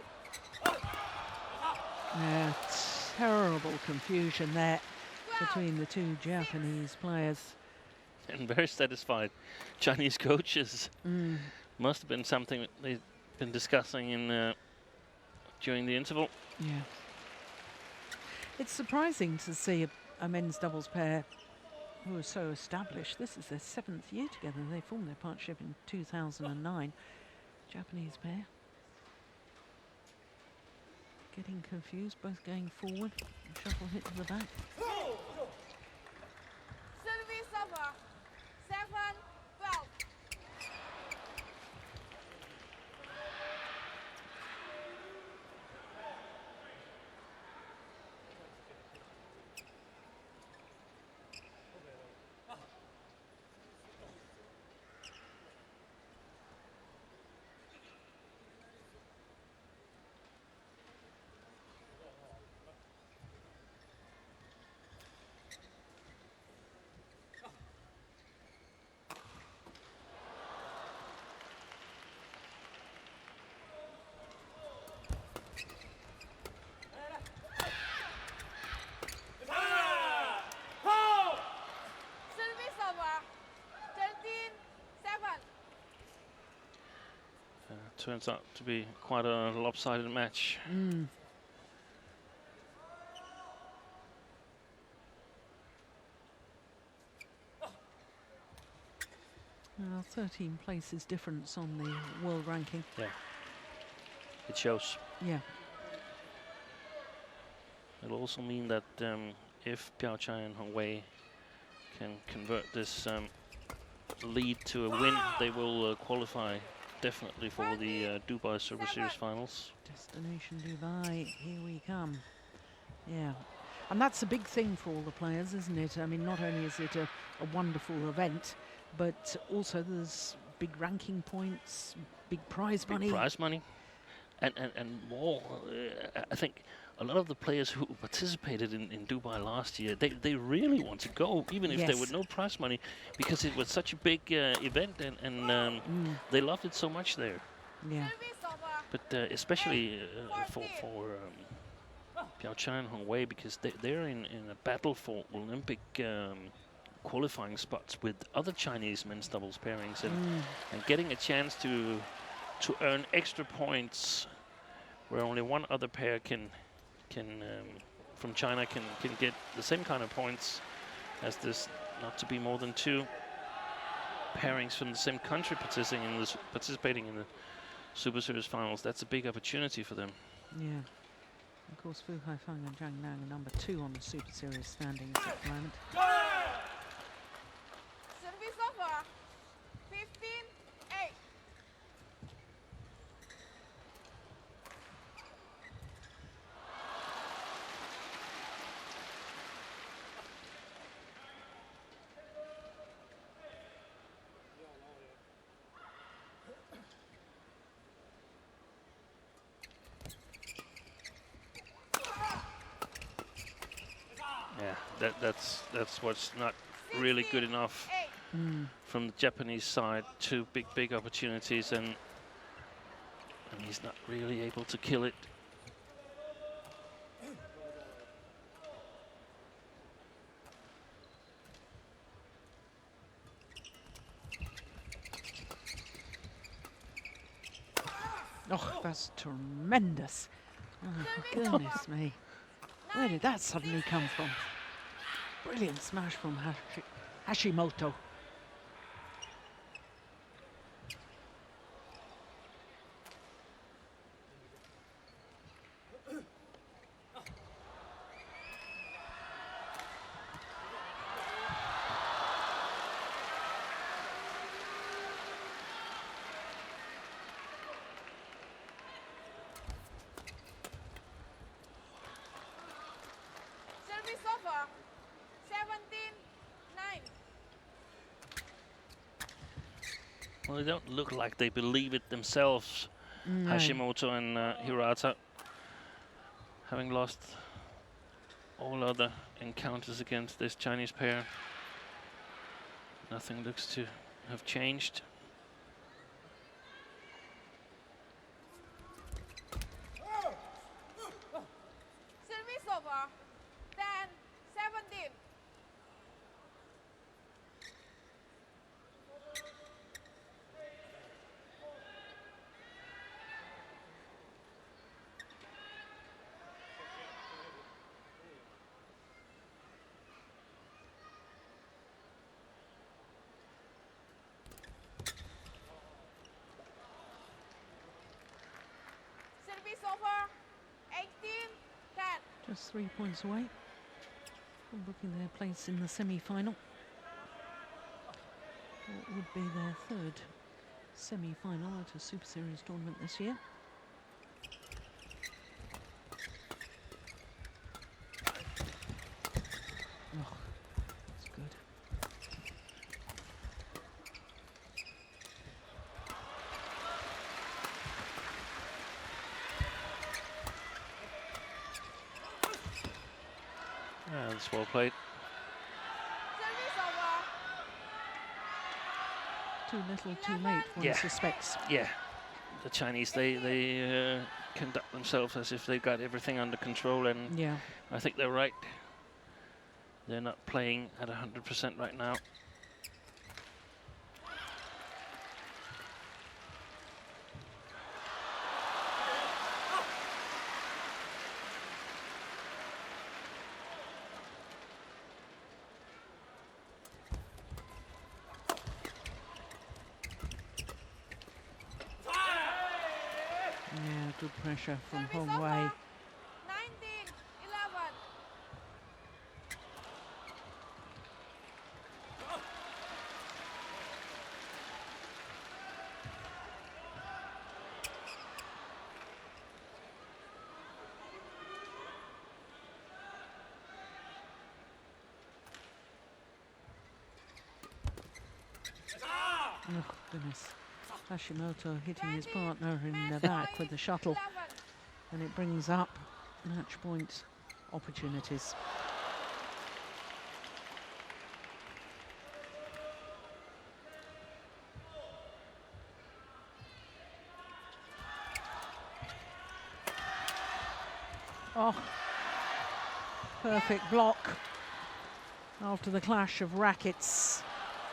Yeah, terrible confusion there between the two Japanese players. And very satisfied Chinese coaches. Must have been something that they've been discussing in during the interval. Yeah. It's surprising to see a men's doubles pair who are so established. This is their 7th year together. They formed their partnership in 2009. Japanese pair. Getting confused, both going forward. Shuffle hit to the back. Service over. 7-12. Service over. 13-7. Turns out to be quite a lopsided match. 13 places difference on the world ranking. Yeah, it shows. Yeah. It'll also mean that if Biao and Hong Wei can convert this lead to a win, they will qualify definitely for the Dubai Super Series finals. Destination Dubai, here we come. Yeah, and that's a big thing for all the players, isn't it? I mean, not only is it a wonderful event, but also there's big ranking points, big prize money. Big prize money, and more. I think a lot of the players who participated in Dubai last year, they really want to go, even if there were no prize money, because it was such a big event, and they loved it so much there. Yeah. But especially for Biao and Hong Wei, because they're in a battle for Olympic qualifying spots with other Chinese men's doubles pairings, and getting a chance to earn extra points where only one other pair from China can get the same kind of points as this, not to be more than 2 pairings from the same country participating in the Super Series finals. That's a big opportunity for them. Yeah. Of course, Fu Haifeng and Zhang Nang are number 2 on the Super Series standings at the moment. Service over. 15-8. Yeah, that's what's not really good enough from the Japanese side. 2 big opportunities, and he's not really able to kill it. Oh, that's tremendous. Oh, goodness me. Where did that suddenly come from? Brilliant smash from Hashimoto. Service over. 17-9. Well, they don't look like they believe it themselves. No. Hashimoto and Hirata, having lost all other encounters against this Chinese pair. Nothing looks to have changed. Service over. 10-17. over. 18-10. Just 3 points away from booking their place in the semi-final. What would be their third semi-final at a Super Series tournament this year. Oh, that's good. Yeah, that's well played. Service over. Too little, too late, one suspects. Yeah, the Chinese, they conduct themselves as if they've got everything under control, and Yeah. I think they're right. They're not playing at 100% right now. Yeah, good pressure from Service Hong Wei. over. 19-11. Oh, goodness. Hashimoto hitting his partner in the back with the shuttle, 11. and it brings up match point opportunities. Oh, perfect block after the clash of rackets,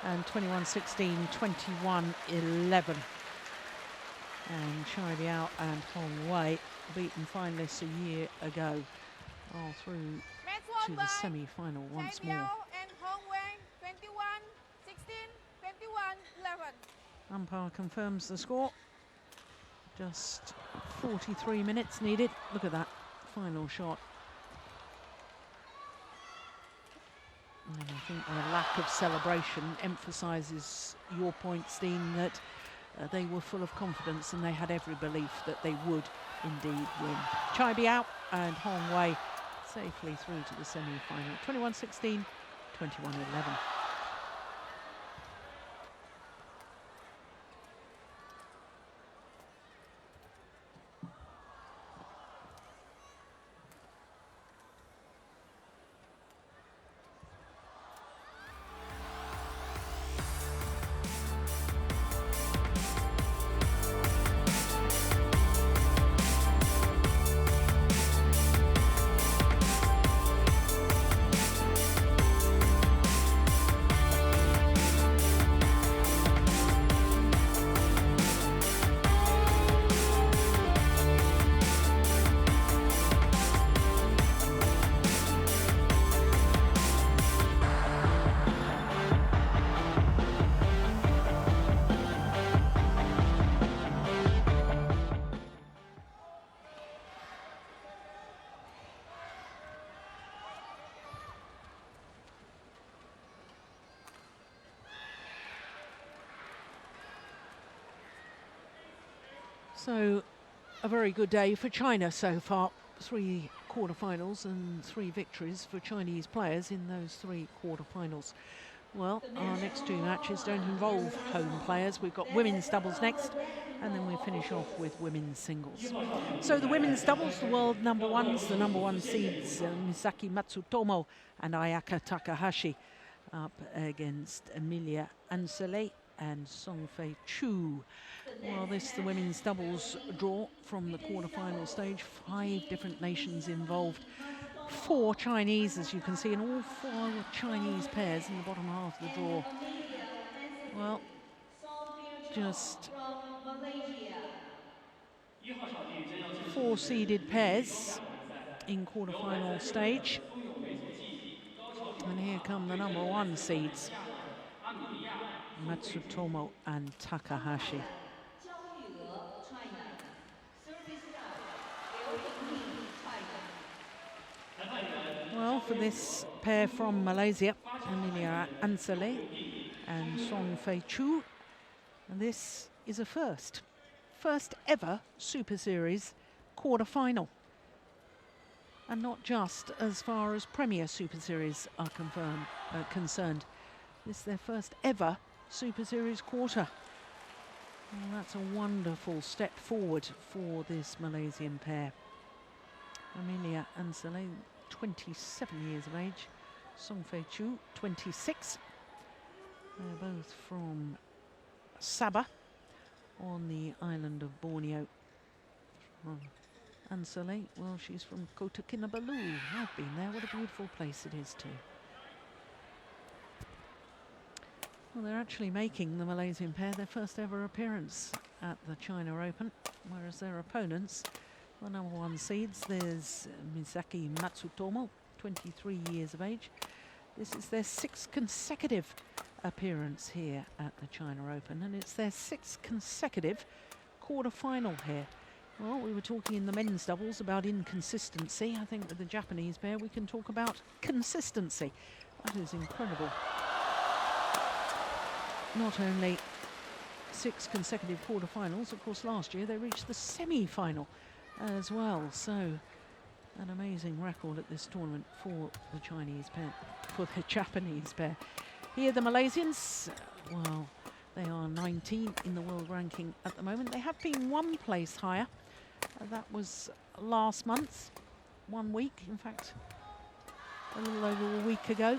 and 21-16, 21-11. And Biao and Hong Wei, beaten finalists a year ago, are through Match to won the by semi-final once more. Biao and Hong Wei. 21-16, 21-11. Umpire confirms the score. Just 43 minutes needed. Look at that final shot. And I think the lack of celebration emphasises your point, Steen, that they were full of confidence and they had every belief that they would indeed win. Biao and Hong Wei safely through to the semi-final. 21-16, 21-11. So, a very good day for China so far. 3 quarterfinals and 3 victories for Chinese players in those 3 quarterfinals. Well, our next 2 matches don't involve home players. We've got women's doubles next, and then we finish off with women's singles. So the women's doubles, the world number ones, the number 1 seeds, Misaki Matsutomo and Ayaka Takahashi, up against Amelia Anscelly and Soong Chu. Well, this is the women's doubles draw from the quarterfinal stage. 5 different nations involved. 4 Chinese, as you can see, and all 4 Chinese pairs in the bottom half of the draw. Well, just 4 seeded pairs in quarterfinal stage. And here come the number 1 seeds, Matsutomo and Takahashi. well for this pair from Malaysia, Amelia Anscelly and Soong Chu. And this is a first ever Super Series quarter-final. And not just as far as Premier Super Series are concerned. This is their first ever Super Series quarter. Well, that's a wonderful step forward for this Malaysian pair. Amelia Anscelly, 27 years of age. Soong Chu, 26. They're both from Sabah on the island of Borneo. Anscelly, well, she's from Kota Kinabalu. I've been there. What a beautiful place it is too. Well, they're actually making, the Malaysian pair, their first ever appearance at the China Open, whereas their opponents, the number one seeds, there's Misaki Matsutomo, 23 years of age. This is their 6th consecutive appearance here at the China Open, and it's their 6th consecutive quarter-final here. Well, we were talking in the men's doubles about inconsistency. I think with the Japanese pair we can talk about consistency. That is incredible. Not only 6 consecutive quarterfinals, of course last year they reached the semi-final as well. So an amazing record at this tournament for the Chinese pair, for the Japanese pair. Here the Malaysians, well, they are 19 in the world ranking at the moment. They have been 1 place higher. That was last month, 1 week, in fact, a little over a week ago.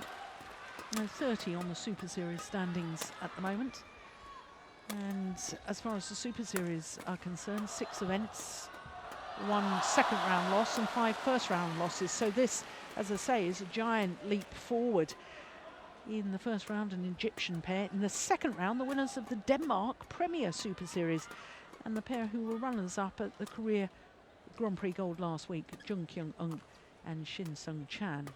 No, 30 on the Super Series standings at the moment. And as far as the Super Series are concerned, 6 events, 1 second round loss and 5 first round losses. So this, as I say, is a giant leap forward. In the first round, an Egyptian pair. In the second round, the winners of the Denmark Premier Super Series, and the pair who were runners-up at the Korea Grand Prix Gold last week, Jung Kyung-eun and Shin Sung-chan.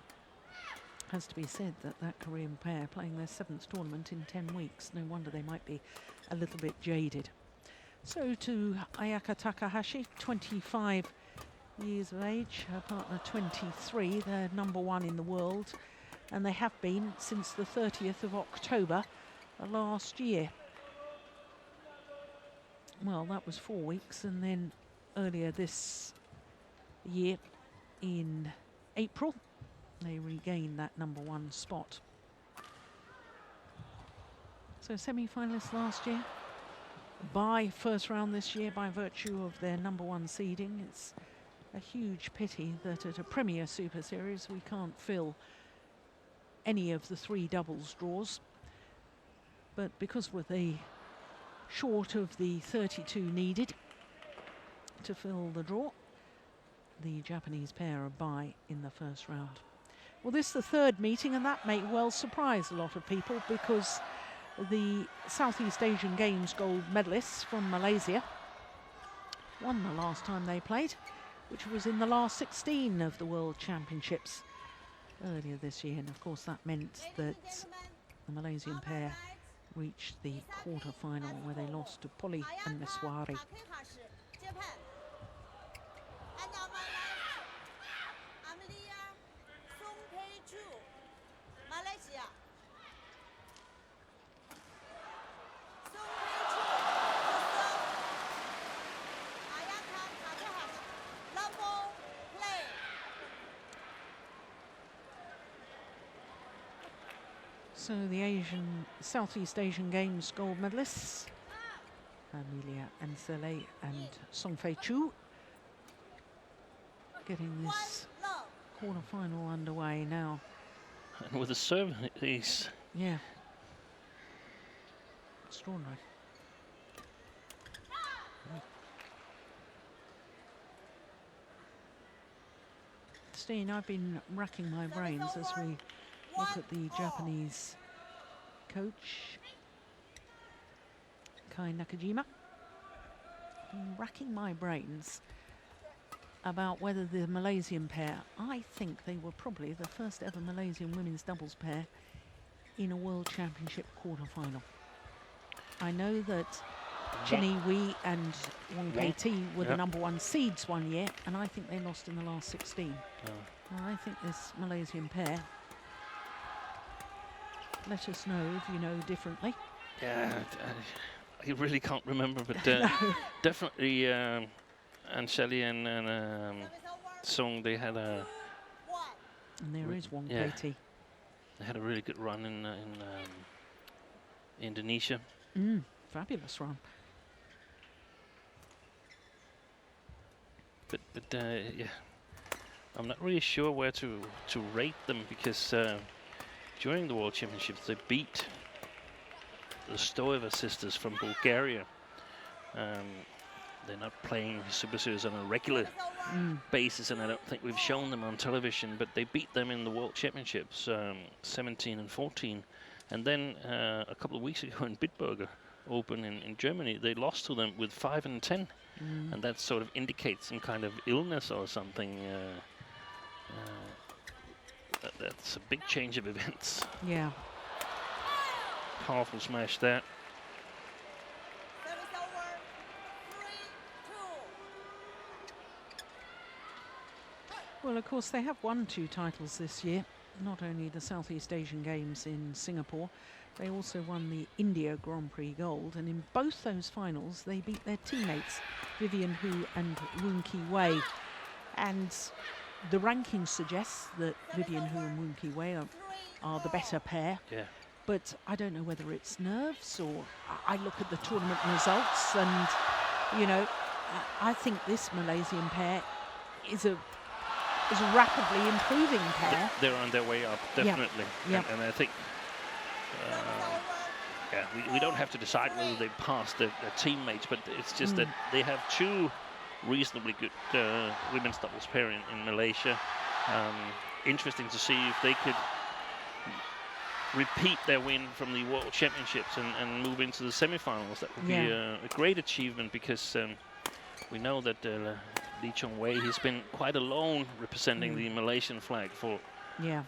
Has to be said that that Korean pair playing their 7th tournament in 10 weeks. No wonder they might be a little bit jaded. So to Ayaka Takahashi, 25 years of age, her partner 23, they're number 1 in the world, and they have been since the 30th of October last year. Well, that was 4 weeks, and then earlier this year in April they regained that number 1 spot. So semi-finalists last year, by first round this year by virtue of their number 1 seeding. It's a huge pity that at a Premier Super Series we can't fill any of the 3 doubles draws, but because we're short of the 32 needed to fill the draw, the Japanese pair are bye in the first round. Well, this is the 3rd meeting, and that may well surprise a lot of people, because the Southeast Asian Games gold medalists from Malaysia won the last time they played, which was in the last 16 of the World Championships earlier this year. And of course that meant that the Malaysian pair reached the quarter-final, where they lost to Polly and Miswari. So the Southeast Asian Games gold medalists, Amelia Anscelly and Soong Chu, getting this quarter-final underway now. And with the serve, he's... Yeah. Extraordinary. Steen, I've been racking my brains as we look at the Japanese coach, Kai Nakajima. I'm racking my brains about whether the Malaysian pair, I think they were probably the first ever Malaysian women's doubles pair in a World Championship quarter-final. I know that Chinny Wee and Wong Pei Ti were the number 1 seeds one year, and I think they lost in the last 16. Well, I think this Malaysian pair. Let us know if you know differently. Yeah, I really can't remember, but definitely Anscelly and Soong, they had a. And there is one yeah. Katie. They had a really good run in Indonesia. Fabulous run. But yeah, I'm not really sure where to rate them, because during the World Championships they beat the Stoeva sisters from Bulgaria. They're not playing Super Series on a regular basis, and I don't think we've shown them on television, but they beat them in the World Championships 17 and 14. And then a couple of weeks ago in Bitburger Open in Germany, they lost to them with 5 and 10. And that sort of indicates some kind of illness or something. That's a big change of events. Yeah. Powerful smash there. Service over. 3-2. Well, of course, they have won 2 titles this year. Not only the Southeast Asian Games in Singapore, they also won the India Grand Prix Gold. And in both those finals, they beat their teammates, Vivian Hu and Woon Ki Wei. And the ranking suggests that Vivian Hu and Woon Ki Wei are the better pair. Yeah. But I don't know whether it's nerves or I look at the tournament results and, you know, I think this Malaysian pair is a rapidly improving pair. They're on their way up, definitely. Yeah. And I think, yeah, we don't have to decide whether they passed their teammates, but it's just that they have 2 reasonably good women's doubles pair in Malaysia. Interesting to see if they could repeat their win from the World Championships and move into the semi-finals. That would be a great achievement, because we know that Lee Chong Wei, he's been quite alone representing the Malaysian flag for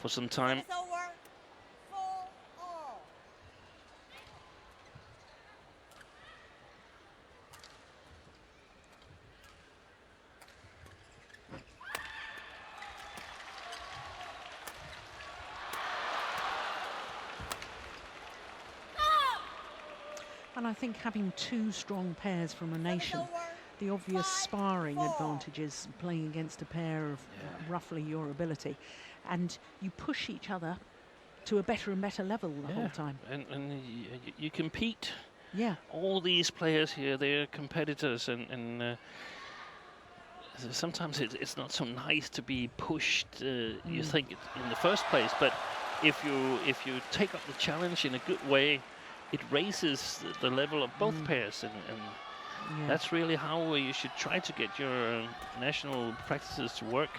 some time. Service over. 4-all. And I think having 2 strong pairs from a nation, the obvious sparring advantages playing against a pair of roughly your ability, and you push each other to a better and better level the whole time. And you compete. Yeah. All these players here, they're competitors, and sometimes it's not so nice to be pushed. You think in the first place, but if you take up the challenge in a good way, it raises the level of both pairs, and that's really how you should try to get your national practices to work.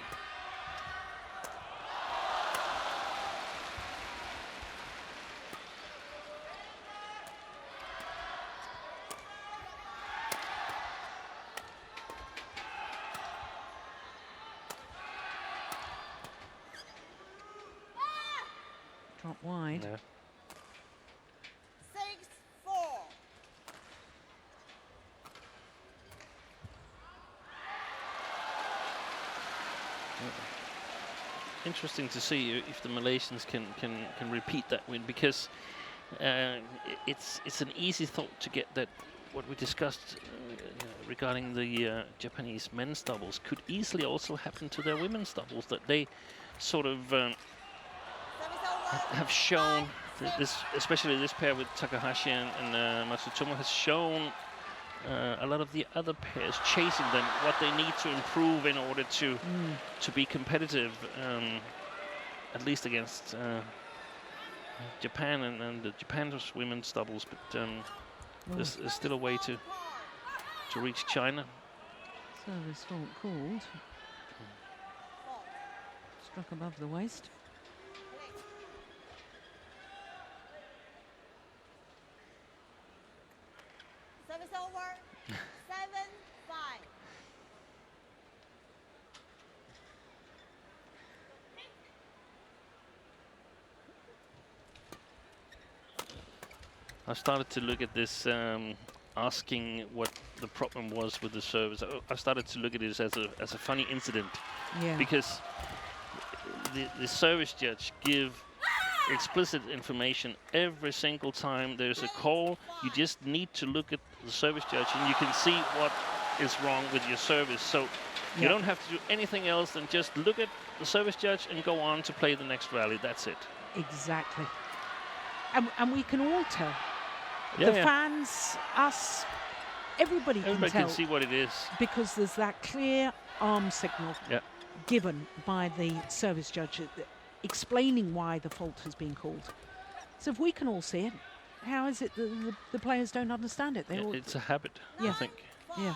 Drop wide. Yeah. 6-4. Interesting to see if the Malaysians can repeat that win, because it's an easy thought to get that what we discussed regarding the Japanese men's doubles could easily also happen to their women's doubles, that they sort of have shown this, especially this pair with Takahashi and Matsutomo, has shown a lot of the other pairs chasing them what they need to improve in order to be competitive, at least against Japan and the Japan's women's doubles. But there's still a way to reach China. Service fault called. Struck above the waist. Service over. 7-5. I started to look at this, asking what the problem was with the service. I started to look at it as a funny incident, because the service judge give explicit information every single time there's a call. You just need to look at the service judge and you can see what is wrong with your service. So you don't have to do anything else than just look at the service judge and go on to play the next rally. That's it. Exactly. And we can all tell. Yeah, the fans, us, everybody can tell. Can see what it is. Because there's that clear arm signal given by the service judge explaining why the fault has been called. So if we can all see it, how is it that the players don't understand it? It's a habit, I think. Yeah.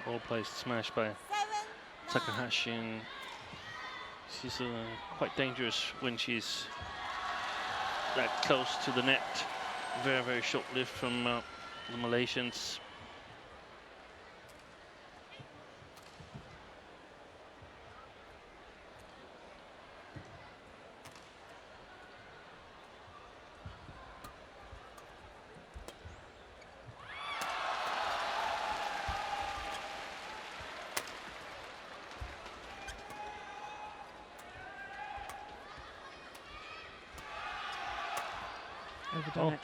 Ball placed smash by Takahashi, and she's quite dangerous when she's that close to the net. Very, very short lift from the Malaysians. Overdone it.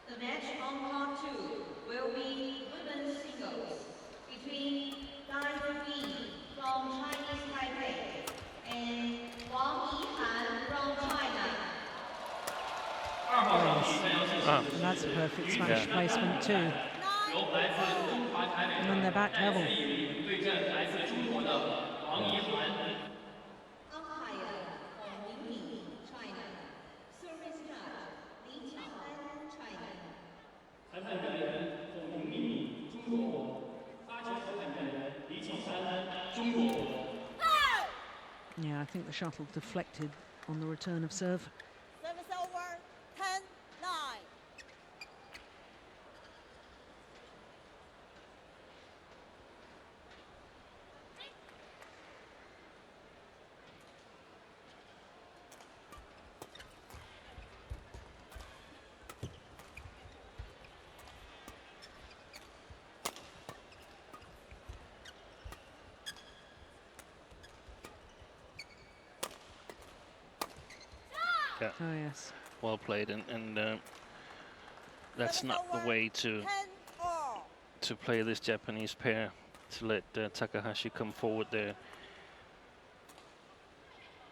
The match on court 2 will be women's singles between Thaihot from Chinese Taipei and Wang Yihan from China. And that's a perfect smash placement too. And then they're back level. Yeah, I think the shuttle deflected on the return of serve. Service over, 10-9. Yeah. Oh yes. Well played, and that's not the way to play this Japanese pair, to let Takahashi come forward there.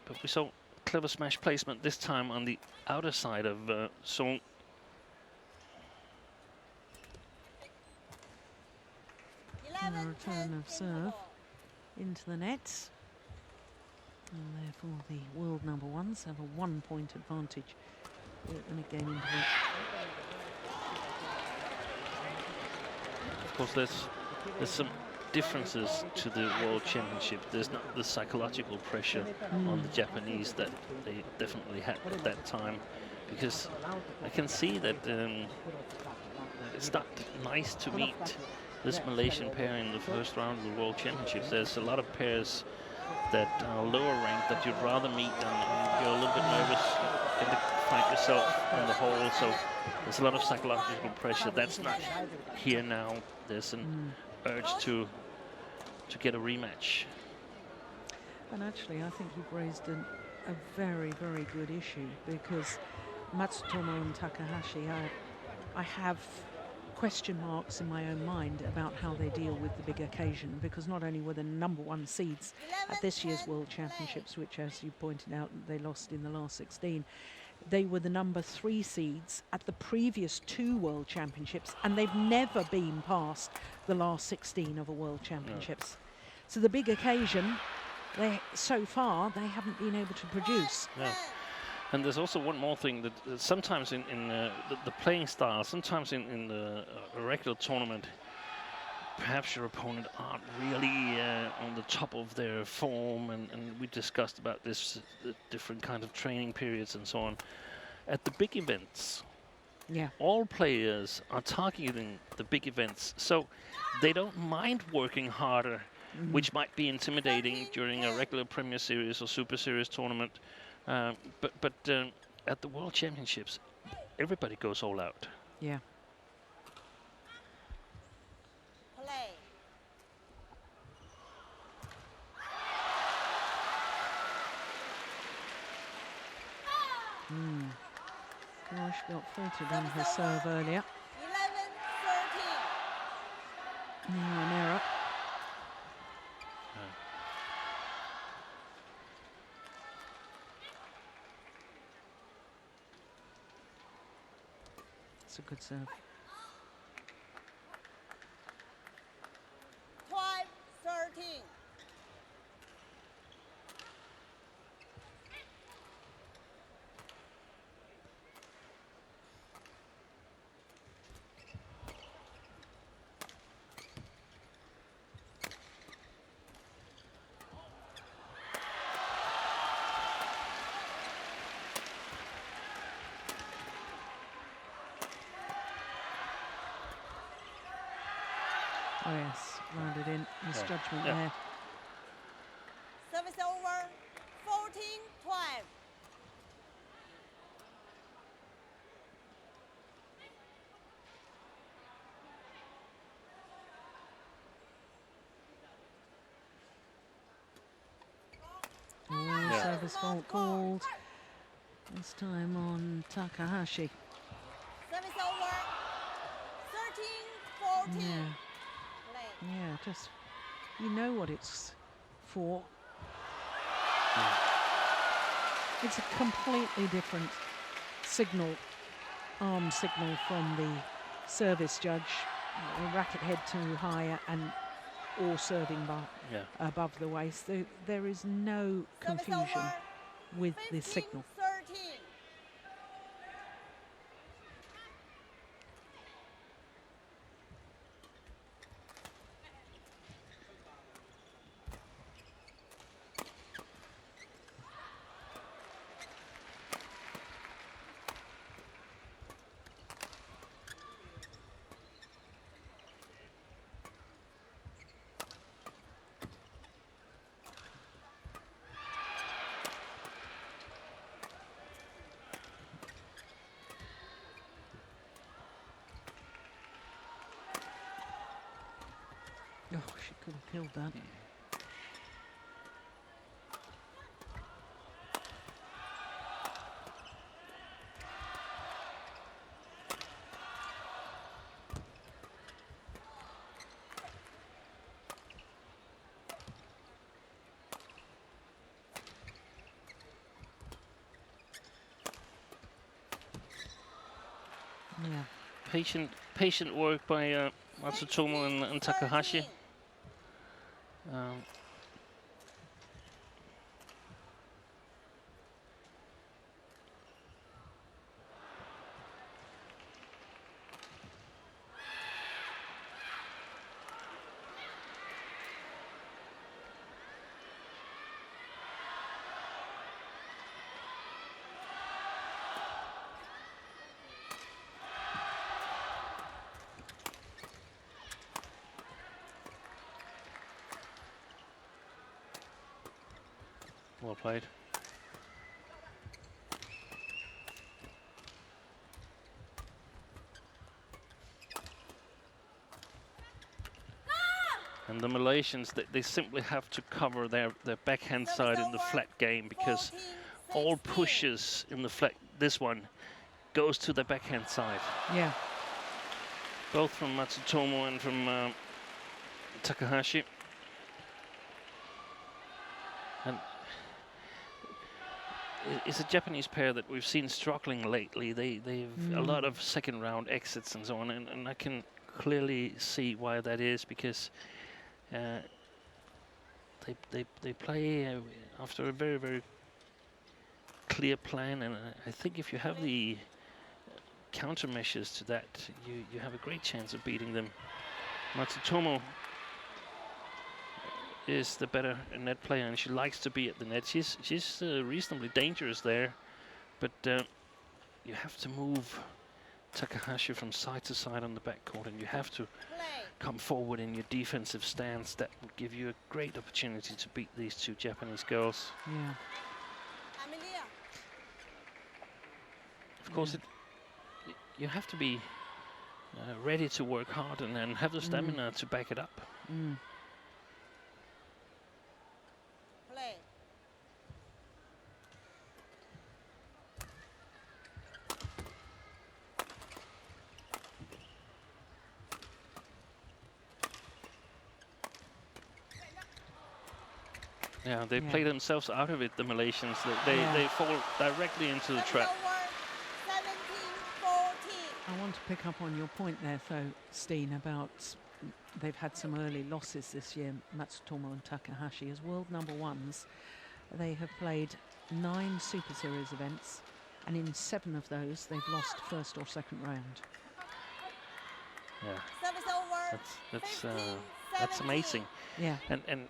But we saw clever smash placement this time on the outer side of Soong. And a return of serve into the nets. And therefore the world number ones have a 1-point advantage in a game into it. Of course, there's some differences to the World Championship. There's not the psychological pressure on the Japanese that they definitely had at that time, because I can see that it's not nice to meet this Malaysian pair in the first round of the World Championships. There's a lot of pairs that are lower ranked that you'd rather meet, and you're a little bit nervous in the fight yourself in the hole, so there's a lot of psychological pressure. That's not here now. There's an urge to get a rematch. And actually, I think you've raised a very, very good issue, because Matsutomo and Takahashi, I have question marks in my own mind about how they deal with the big occasion, because not only were the #1 seeds at this year's World Championships, which, as you pointed out, they lost in the last 16, they were the #3 seeds at the previous 2 World Championships, and they've never been past the last 16 of a World Championships. No. So the big occasion, so far, they haven't been able to produce. No. And there's also one more thing, that sometimes in the playing style, sometimes in the regular tournament, perhaps your opponent aren't really on the top of their form, and we discussed about this, different kind of training periods and so on. At the big events, all players are targeting the big events, so they don't mind working harder, which might be intimidating during a regular Premier Series or Super Series tournament. But at the World Championships, everybody goes all out. Yeah. Play. Gosh, got filtered on her serve earlier. 11-13. An error. It's a good serve. 12-13. Oh yes, rounded in. Misjudgment there. Service over. 14-12. Service fault called. This time on Takahashi. Service over. 13-14. Yeah, just, you know what it's for. It's a completely different signal, arm signal from the service judge. Racket head too high and or serving above the waist. There is no confusion with this signal. 13. Oh, she could have killed that. Yeah. Patient work by Matsutomo and Takahashi. Well played. And the Malaysians, they simply have to cover their backhand side in the flat game, because all pushes in the flat, this one, goes to the backhand side. Yeah. both from Matsutomo and from Takahashi. And it's a Japanese pair that we've seen struggling lately. They've a lot of second round exits and so on, and I can clearly see why that is, because they play after a very, very clear plan, and I think if you have the countermeasures to that, you have a great chance of beating them. Matsutomo is the better net player, and she likes to be at the net. She's reasonably dangerous there, but you have to move Takahashi from side to side on the backcourt, and you have to come forward in your defensive stance. That would give you a great opportunity to beat these two Japanese girls. Yeah. Amelia. Of course, you have to be ready to work hard and have the stamina to back it up. Play. Yeah, they play themselves out of it, the Malaysians. They fall directly into the trap. 17-14. I want to pick up on your point there, though, Steen, about they've had some early losses this year, Matsutomo and Takahashi. As world number ones, they have played 9 Super Series events, and in 7 of those, they've lost first or second round. Yeah, Service over. that's amazing. Yeah. And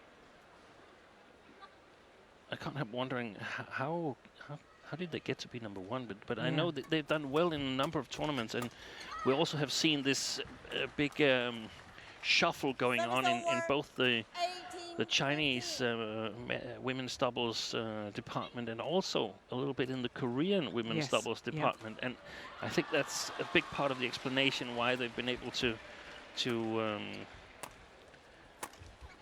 I can't help wondering how did they get to be number one? But I know that they've done well in a number of tournaments, and we also have seen this big shuffle going on in both the Chinese women's doubles department, and also a little bit in the Korean women's doubles department. And I think that's a big part of the explanation why they've been able to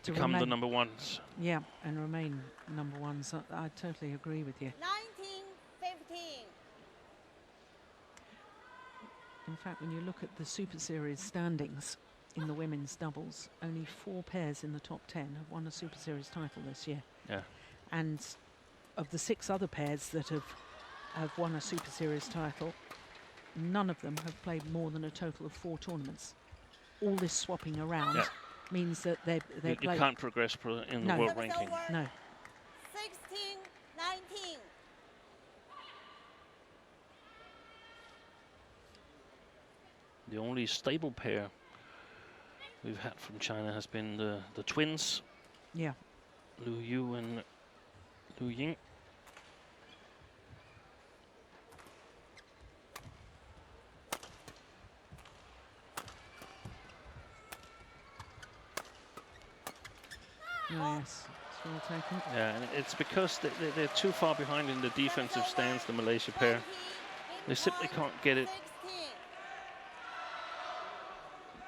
become the number ones. Yeah, and remain number ones. I totally agree with you. 19-15. In fact, when you look at the Super Series standings in the women's doubles, only 4 pairs in the top 10 have won a Super Series title this year. Yeah. And of the 6 other pairs that have won a Super Series title, none of them have played more than a total of 4 tournaments. All this swapping around means that they you can't progress in the world ranking. No. 16-19. The only stable pair we've had from China has been the twins. Yeah. Lu Yu and Lu Ying. Oh, yes, it's well taken. Yeah, and it's because they're too far behind in the defensive stance, the Malaysia pair. They simply can't get it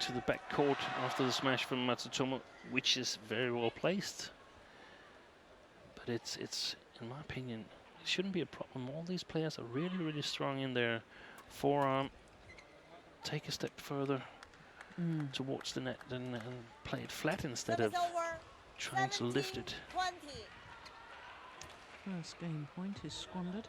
to the back court after the smash from Matsutomo, which is very well placed. But it's in my opinion, it shouldn't be a problem. All these players are really, really strong in their forearm. Take a step further towards the net and play it flat instead of trying to lift it. 20. First game point is squandered.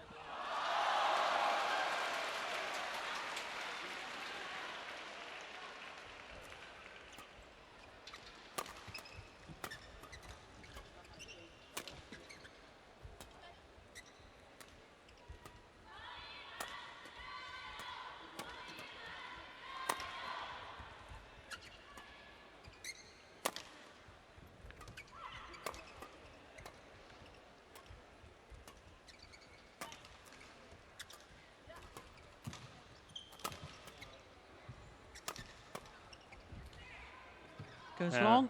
Goes long.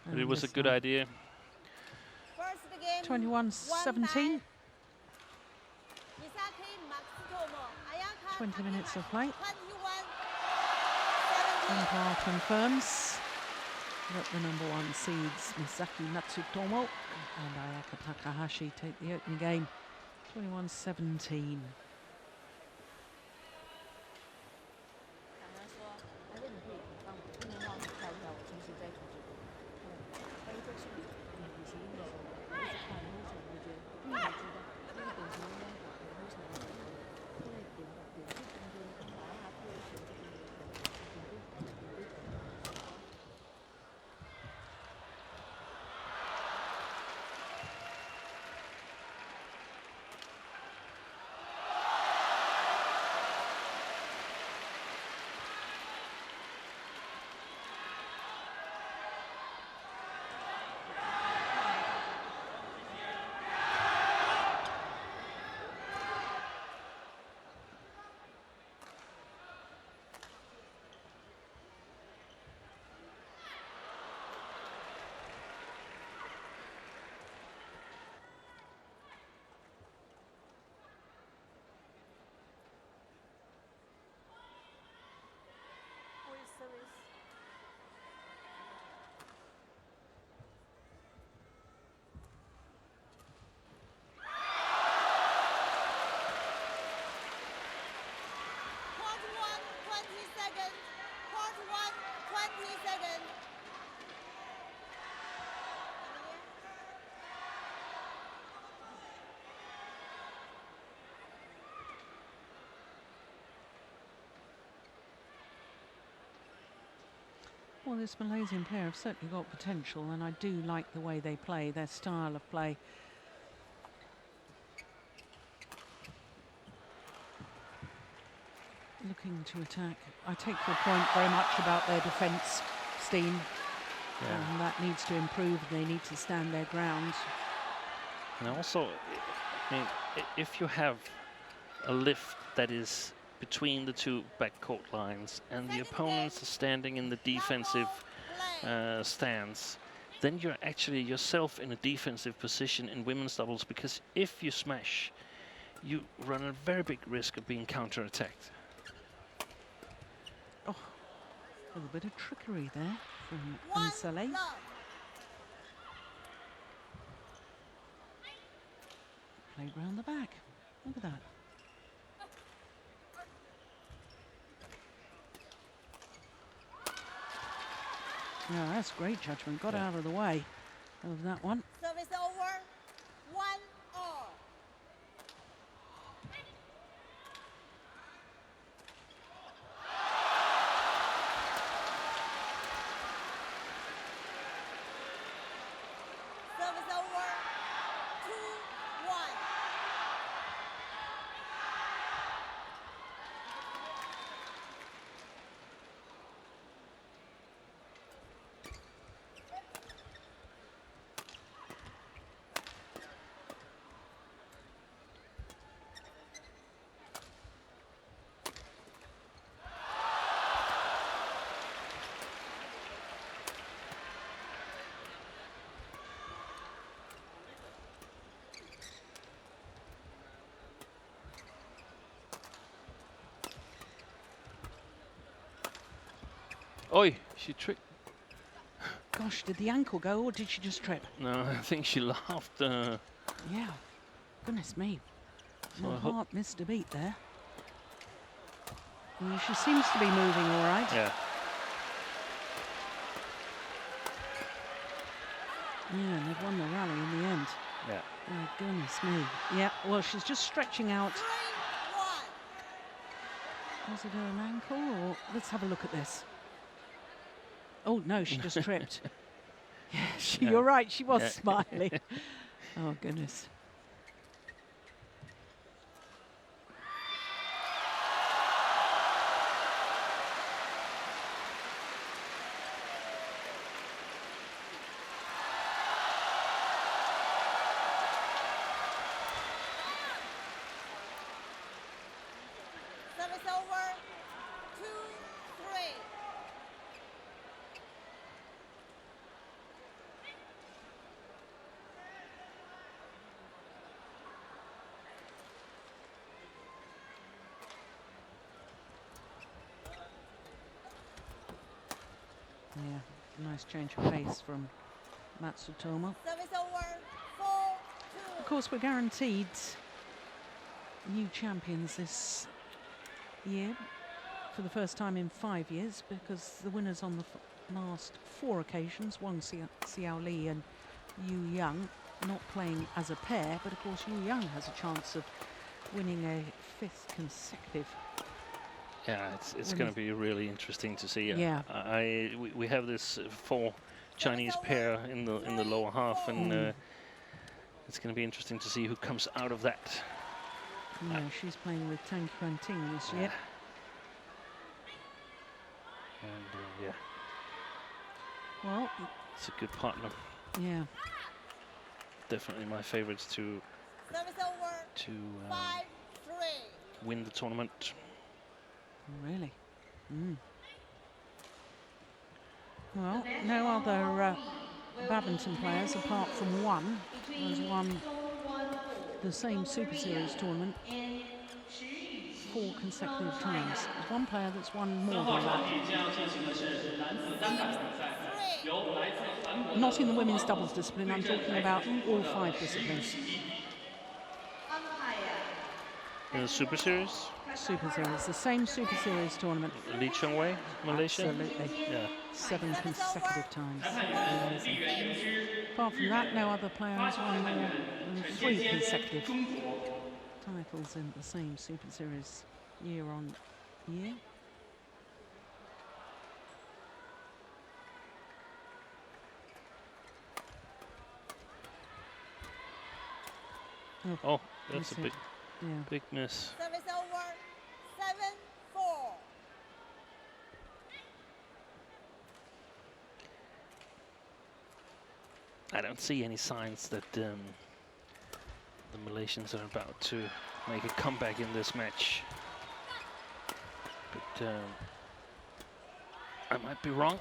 But it was a good idea. 21-17. 20 20 minutes of play. Umpire confirms that the number 1 seeds Misaki Matsutomo and Ayaka Takahashi take the opening game. 21-17. seconds. Part 1, 20 seconds. Well, this Malaysian pair have certainly got potential, and I do like the way they play, their style of play. Looking to attack. I take your point very much about their defence, Steen. Yeah. And that needs to improve. They need to stand their ground. And also, I mean, if you have a lift that is between the two backcourt lines and the opponents are standing in the defensive stance, then you're actually yourself in a defensive position in women's doubles, because if you smash, you run a very big risk of being counter-attacked. Oh, a little bit of trickery there from Anscelly. Played round the back. Look at that. No, that's great judgment. Got out of the way of that one. Service over. 1-all. Service over. 2-1. Oi, she tricked. Gosh, did the ankle go or did she just trip? No, I think she laughed. Yeah. Goodness me. So My I hope- heart missed a beat there. Well, she seems to be moving all right. Yeah. Yeah, and they've won the rally in the end. Yeah. Oh, goodness me. Yeah, well, she's just stretching out. 3-1. Was it an ankle or... Let's have a look at this. Oh, no, she just tripped. Yeah, Yeah. you're right, she was Yeah. smiling. Oh, goodness. Service over. 2-3. Yeah, nice change of pace from Matsutomo. Service over. 4-2. Of course, we're guaranteed new champions this year for the first time in 5 years, because the winners on the last 4 occasions, Wang Xiao Li and Yu Yang, not playing as a pair, but of course Yu Yang has a chance of winning a 5th consecutive. Yeah, it's going to be really interesting to see. Yeah. We have this 4 Chinese pair in the lower half, and it's going to be interesting to see who comes out of that. Yeah, she's playing with Tang Yuanting this year. And yeah, Well, it's a good partner. yeah. Definitely my favorites to Service over. 5-3. win the tournament. Really? Well, no other badminton players apart from one has won the same Super Series tournament 4 consecutive times. There's one player that's won more than that. Not in the women's doubles discipline, I'm talking about all 5 disciplines. In the Super Series? Super Series, the same Super Series tournament. Lee Chong-wei, Malaysia. Absolutely. Yeah. 7 consecutive times. Amazing. Apart from that, no other player has won more than 3 consecutive titles in the same Super Series year on year. Oh, that's a Miss it. big miss. Service over. 7-4. I don't see any signs that the Malaysians are about to make a comeback in this match. But I might be wrong.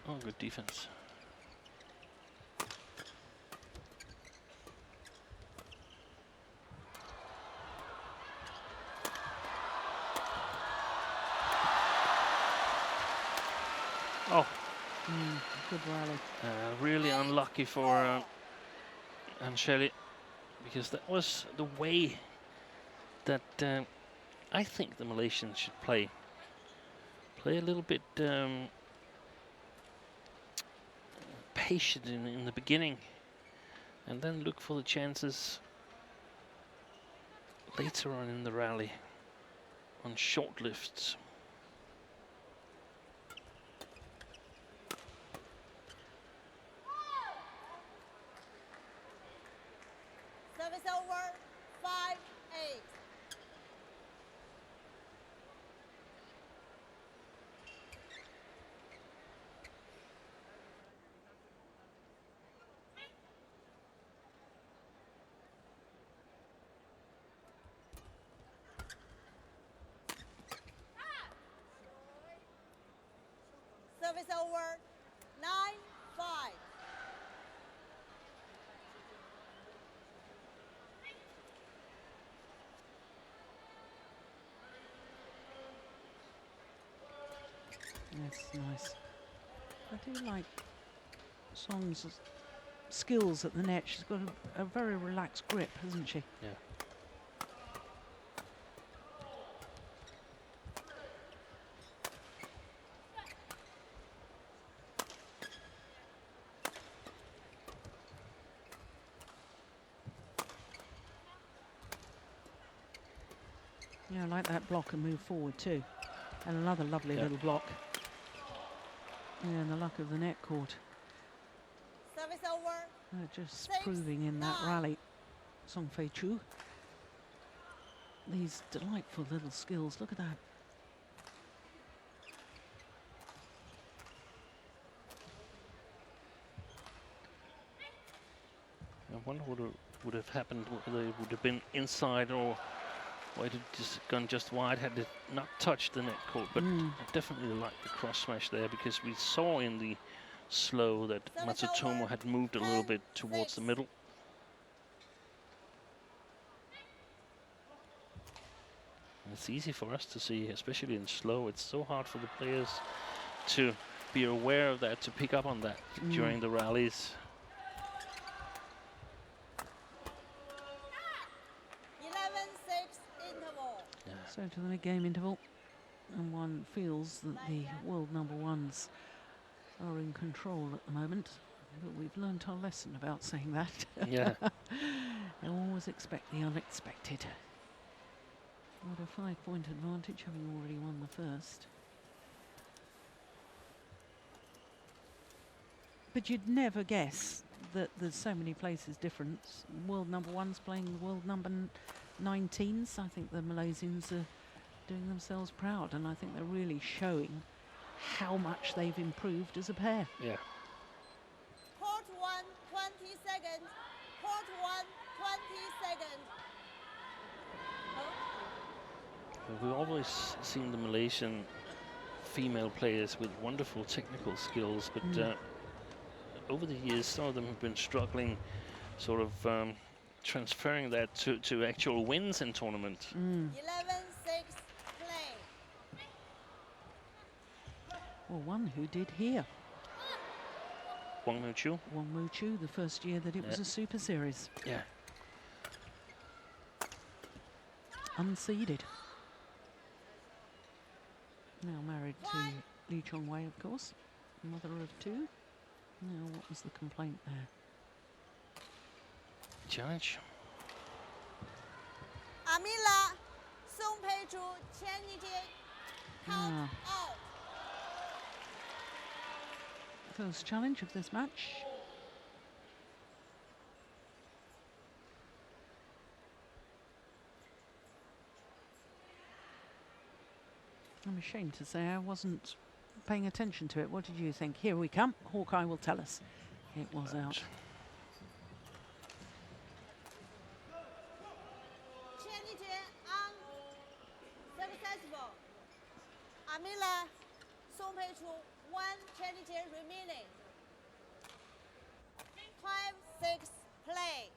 Oh, good defense. Oh. Good rally. Really unlucky for Anscelly, because that was the way that I think the Malaysians should play. Play a little bit patient in the beginning, and then look for the chances later on in the rally on short lifts. Service over. 5-8. Service over. 9-5. That's nice. I do like Soong's skills at the net. She's got a very relaxed grip, hasn't she? Yeah. Yeah, I like that block and move forward too. And another lovely little block. Yeah, and the luck of the net court. Service over. Just 6, proving in that 9. rally, Song Fei Chu. These delightful little skills. Look at that. I wonder what would have happened, whether it would have been inside or it had just gone just wide had it not touched the net court. But I definitely like the cross smash there, because we saw in the slow that Matsutomo had moved a little bit towards the middle. And it's easy for us to see, especially in slow. It's so hard for the players to be aware of that, to pick up on that during the rallies. 11-6 interval. So to the mid-game interval, and one feels that the world number ones are in control at the moment. But we've learnt our lesson about saying that. Yeah. I always expect the unexpected. With a 5-point advantage, having already won the first. But you'd never guess that there's so many places difference. World number ones playing world number 19s. I think the Malaysians are doing themselves proud, and I think they're really showing how much they've improved as a pair. Yeah. Court 1, 20 seconds. Court 1, 20 seconds. We've always seen the Malaysian female players with wonderful technical skills, but over the years, some of them have been struggling, sort of transferring that to actual wins in tournaments. 11-6 play. Well, one who did here. Wang Mu-chu. Wang Mu-chu, the first year that it was a Super Series. Yeah. Unseeded. Now married to Lee Chong-wei, of course, mother of 2. Now, what was the complaint there? Challenge. Amelia, Soong Pei-chu, Chen Long, count out. First challenge of this match. I'm ashamed to say I wasn't paying attention to it. What did you think? Here we come. Hawkeye will tell us. It was out. Chen Long on successful. Amelia, Soong Pei-chu, 1 Chen Long remaining. 5-6 play.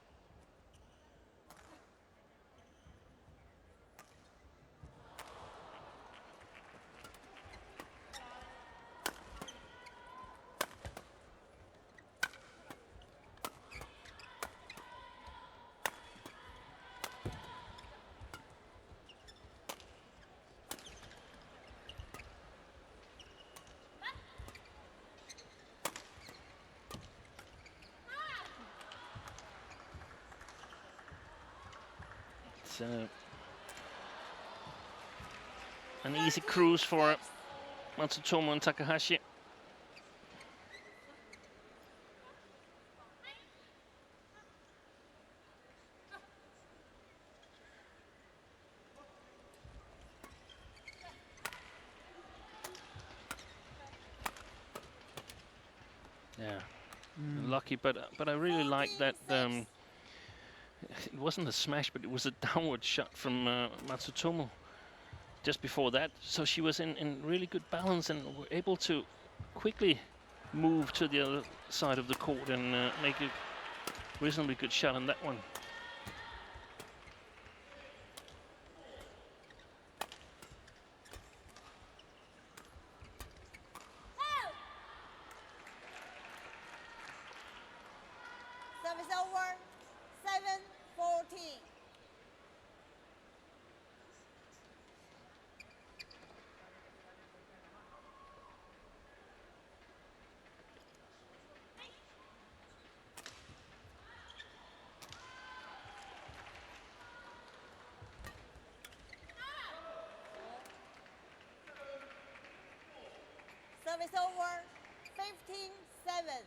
It's an easy cruise for Matsutomo and Takahashi. Yeah, lucky, but I really like that. It wasn't a smash, but it was a downward shot from Matsutomo just before that. So she was in really good balance and were able to quickly move to the other side of the court and make a reasonably good shot on that one. Service over, 7-14. Service over, 15-7.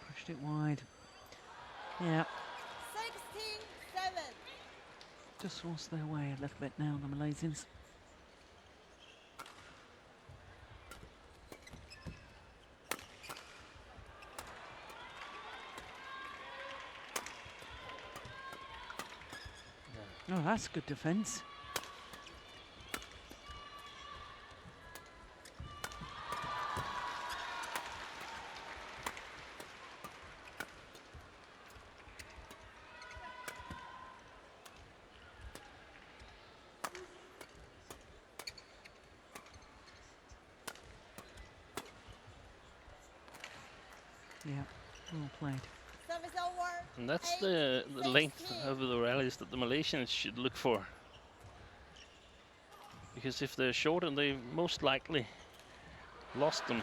Pushed it wide. Yeah. 16-7. Just forced their way a little bit now, the Malaysians. Oh, that's good defence. Yeah, well played. Service over. And that's the length over the rallies that the Malaysians should look for. Because if they're shorter, they most likely lost them.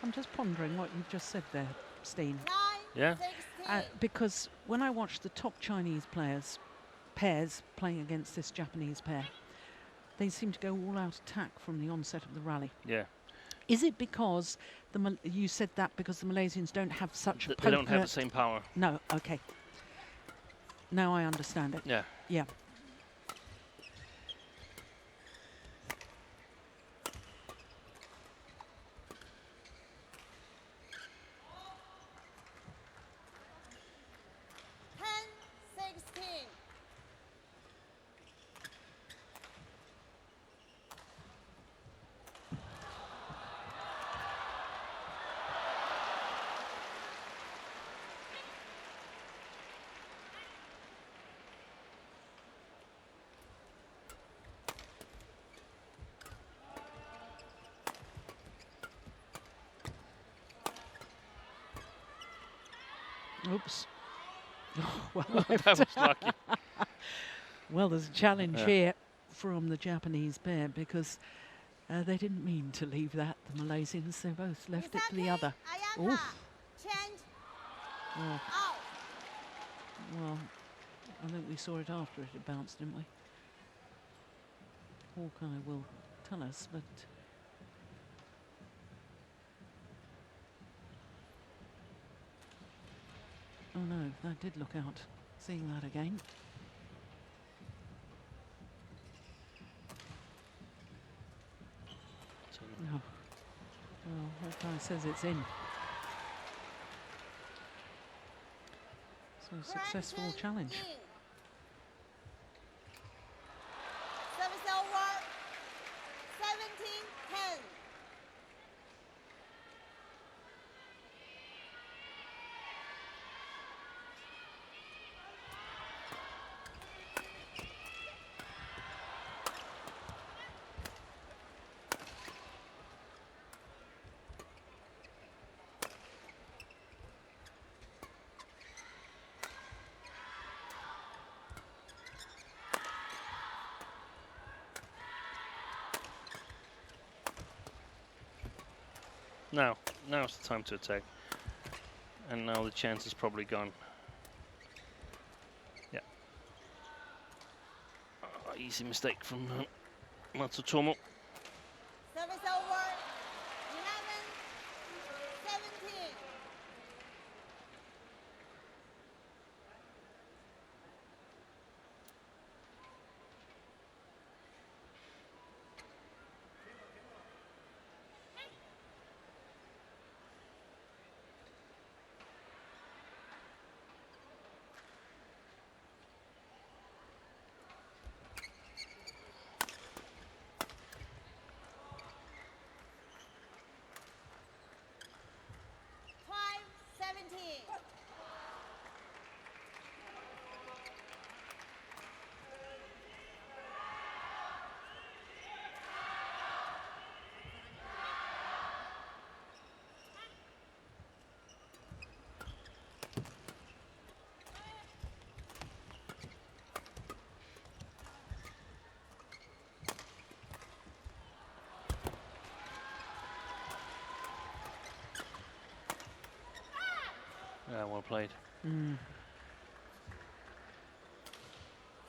I'm just pondering what you've just said there, Steen. Yeah. Because when I watched the top Chinese pairs playing against this Japanese pair, they seem to go all out attack from the onset of the rally. Yeah. Is it because you said that because the Malaysians don't have such They don't have the same power. No, okay. Now I understand it. Yeah. Yeah. Oops. Oh, well, That was lucky. well, there's a challenge here from the Japanese pair because they didn't mean to leave that. The Malaysians, they both left it for the other. Ayaka, Oof. change, Oh, out. well, I think we saw it after it had bounced, didn't we? Hawkeye will tell us, but oh no, that did look out. Seeing that again. No. Well, Hawkeye says it's in. So successful Correction challenge. in. Service over. 17-10. Now's the time to attack. And now the chance is probably gone. Yeah. Easy mistake from Matsutomo. Service over. 11-17. Yeah, well played. Mm.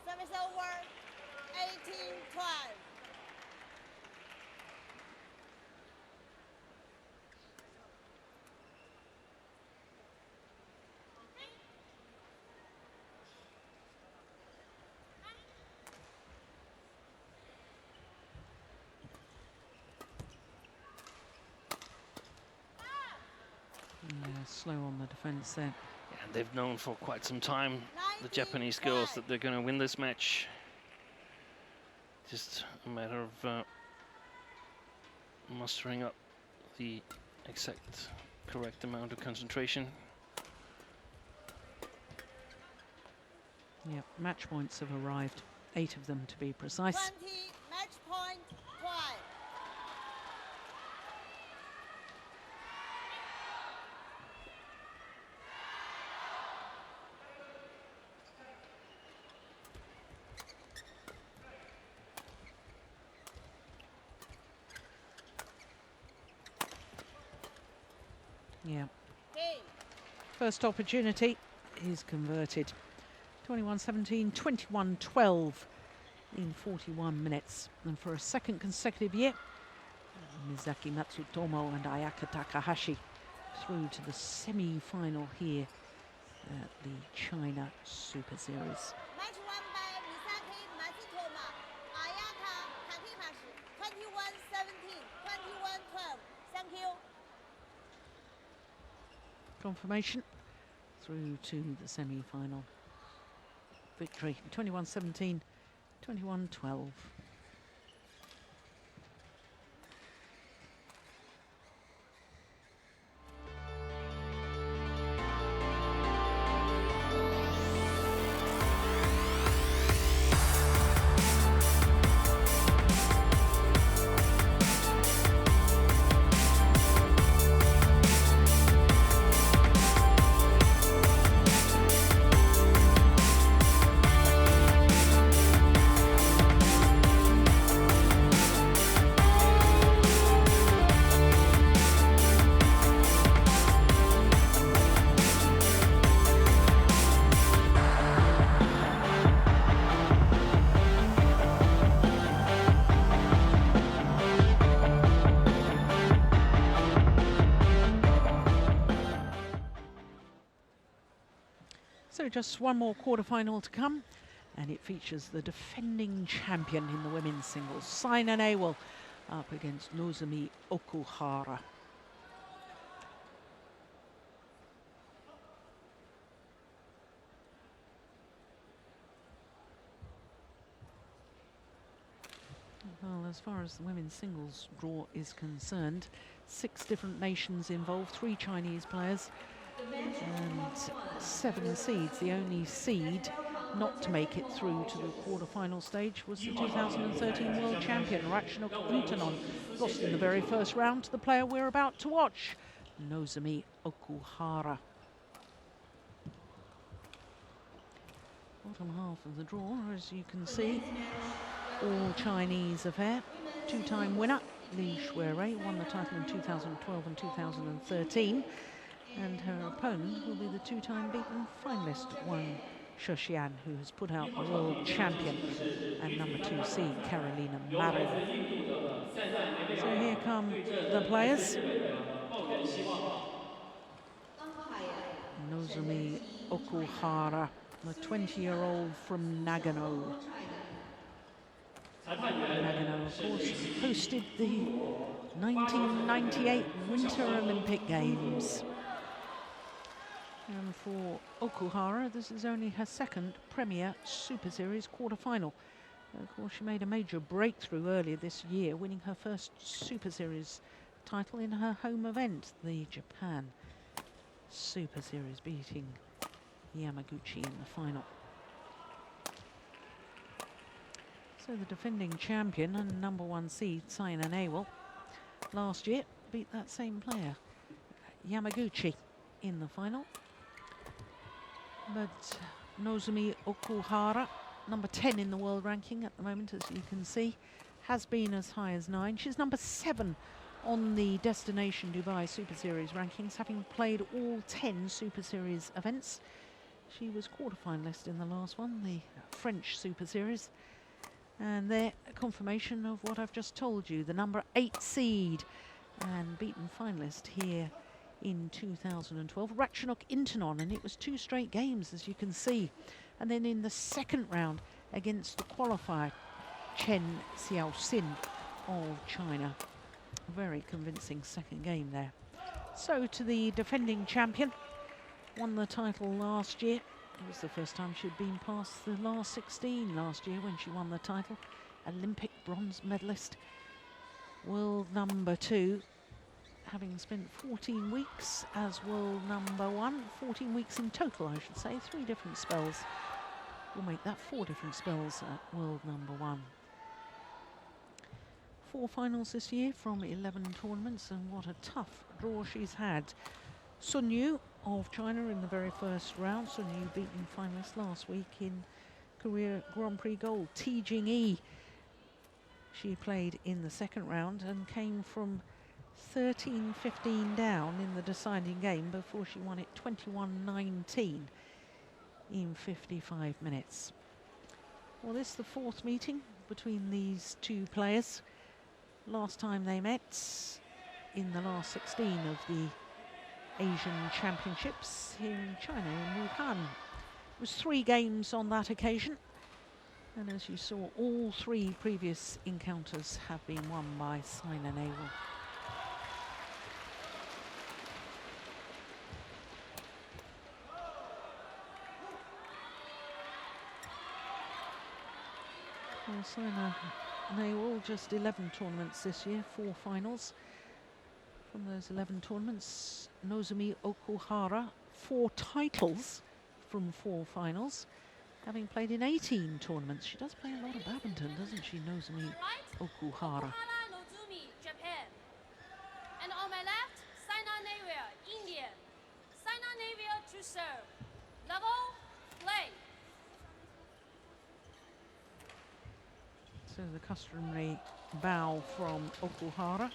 Service over. 18-12. Yeah, slow on the defence there. Yeah, and they've known for quite some time, the Japanese girls, that they're going to win this match. Just a matter of mustering up the exact correct amount of concentration. Yeah, match points have arrived. 8 of them to be precise. 20, match point, 5. Yeah. Game. First opportunity is converted. 21-17, 21-12 in 41 minutes. And for a second consecutive year, Misaki Matsutomo and Ayaka Takahashi through to the semi-final here at the China Super Series. Match won by Misaki Matsutomo, Ayaka Takahashi, 21-17, 21-12. Thank you. Confirmation through to the semi-final victory. 21-17, 21-12. just one more quarterfinal to come, and it features the defending champion in the women's singles, Saina Nehwal, up against Nozomi Okuhara. Well, as far as the women's singles draw is concerned, 6 different nations involved, 3 Chinese players and 7 seeds. The only seed not to make it through to the quarter-final stage was the 2013 world champion, Ratchanok. Lost in the very first round to the player we're about to watch, Nozomi Okuhara. Bottom half of the draw, as you can see, all Chinese affair. 2-time winner Li Shuirui won the title in 2012 and 2013, and her opponent will be the 2-time beaten finalist Wang Shexian, who has put out the world champion and number 2 seed Carolina Marin. So here come the players. Nozomi Okuhara, the 20-year-old from Nagano. Nagano, of course, hosted the 1998 Winter Olympic Games. And for Okuhara, this is only her 2nd Premier Super Series quarter-final. Of course, she made a major breakthrough earlier this year, winning her first Super Series title in her home event, the Japan Super Series, beating Yamaguchi in the final. So the defending champion and number 1 seed, Saina Nehwal, last year beat that same player, Yamaguchi, in the final. But Nozomi Okuhara, number 10 in the world ranking at the moment, as you can see, has been as high as 9. She's number 7 on the Destination Dubai Super Series rankings, having played all 10 Super Series events. She was quarter-finalist in the last one, the French Super Series. And there, a confirmation of what I've just told you, the number 8 seed and beaten finalist here in 2012, Ratchanok, and it was 2 straight games, as you can see. And then in the 2nd round against the qualifier, Chen Long of China. Very convincing 2nd game there. So to the defending champion, won the title last year. It was the first time she'd been past the last 16 last year when she won the title. Olympic bronze medalist. World number 2, having spent 14 weeks as world number 1. 14 weeks in total, I should say. 3 different spells. We'll make that 4 different spells at world number 1. 4 finals this year from 11 tournaments, and what a tough draw she's had. Sun Yu of China in the very first round. Sun Yu beaten finalist last week in Korea Grand Prix Gold. Ti Jing-yi, she played in the 2nd round and came from 13-15 down in the deciding game before she won it 21-19 in 55 minutes. Well, this is the 4th meeting between these 2 players. Last time they met in the last 16 of the Asian Championships here in China, in Wuhan. It was 3 games on that occasion, and as you saw, all 3 previous encounters have been won by Saina Nehwal. Well, Saina Nehwal, just 11 tournaments this year, 4 finals. From those 11 tournaments, Nozomi Okuhara, 4 titles from 4 finals, having played in 18 tournaments. She does play a lot of badminton, doesn't she, Nozomi Okuhara? Nozomi, Japan. And on my left, Saina Nehwal, India. Saina Nehwal to serve. Level, play. So the customary bow from Okuhara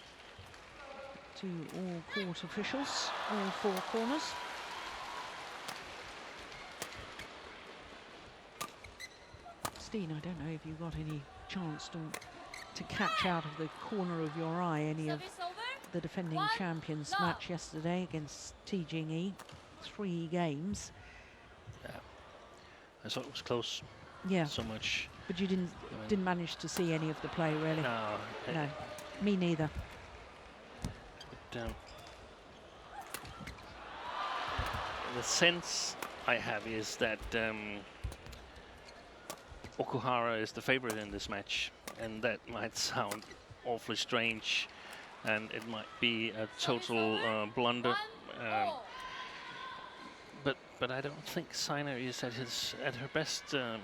to all court officials, all 4 corners. Steen, I don't know if you got any chance to catch out of the corner of your eye any of the defending champions match yesterday against Ti Jing-yi. 3 games. thought it was close. Yeah. So much. But you didn't manage to see any of the play, really. No. No, me neither. But, the sense I have is that Okuhara is the favorite in this match, and that might sound awfully strange, and it might be a total blunder. But I don't think Saina is at her best at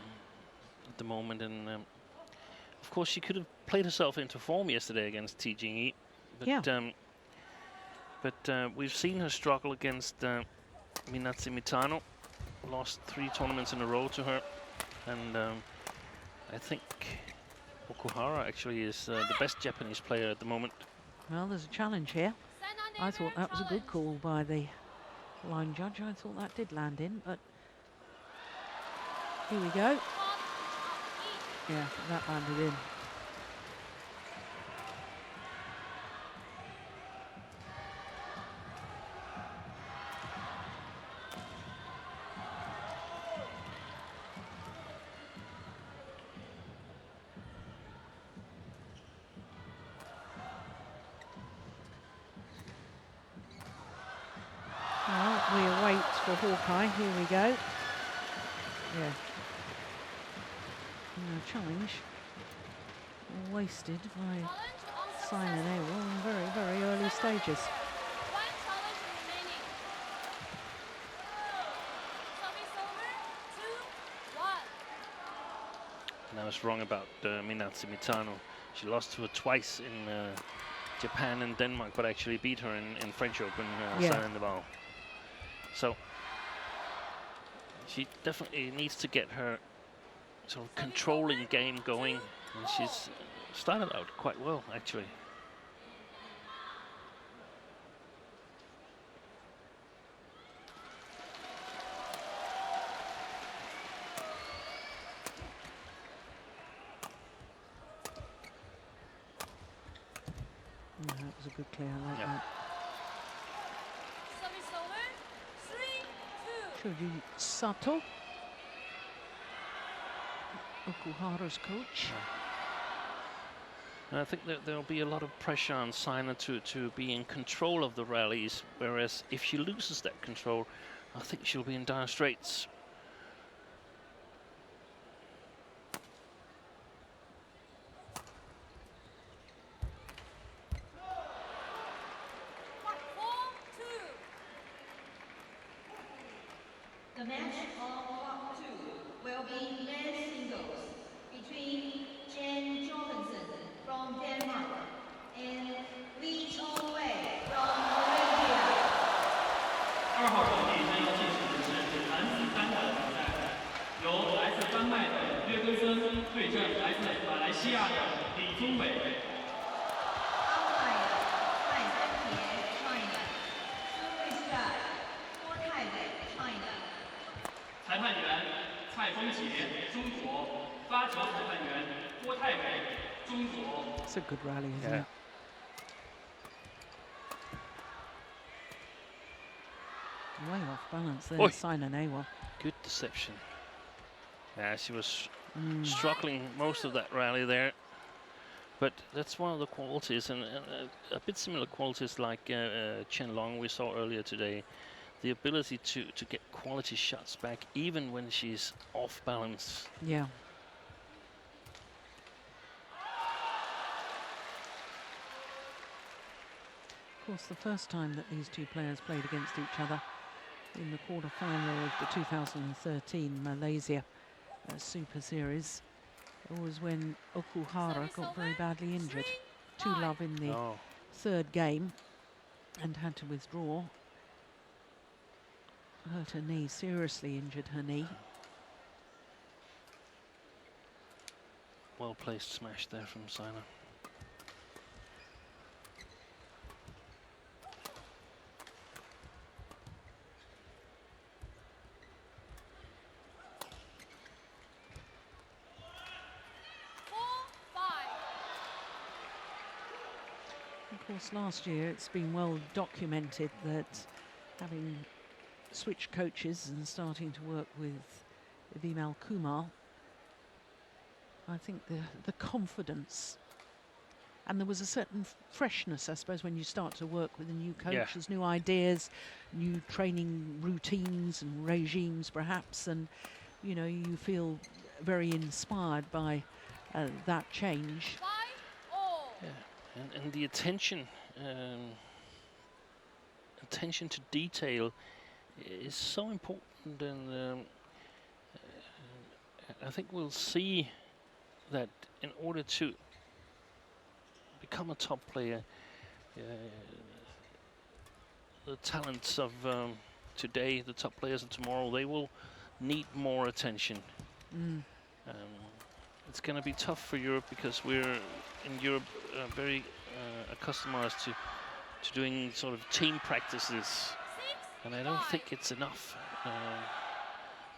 the moment, and of course she could have played herself into form yesterday against T Jing-yi, but yeah. But we've seen her struggle against Minatsu Mitano, lost 3 tournaments in a row to her, and I think Okuhara actually is the best Japanese player at the moment. Well, there's a challenge here. I thought that was a good call by the line judge. I thought that did land in, but here we go. Yeah, that landed in. Well, we await for Hawkeye. Here we go. Yeah. Challenge wasted by Saina Nehwal in very, very early stages. And I was wrong about Minatsu Mitano. She lost to her twice in Japan and Denmark, but actually beat her in French Open, Saina Nehwal. So she definitely needs to get her sort of controlling game going, and she's started out quite well, actually. That was a good clear, I like that. Shoji Sato, Okuhara's coach. And I think that there'll be a lot of pressure on Saina to be in control of the rallies, whereas if she loses that control, I think she'll be in dire straits. The match on Block 2 will be men's singles between Chen Long from Denmark and Li Chongwei from Arabia. 2号场地将要进行的是男子单打比赛，由来自丹麦的约根森对阵来自马来西亚的李宗伟。 裁判员蔡峰杰，中国；发球裁判员郭泰伟，中国。 It's a good rally, isn't it? Way off balance there, Saina Nehwal. Good deception. Yeah, she was struggling most of that rally there. But that's one of the qualities, and a bit similar qualities like Chen Long we saw earlier today. The ability to get quality shots back even when she's off balance. Yeah. Of course, the first time that these two players played against each other in the quarter-final of the 2013 Malaysia Super Series was when Okuhara got very badly injured. 2-love in the third game and had to withdraw. Hurt her knee, seriously injured her knee. Well placed smash there from Saina. Of course, last year it's been well documented that having switched coaches and starting to work with Vimal Kumar. I think the confidence, and there was a certain freshness, I suppose, when you start to work with a new coach. Yeah. There's new ideas, new training routines and regimes, perhaps, and you know, you feel very inspired by that change. 5-all. Yeah. And the attention to detail is so important, and I think we'll see that in order to become a top player, the talents of today, the top players of tomorrow, they will need more attention. It's going to be tough for Europe because we're in Europe very accustomed to doing sort of team practices, and I don't think it's enough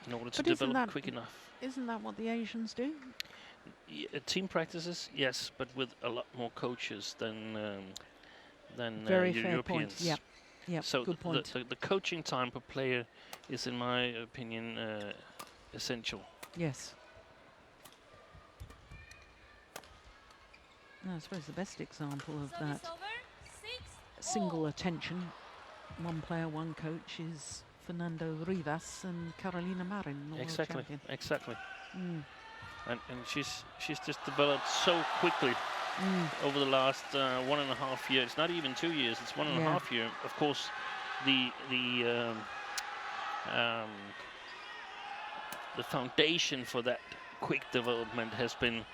in order to develop quick enough. Isn't that what the Asians do? Team practices, yes, but with a lot more coaches than Very fair Europeans. point. Yep. Yep. So Good point. the coaching time per player is, in my opinion, essential. Yes. No, I suppose the best example of that Service over. 6-all. single attention, one player, one coach, is Fernando Rivas and Carolina Marin, the world champion. Exactly. And she's just developed so quickly over the last 1.5 years. Not even 2 years. It's 1.5 years. Of course, the foundation for that quick development has been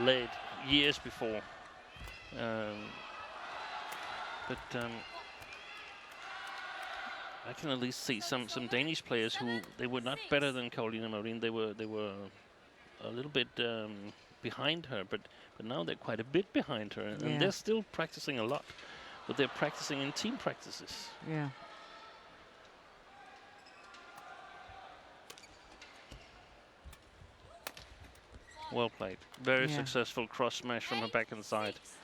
laid years before. But I can at least see some Danish players who they were not better than Carolina Marin. They were a little bit behind her, but now they're quite a bit behind her, and they're still practicing a lot, but they're practicing in team practices. Yeah. Well played. Very successful cross smash from her backhand side. 6.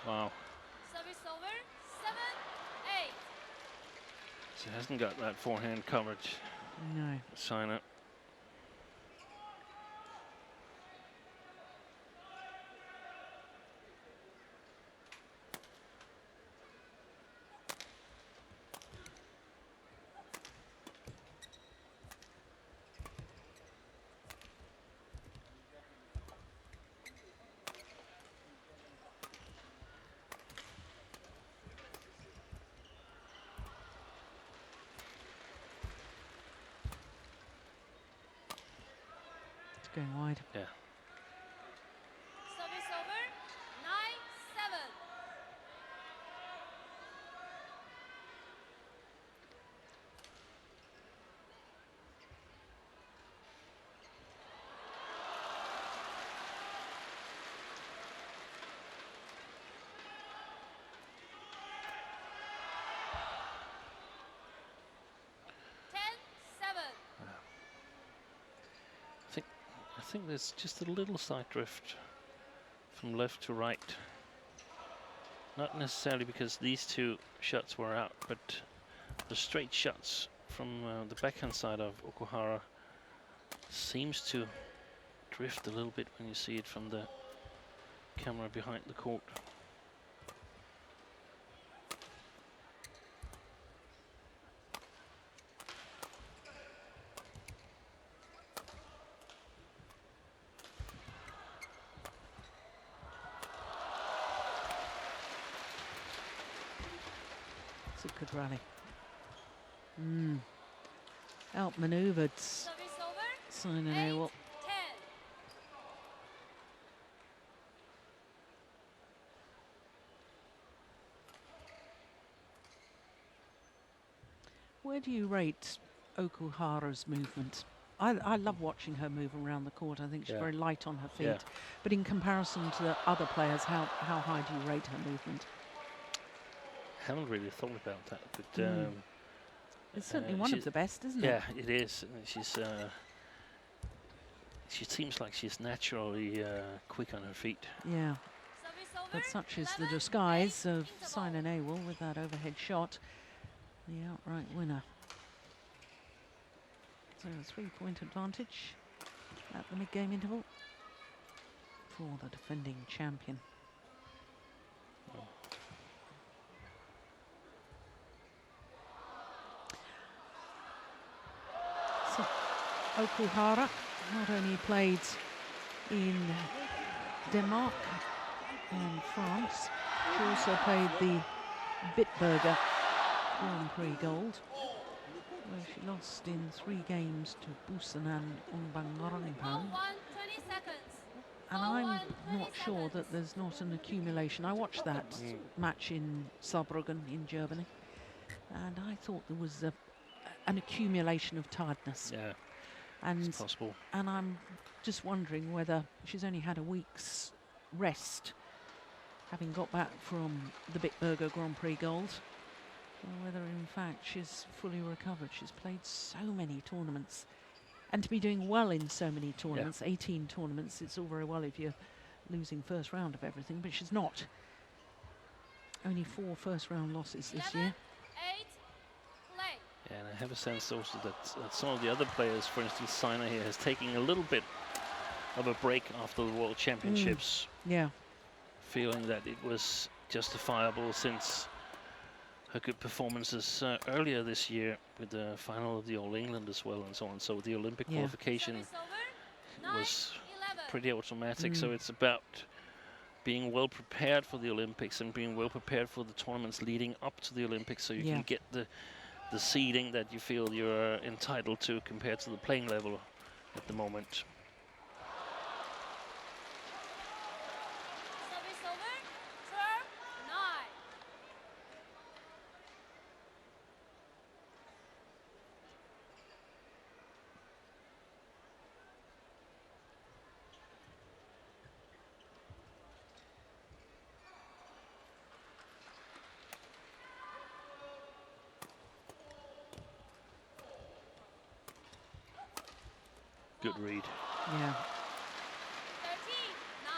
Wow. Service over. 7-8. She hasn't got that forehand coverage. No. Saina. Going wide. Yeah. Service over. 9-7. I think there's just a little side drift from left to right. Not necessarily because these two shots were out, but the straight shots from the backhand side of Okuhara seems to drift a little bit when you see it from the camera behind the court. Good rally. Outmaneuvered Service over. Saina Nehwal. 8-10. Where do you rate Okuhara's movement? I love watching her move around the court. I think she's very light on her feet. Yeah. But in comparison to the other players, how high do you rate her movement? Haven't really thought about that, but It's certainly one of the best, isn't it? yeah, it is. She's she seems like she's naturally quick on her feet. Yeah. Service over. But such is the 11, disguise 8, of interval. Saina Nehwal with that overhead shot. The outright winner. So a 3-point advantage at the mid-game interval for the defending champion. So Okuhara not only played in Denmark and France, she also played the Bitburger Grand Prix Gold, where she lost in 3 games to Busanan Onbangarangpan. 1, 20 seconds. And I'm 1, 20 not sure that seconds. there's not an accumulation. I watched that match in Saarbrücken in Germany, and I thought there was an accumulation of tiredness. Yeah, And it's possible. and I'm just wondering whether she's only had a week's rest, having got back from the Bitburger Grand Prix Gold, or whether in fact she's fully recovered. She's played so many tournaments, and to be doing well in so many tournaments, 18 tournaments, it's all very well if you're losing first round of everything, but she's not. Only 4 first round losses this 11, year. 8, play. Yeah, and I have a sense also that some of the other players, for instance, Saina here, has taken a little bit of a break after the World Championships, Yeah, feeling that it was justifiable since her good performances earlier this year with the final of the All England as well and so on. So the Olympic qualification Service over. 9, was 11. pretty automatic. So it's about being well prepared for the Olympics and being well prepared for the tournaments leading up to the Olympics, so you can get the seeding that you feel you're entitled to compared to the playing level at the moment. Service over. Serve. 9. Good read. yeah. 13, 9.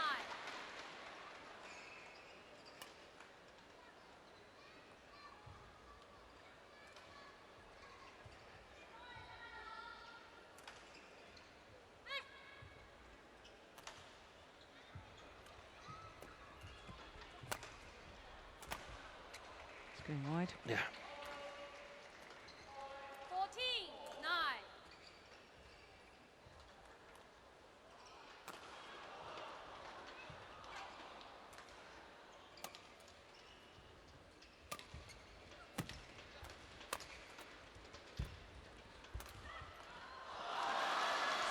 It's going wide. Yeah. 14, 9.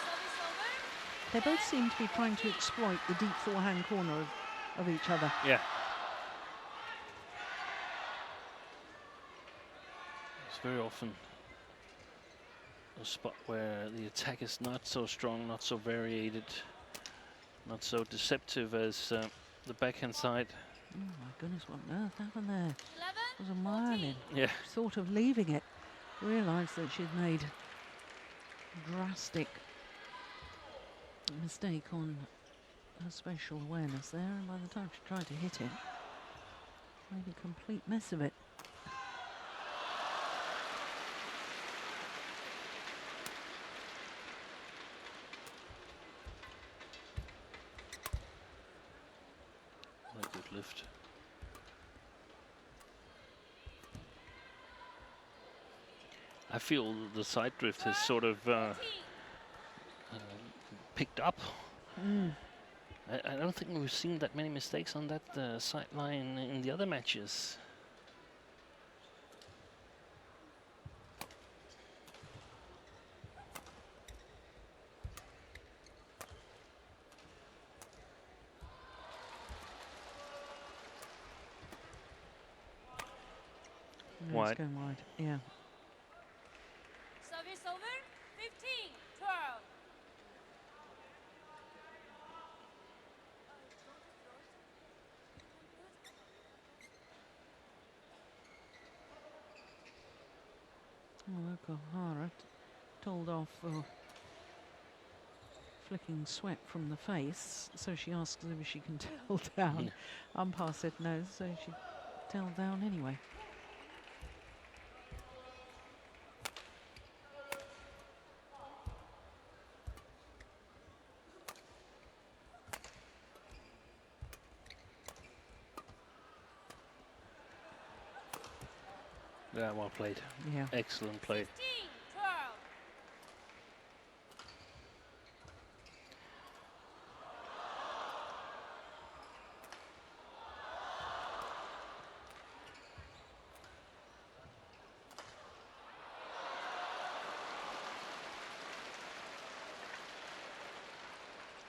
Service over. They both seem to be trying to exploit the deep forehand corner of each other. Yeah. It's very often a spot where the attack is not so strong, not so variated, not so deceptive as the backhand side. Oh my goodness, what on earth happened there? 11, It was a mile in. Yeah. Sort of leaving it. Realised that she'd made a drastic mistake on her spatial awareness there, and by the time she tried to hit it, made a complete mess of it. What a good lift. I feel the side drift has sort of picked up. I don't think we've seen that many mistakes on that sideline in the other matches. No, Wide. it's going wide, yeah. Well, Okuhara told off for flicking sweat from the face, so she asks if she can tell down. Umpire said no, so she tell down anyway. Yeah, well played. Yeah. Excellent play. 15, 12.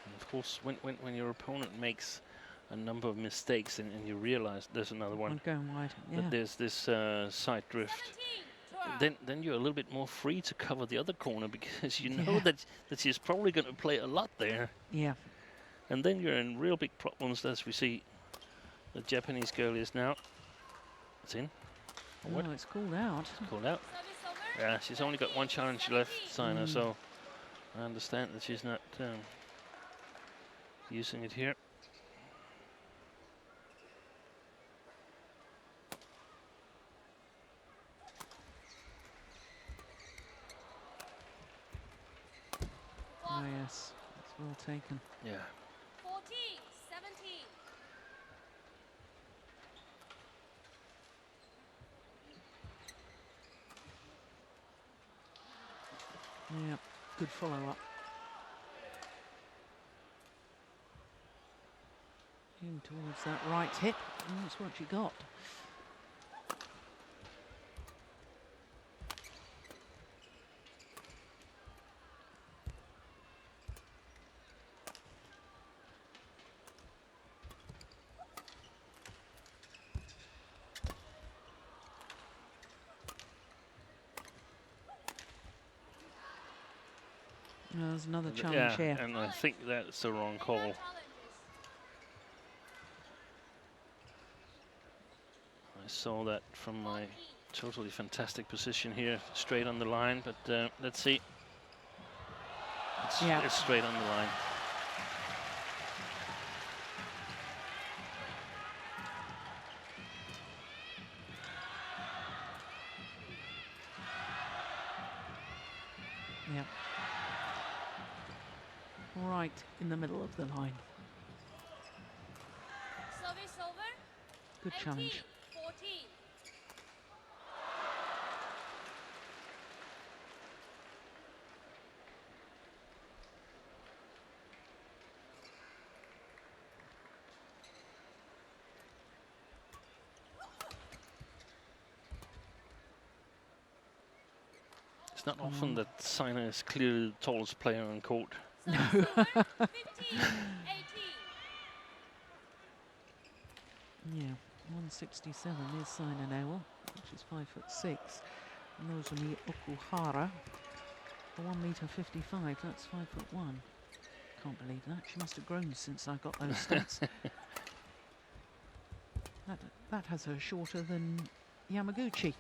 And of course, when your opponent makes a number of mistakes and you realize there's another one, Going wide. Yeah. that there's this side drift, 17, 12. then you're a little bit more free to cover the other corner because you know Yeah. that she's probably going to play a lot there. Yeah. And then you're in real big problems, as we see the Japanese girl is now. It's in. What? Oh, it's called out. Called out. Service over. Yeah, she's only got one challenge left, Saina, Mm. so I understand that she's not using it here. Oh yes, it's well taken. Yeah. 14, 17. Yeah, good follow-up. In towards that right hip, and that's what you got. There's another challenge here. And I think that's the wrong call. Challenges. I saw that from my totally fantastic position here, straight on the line, but let's see. It's straight on the line. Yeah. Right in the middle of the line. Service over. Good 18, challenge. 14. It's not often that Saina is clearly the tallest player on court. Service over. 15, 18. Yeah, 167 is Saina Nehwal, which is 5'6". Nozomi Okuhara, 1m55, that's 5'1". Can't believe that. She must have grown since I got those stats. That has her shorter than Yamaguchi.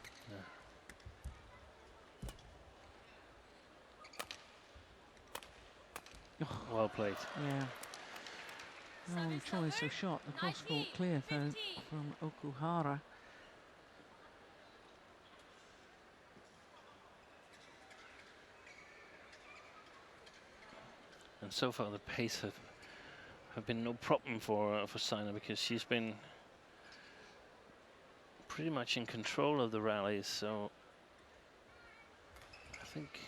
Well played. Yeah. Wrong choice of shot. The cross court clear though from Okuhara. And so far the pace have been no problem for Saina, because she's been pretty much in control of the rallies. So I think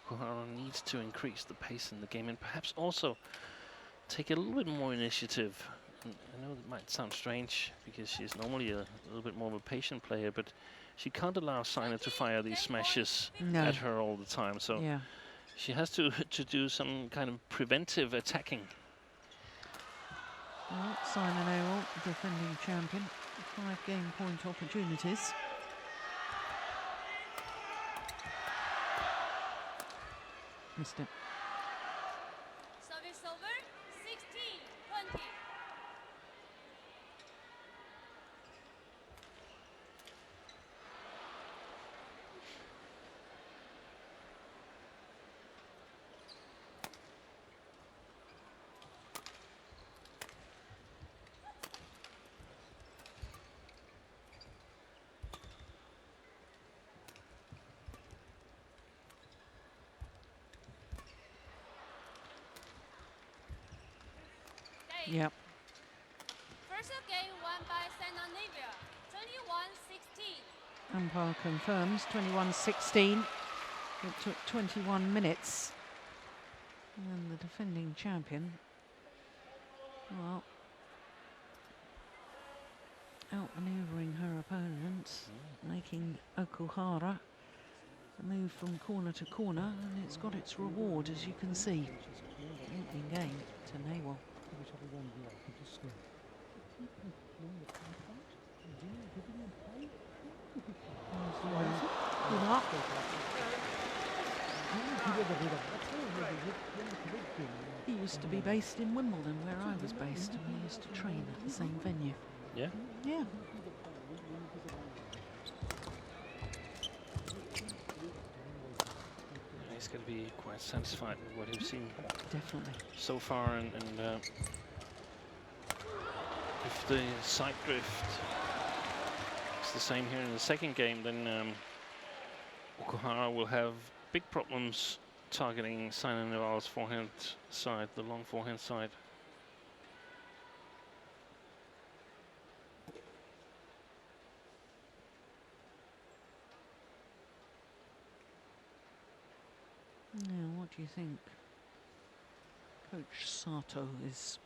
Okuhara needs to increase the pace in the game and perhaps also take a little bit more initiative. And I know that might sound strange because she's normally a little bit more of a patient player, but she can't allow Saina to fire these smashes at her all the time. So Yeah. she has to do some kind of preventive attacking. Well, Saina Nehwal, defending champion, 5 game point opportunities. Missed it. Service over. 16, 20. Yep. First game won by Saina Nehwal, 21-16. Umpire confirms 21-16. It took 21 minutes. And the defending champion, well, outmaneuvering her opponent, making Okuhara move from corner to corner, and it's got its reward, as you can see. Opening game to Nehwal. He used to be based in Wimbledon, where I was based, and we used to train at the same venue. Yeah? Yeah. He's going to be quite satisfied with what he's seen Definitely. so far, and if the side drift is the same here in the second game, then Okuhara will have big problems targeting Saina Nehwal's forehand side, the long forehand side. Now, what do you think Coach Sato is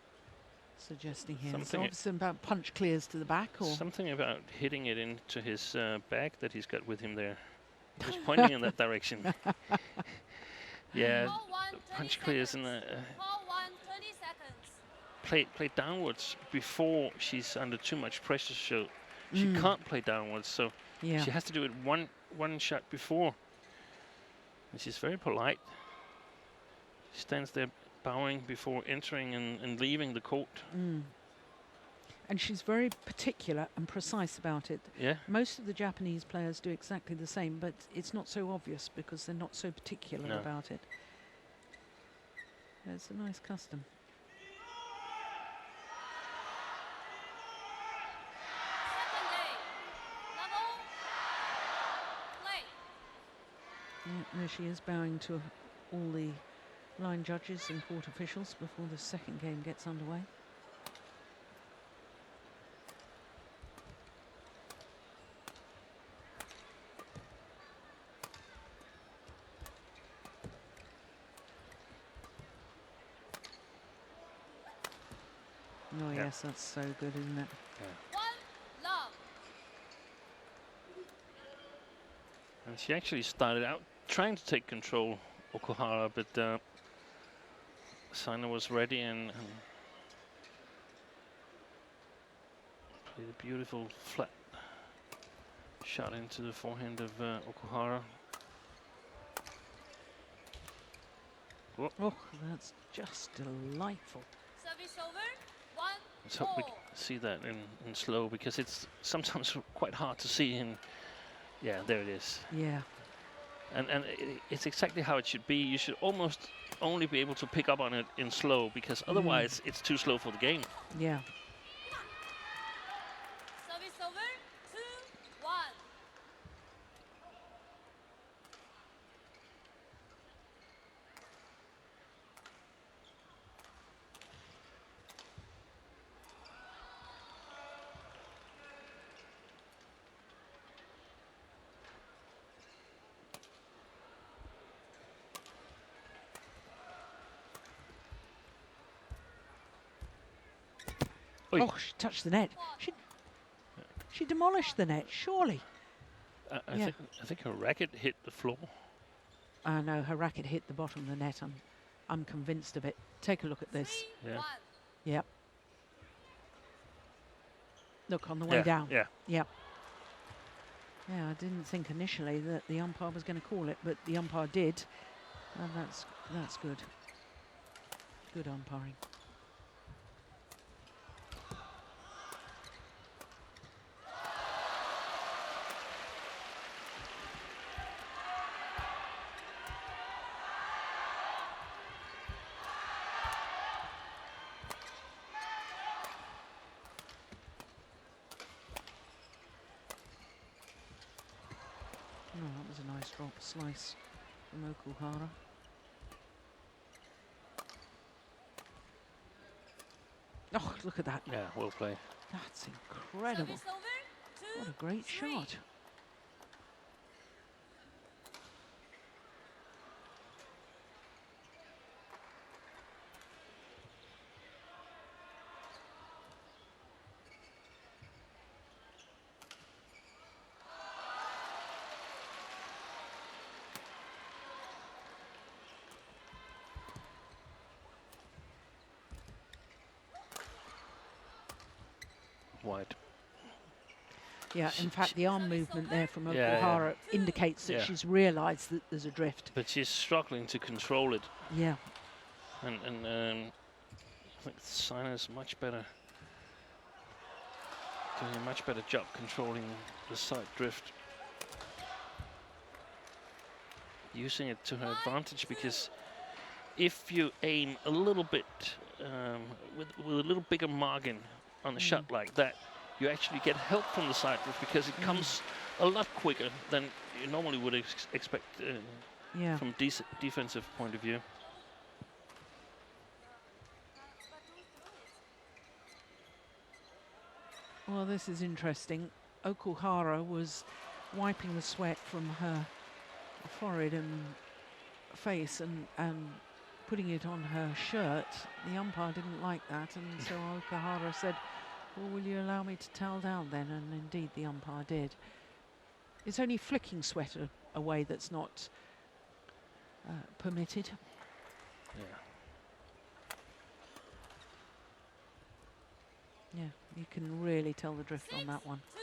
suggesting here? Something So obviously about punch clears to the back, or something about hitting it into his bag that he's got with him there. He was pointing in that direction. Yeah, Call 1, 30 punch clears in seconds. the Call 1, 30 seconds. play downwards before she's under too much pressure, so she can't play downwards. So yeah. she has to do it one shot before. And she's very polite. She stands there bowing before entering and leaving the court. And she's very particular and precise about it. Yeah. Most of the Japanese players do exactly the same, but it's not so obvious because they're not so particular about it. It's a nice custom. Second game. Level. Play. Yeah, there she is, bowing to all the line judges and court officials before the second game gets underway. Oh yes, that's so good, isn't it? One love. And she actually started out trying to take control, Okuhara, but Saina was ready and played a beautiful flat shot into the forehand of Okuhara. Oh, that's just delightful. Service over. 1. Let's hope we can see that in slow, because it's sometimes quite hard to see in. Yeah, there it is. Yeah. And it's exactly how it should be. You should almost only be able to pick up on it in slow, because otherwise it's too slow for the game. Yeah. Service over. 2, 1. Oi. Oh, she touched the net. She demolished the net, surely. I think her racket hit the floor. No, her racket hit the bottom of the net. I'm convinced of it. Take a look at this. 3, Yeah. 1. Yep. Look, on the way down. Yeah. Yep. Yeah, I didn't think initially that the umpire was going to call it, but the umpire did. And that's good. Good umpiring. Oh, that was a nice drop slice from Okuhara. Oh, look at that. Yeah, well played. That's incredible. Service over. 2, What a great 3. shot. Wide. Yeah, in fact, the arm movement there from Yeah, Okuhara indicates that Yeah. she's realised that there's a drift. But she's struggling to control it. Yeah. And I think Saina is much better. Doing a much better job controlling the side drift. Using it to her advantage, because if you aim a little bit with a little bigger margin on a shot like that, you actually get help from the side drift, because it comes a lot quicker than you normally would expect Yeah. from defensive point of view. Well, this is interesting. Okuhara was wiping the sweat from her forehead and face and putting it on her shirt. The umpire didn't like that, and so Okuhara said, well, will you allow me to towel down then? And indeed the umpire did. It's only flicking sweat away that's not permitted. Yeah. Yeah, you can really tell the drift on that one. 2.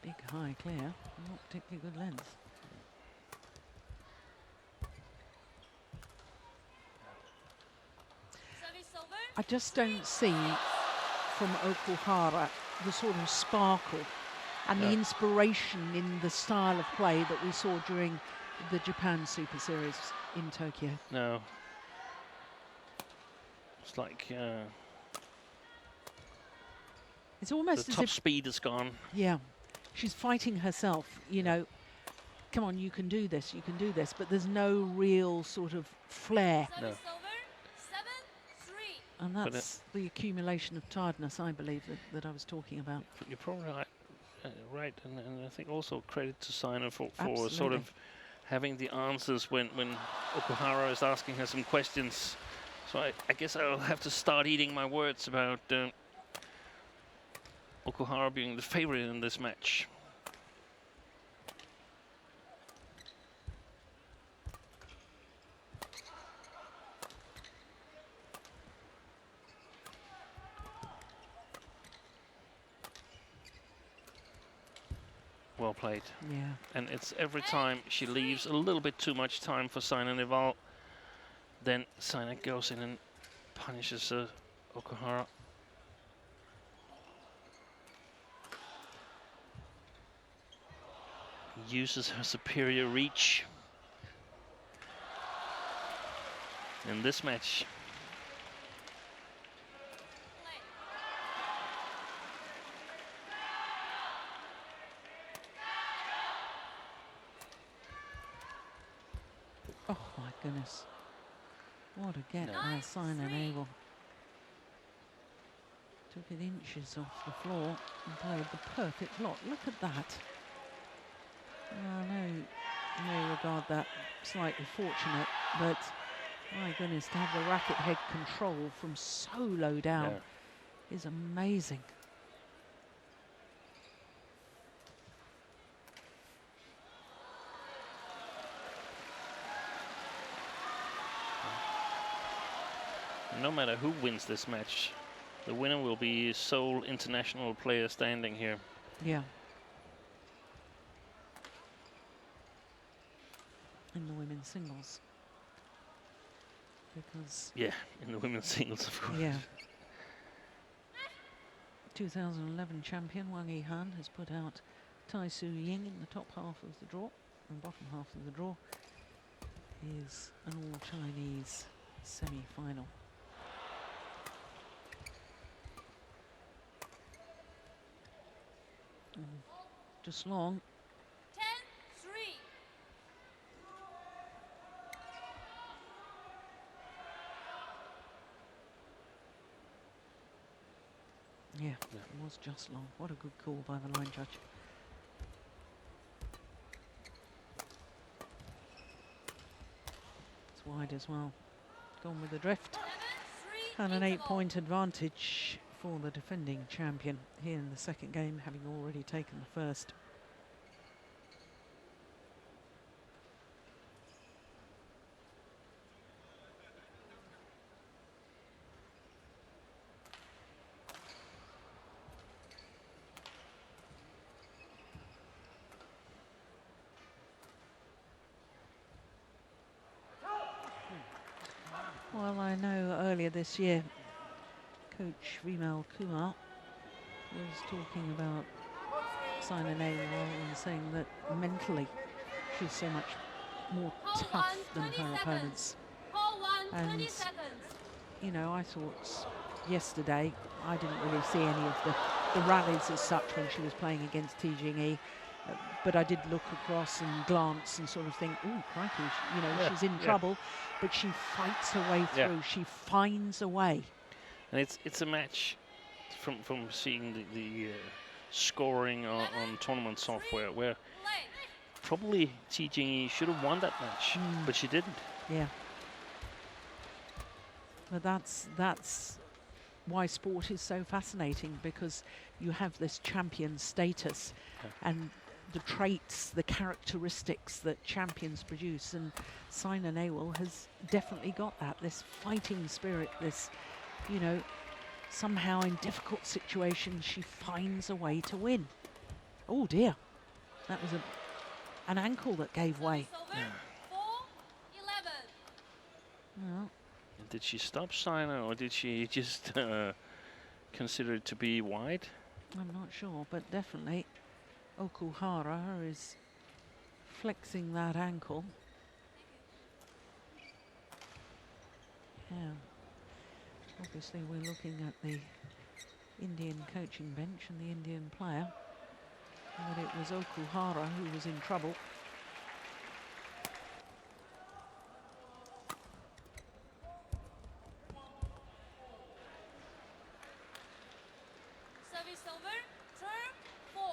Big high clear, not particularly good length. Service over. I just don't see from Okuhara the sort of sparkle and the inspiration in the style of play that we saw during the Japan Super Series in Tokyo. No. It's like It's almost the as top if, speed is gone. yeah, she's fighting herself, you know, come on, you can do this, but there's no real sort of flair. Service over. 7-3. And But that's the accumulation of tiredness, I believe, that I was talking about. You're probably right, and I think also credit to Saina for sort Absolutely. of having the answers when Okuhara is asking her some questions. So I guess I'll have to start eating my words about Okuhara being the favorite in this match. Well played. Yeah. And it's every time she leaves a little bit too much time for Saina Nehwal, then Saina goes in and punishes Okuhara. Uses her superior reach in this match. Play. Oh my goodness. What a get by 9-3. Saina Nehwal. Took it inches off the floor and played the perfect lot. Look at that. I may regard that slightly fortunate, but my goodness, to have the racket head control from so low down is amazing. No matter who wins this match, the winner will be sole international player standing here. Yeah. In the women's singles. Because, Yeah, in the women's singles, of course. yeah. 2011 champion Wang Yihan has put out Tai Su Ying in the top half of the draw, and bottom half of the draw is an all-Chinese semi-final. Just Long. 10-3. Yeah, it was just Long. What a good call by the line judge. It's wide as well. Gone with the drift. 11-3 And an interval. 8-point advantage for the defending champion here in the second game, having already taken the first. Well, I know earlier this year, Coach Vimal Kumar was talking about Saina Nehwal and saying that mentally she's so much more Hold tough one, than 20 her seconds. opponents. Hold one, 20 And, seconds. you know, I thought yesterday I didn't really see any of the rallies as such when she was playing against Ti Jing-yi. But I did look across and glance and sort of think, oh, crikey, you know, she's in trouble. But she fights her way through. She finds a way. And it's a match from seeing the scoring on tournament software where Play. probably Ti Jing-yi should have won that match, but she didn't. Yeah. But that's why sport is so fascinating, because you have this champion status and the traits, the characteristics that champions produce, and Saina Nehwal has definitely got that, this fighting spirit, this, you know, somehow in difficult situations she finds a way to win. Oh dear, that was an ankle that gave way. Service over. 4-11. Well, Did she stop Saina, or did she just consider it to be wide? I'm not sure, but definitely Okuhara is flexing that ankle. Yeah. Obviously we're looking at the Indian coaching bench and the Indian player. But it was Okuhara who was in trouble. Service over. Turn 4.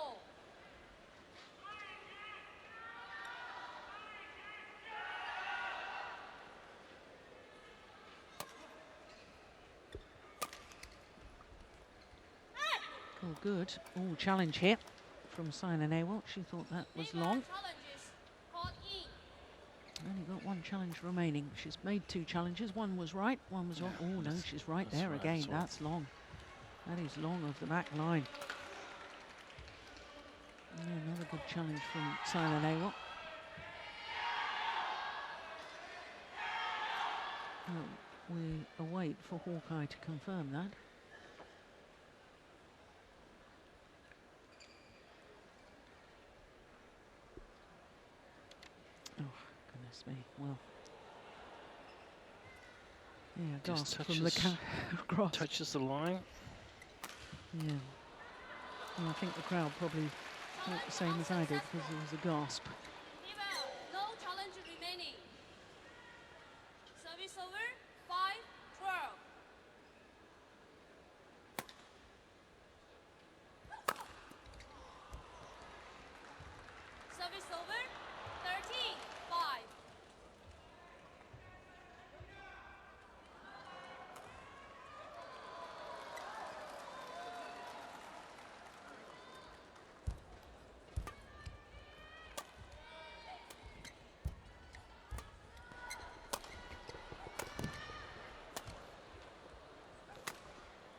Oh, good. Oh, challenge here from Saina Nehwal. She thought that was long. Challenges. Caught in. Only got one challenge remaining. She's made 2 challenges. One was right, one was wrong. Oh no, she's right there right, again. that's right. That's long. That is long of the back line. Another good challenge from Saina Nehwal. We await for Hawkeye to confirm that. Oh, goodness me. Well, yeah, Just gasp from the grasp. touches the line. Yeah. Well, I think the crowd probably thought the same as I did, because there was a gasp. Biao, no challenge remaining. Service over. 5-12. Service over. 13-5.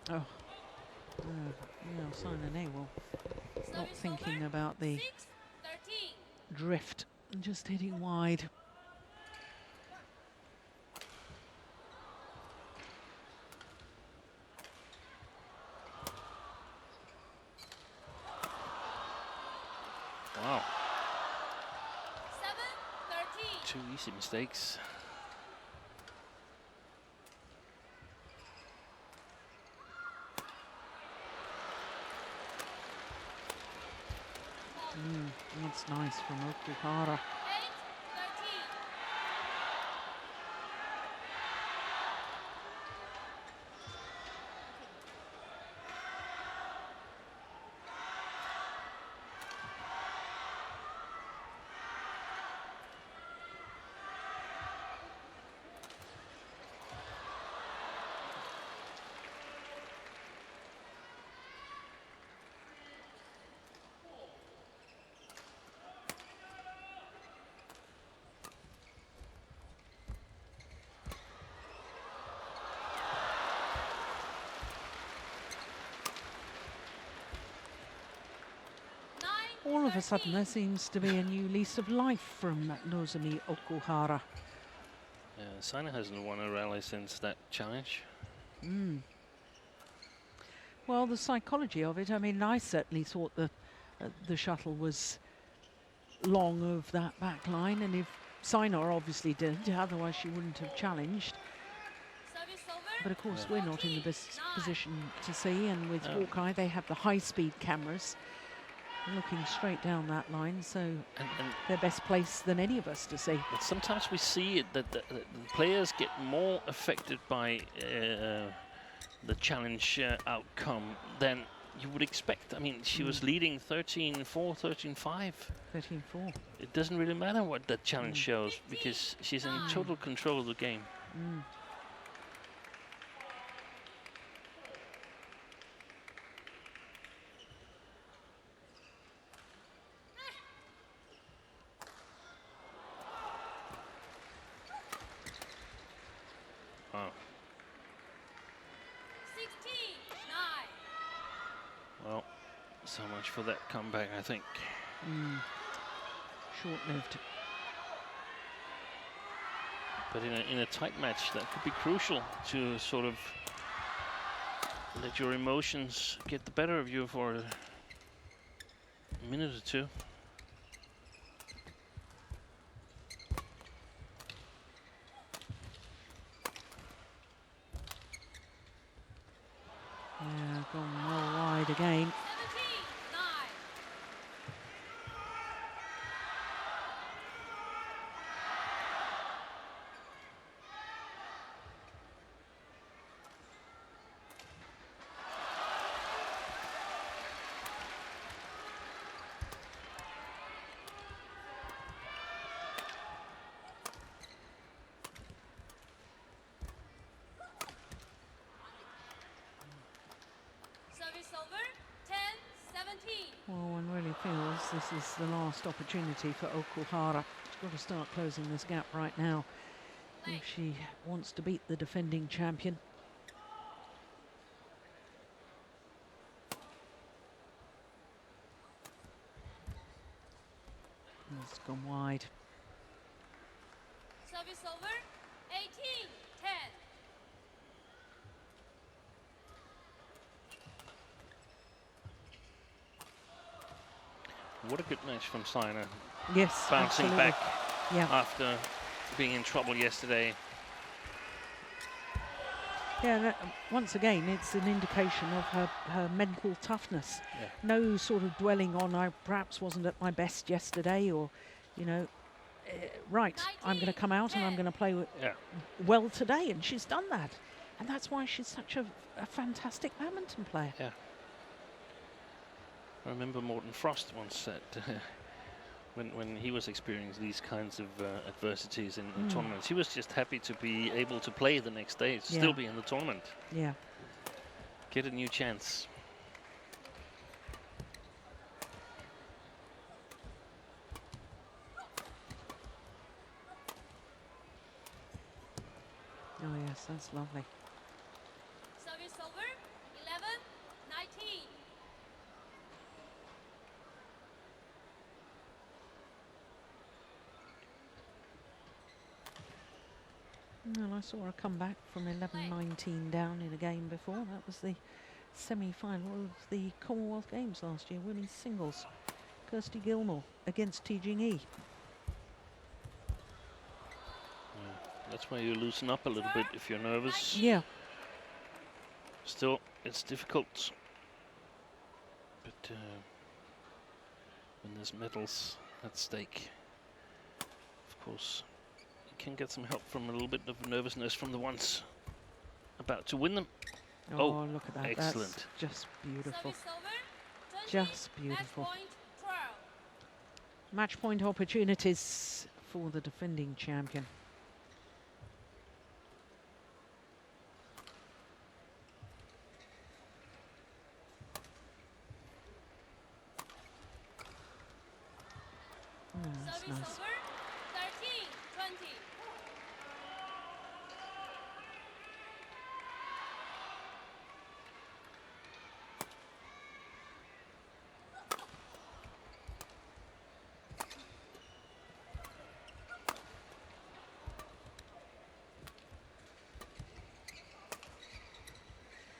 Oh. Yeah, Saina Nehwal not Service thinking over. about the 6-13. drift and just hitting wide. Wow, 7-13. 2 easy mistakes. That's nice from Okuhara. 8-13. All of a sudden, there seems to be a new lease of life from Nozomi Okuhara. Saina hasn't won a rally since that challenge. Well, the psychology of it, I mean, I certainly thought the shuttle was long of that back line, and if Saina obviously did, otherwise she wouldn't have challenged. Service over. But of course, we're not in the best position to see, and with Hawkeye, they have the high-speed cameras looking straight down that line, so And they're best placed than any of us to see. but sometimes we see it that the players get more affected by the challenge outcome than you would expect. I mean, she was leading 13-4, 13-5. 13-4. It doesn't really matter what that challenge shows because she's in total control of the game. Wow. 16-9. Well, so much for that comeback, I think. Short-lived. But in a tight match, that could be crucial to sort of let your emotions get the better of you for a minute or two. Yeah, gone well wide again. 17-9. Service over. 10-17. Well, one really feels this is the last opportunity for Okuhara. She's got to start closing this gap right now if she wants to beat the defending champion. It's gone wide. Service over. 18-10. What a good match from Saina, Yes, bouncing absolutely. back Yeah, after being in trouble yesterday. yeah. Once again, it's an indication of her mental toughness. Yeah. No sort of dwelling on I perhaps wasn't at my best yesterday, or, you know, right, I'm going to come out and I'm going to play Yeah. well today, and she's done that, and that's why she's such a fantastic badminton player. Yeah. I remember Morten Frost once said when he was experiencing these kinds of adversities in tournaments, he was just happy to be able to play the next day, to still be in the tournament, Yeah. get a new chance. Oh yes, that's lovely. Service over. 11-19. Well, I saw her come back from 11-19 down in a game before. That was the semi-final of the Commonwealth Games last year, women's singles. Kirsty Gilmore against T Jing-yi. That's why you loosen up a little bit if you're nervous. Yeah. Still, it's difficult. But when there's medals at stake. Of course, you can get some help from a little bit of nervousness from the ones about to win them. Oh, look at that. Excellent. That's just beautiful. Service over. 20, Just beautiful. Match point 12. Match point opportunities for the defending champion. Oh, that's Service nice. over. 13, 20.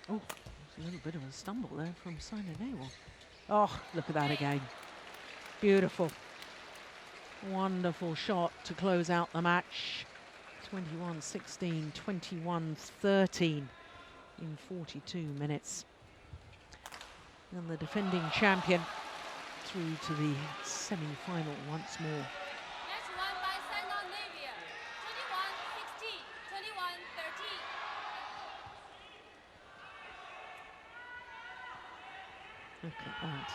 Oh, there's a little bit of a stumble there from Saina Nehwal. Oh, look at that again. Beautiful. Wonderful shot to close out the match. 21-16, 21-13 in 42 minutes. And the defending champion through to the semi-final once more. Match won by Saina Nehwal. 21-16, 21-13. Look at that.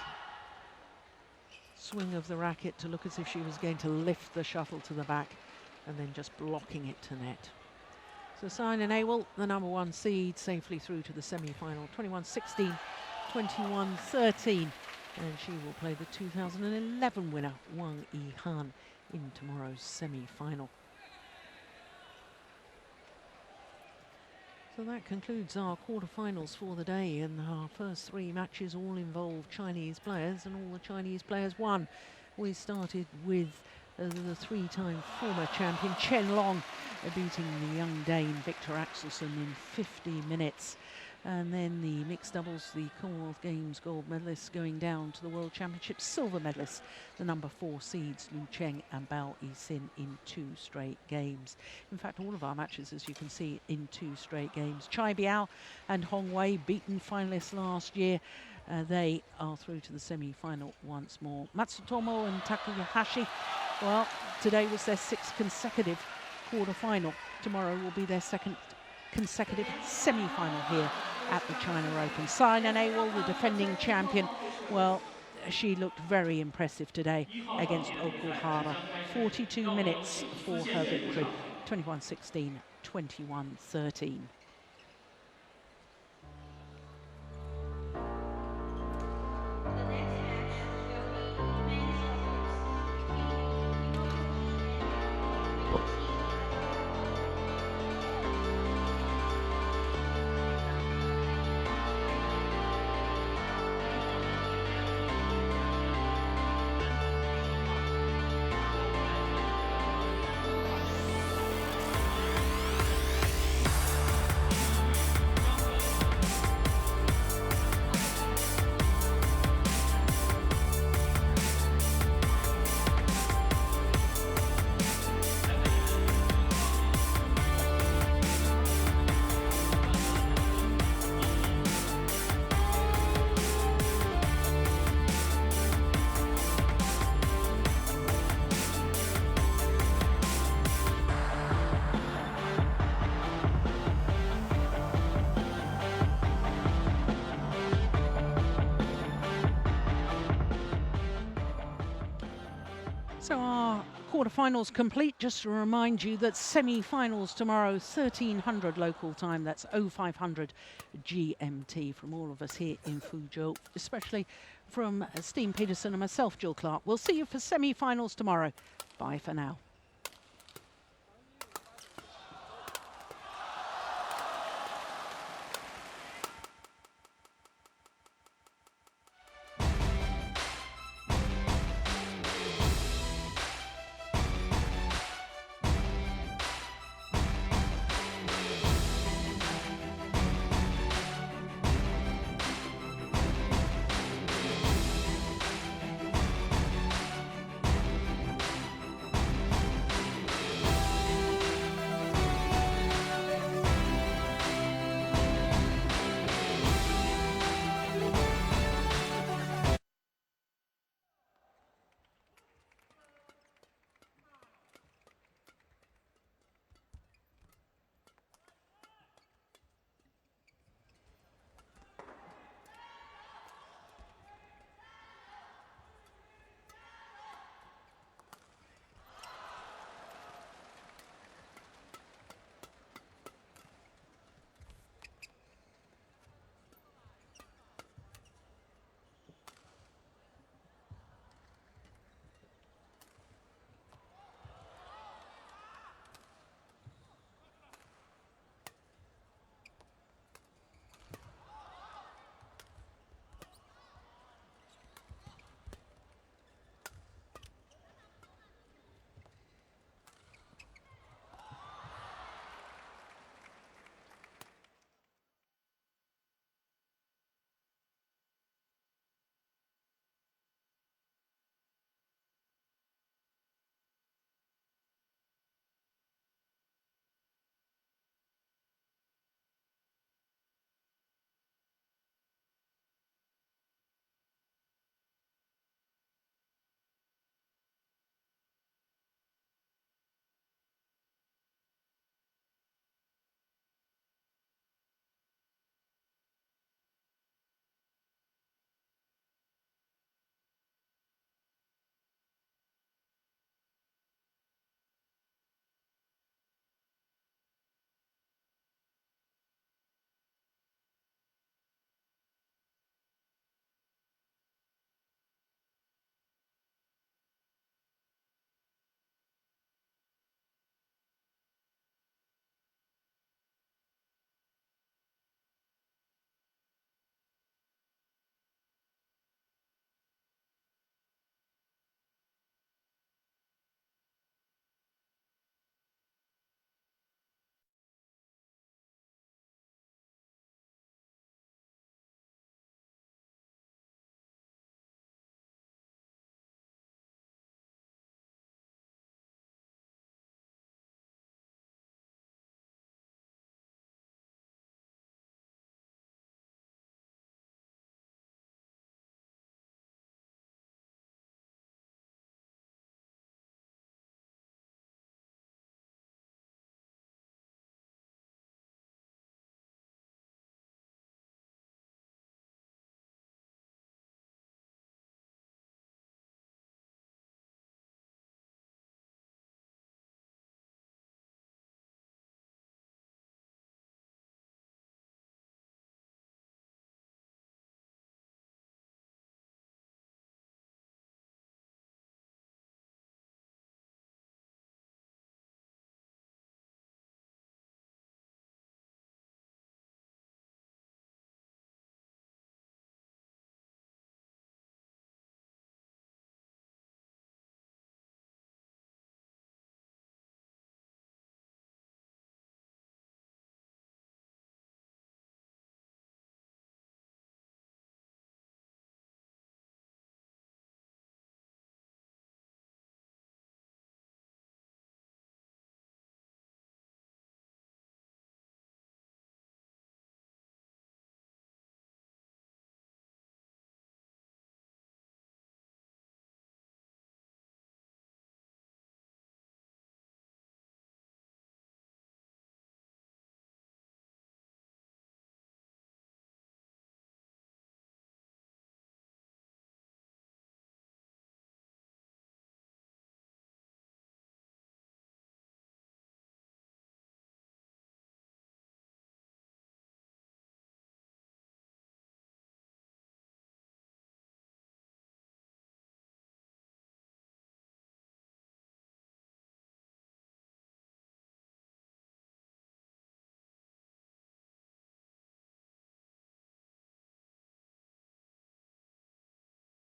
Swing of the racket to look as if she was going to lift the shuttle to the back and then just blocking it to net. So Saina Nehwal, the #1 seed, safely through to the semi-final. 21-16, 21-13. And she will play the 2011 winner, Wang Yihan, in tomorrow's semi-final. So that concludes our quarterfinals for the day, and our first 3 matches all involve Chinese players, and all the Chinese players won. We started with the 3-time former champion Chen Long beating the young Dane Viktor Axelsen in 50 minutes. And then the mixed doubles, the Commonwealth Games gold medalists going down to the World Championships silver medalists, the #4 seeds Lu Cheng and Biao Yixin in 2 straight games. In fact, all of our matches, as you can see, in 2 straight games. Biao and Hong Wei, beaten finalists last year. They are through to the semi-final once more. Matsutomo and Takahashi, well, today was their 6th consecutive quarter-final. Tomorrow will be their 2nd consecutive semi-final here at the China Open. Saina Nehwal, the defending champion, well, she looked very impressive today against Okuhara. 42 minutes for her victory. 21-16, 21-13. So our quarterfinals complete. Just to remind you that semi-finals tomorrow, 1300 local time. That's 0500 GMT. From all of us here in Fuzhou, especially from Steen Peterson and myself, Jill Clark. We'll see you for semi-finals tomorrow. Bye for now.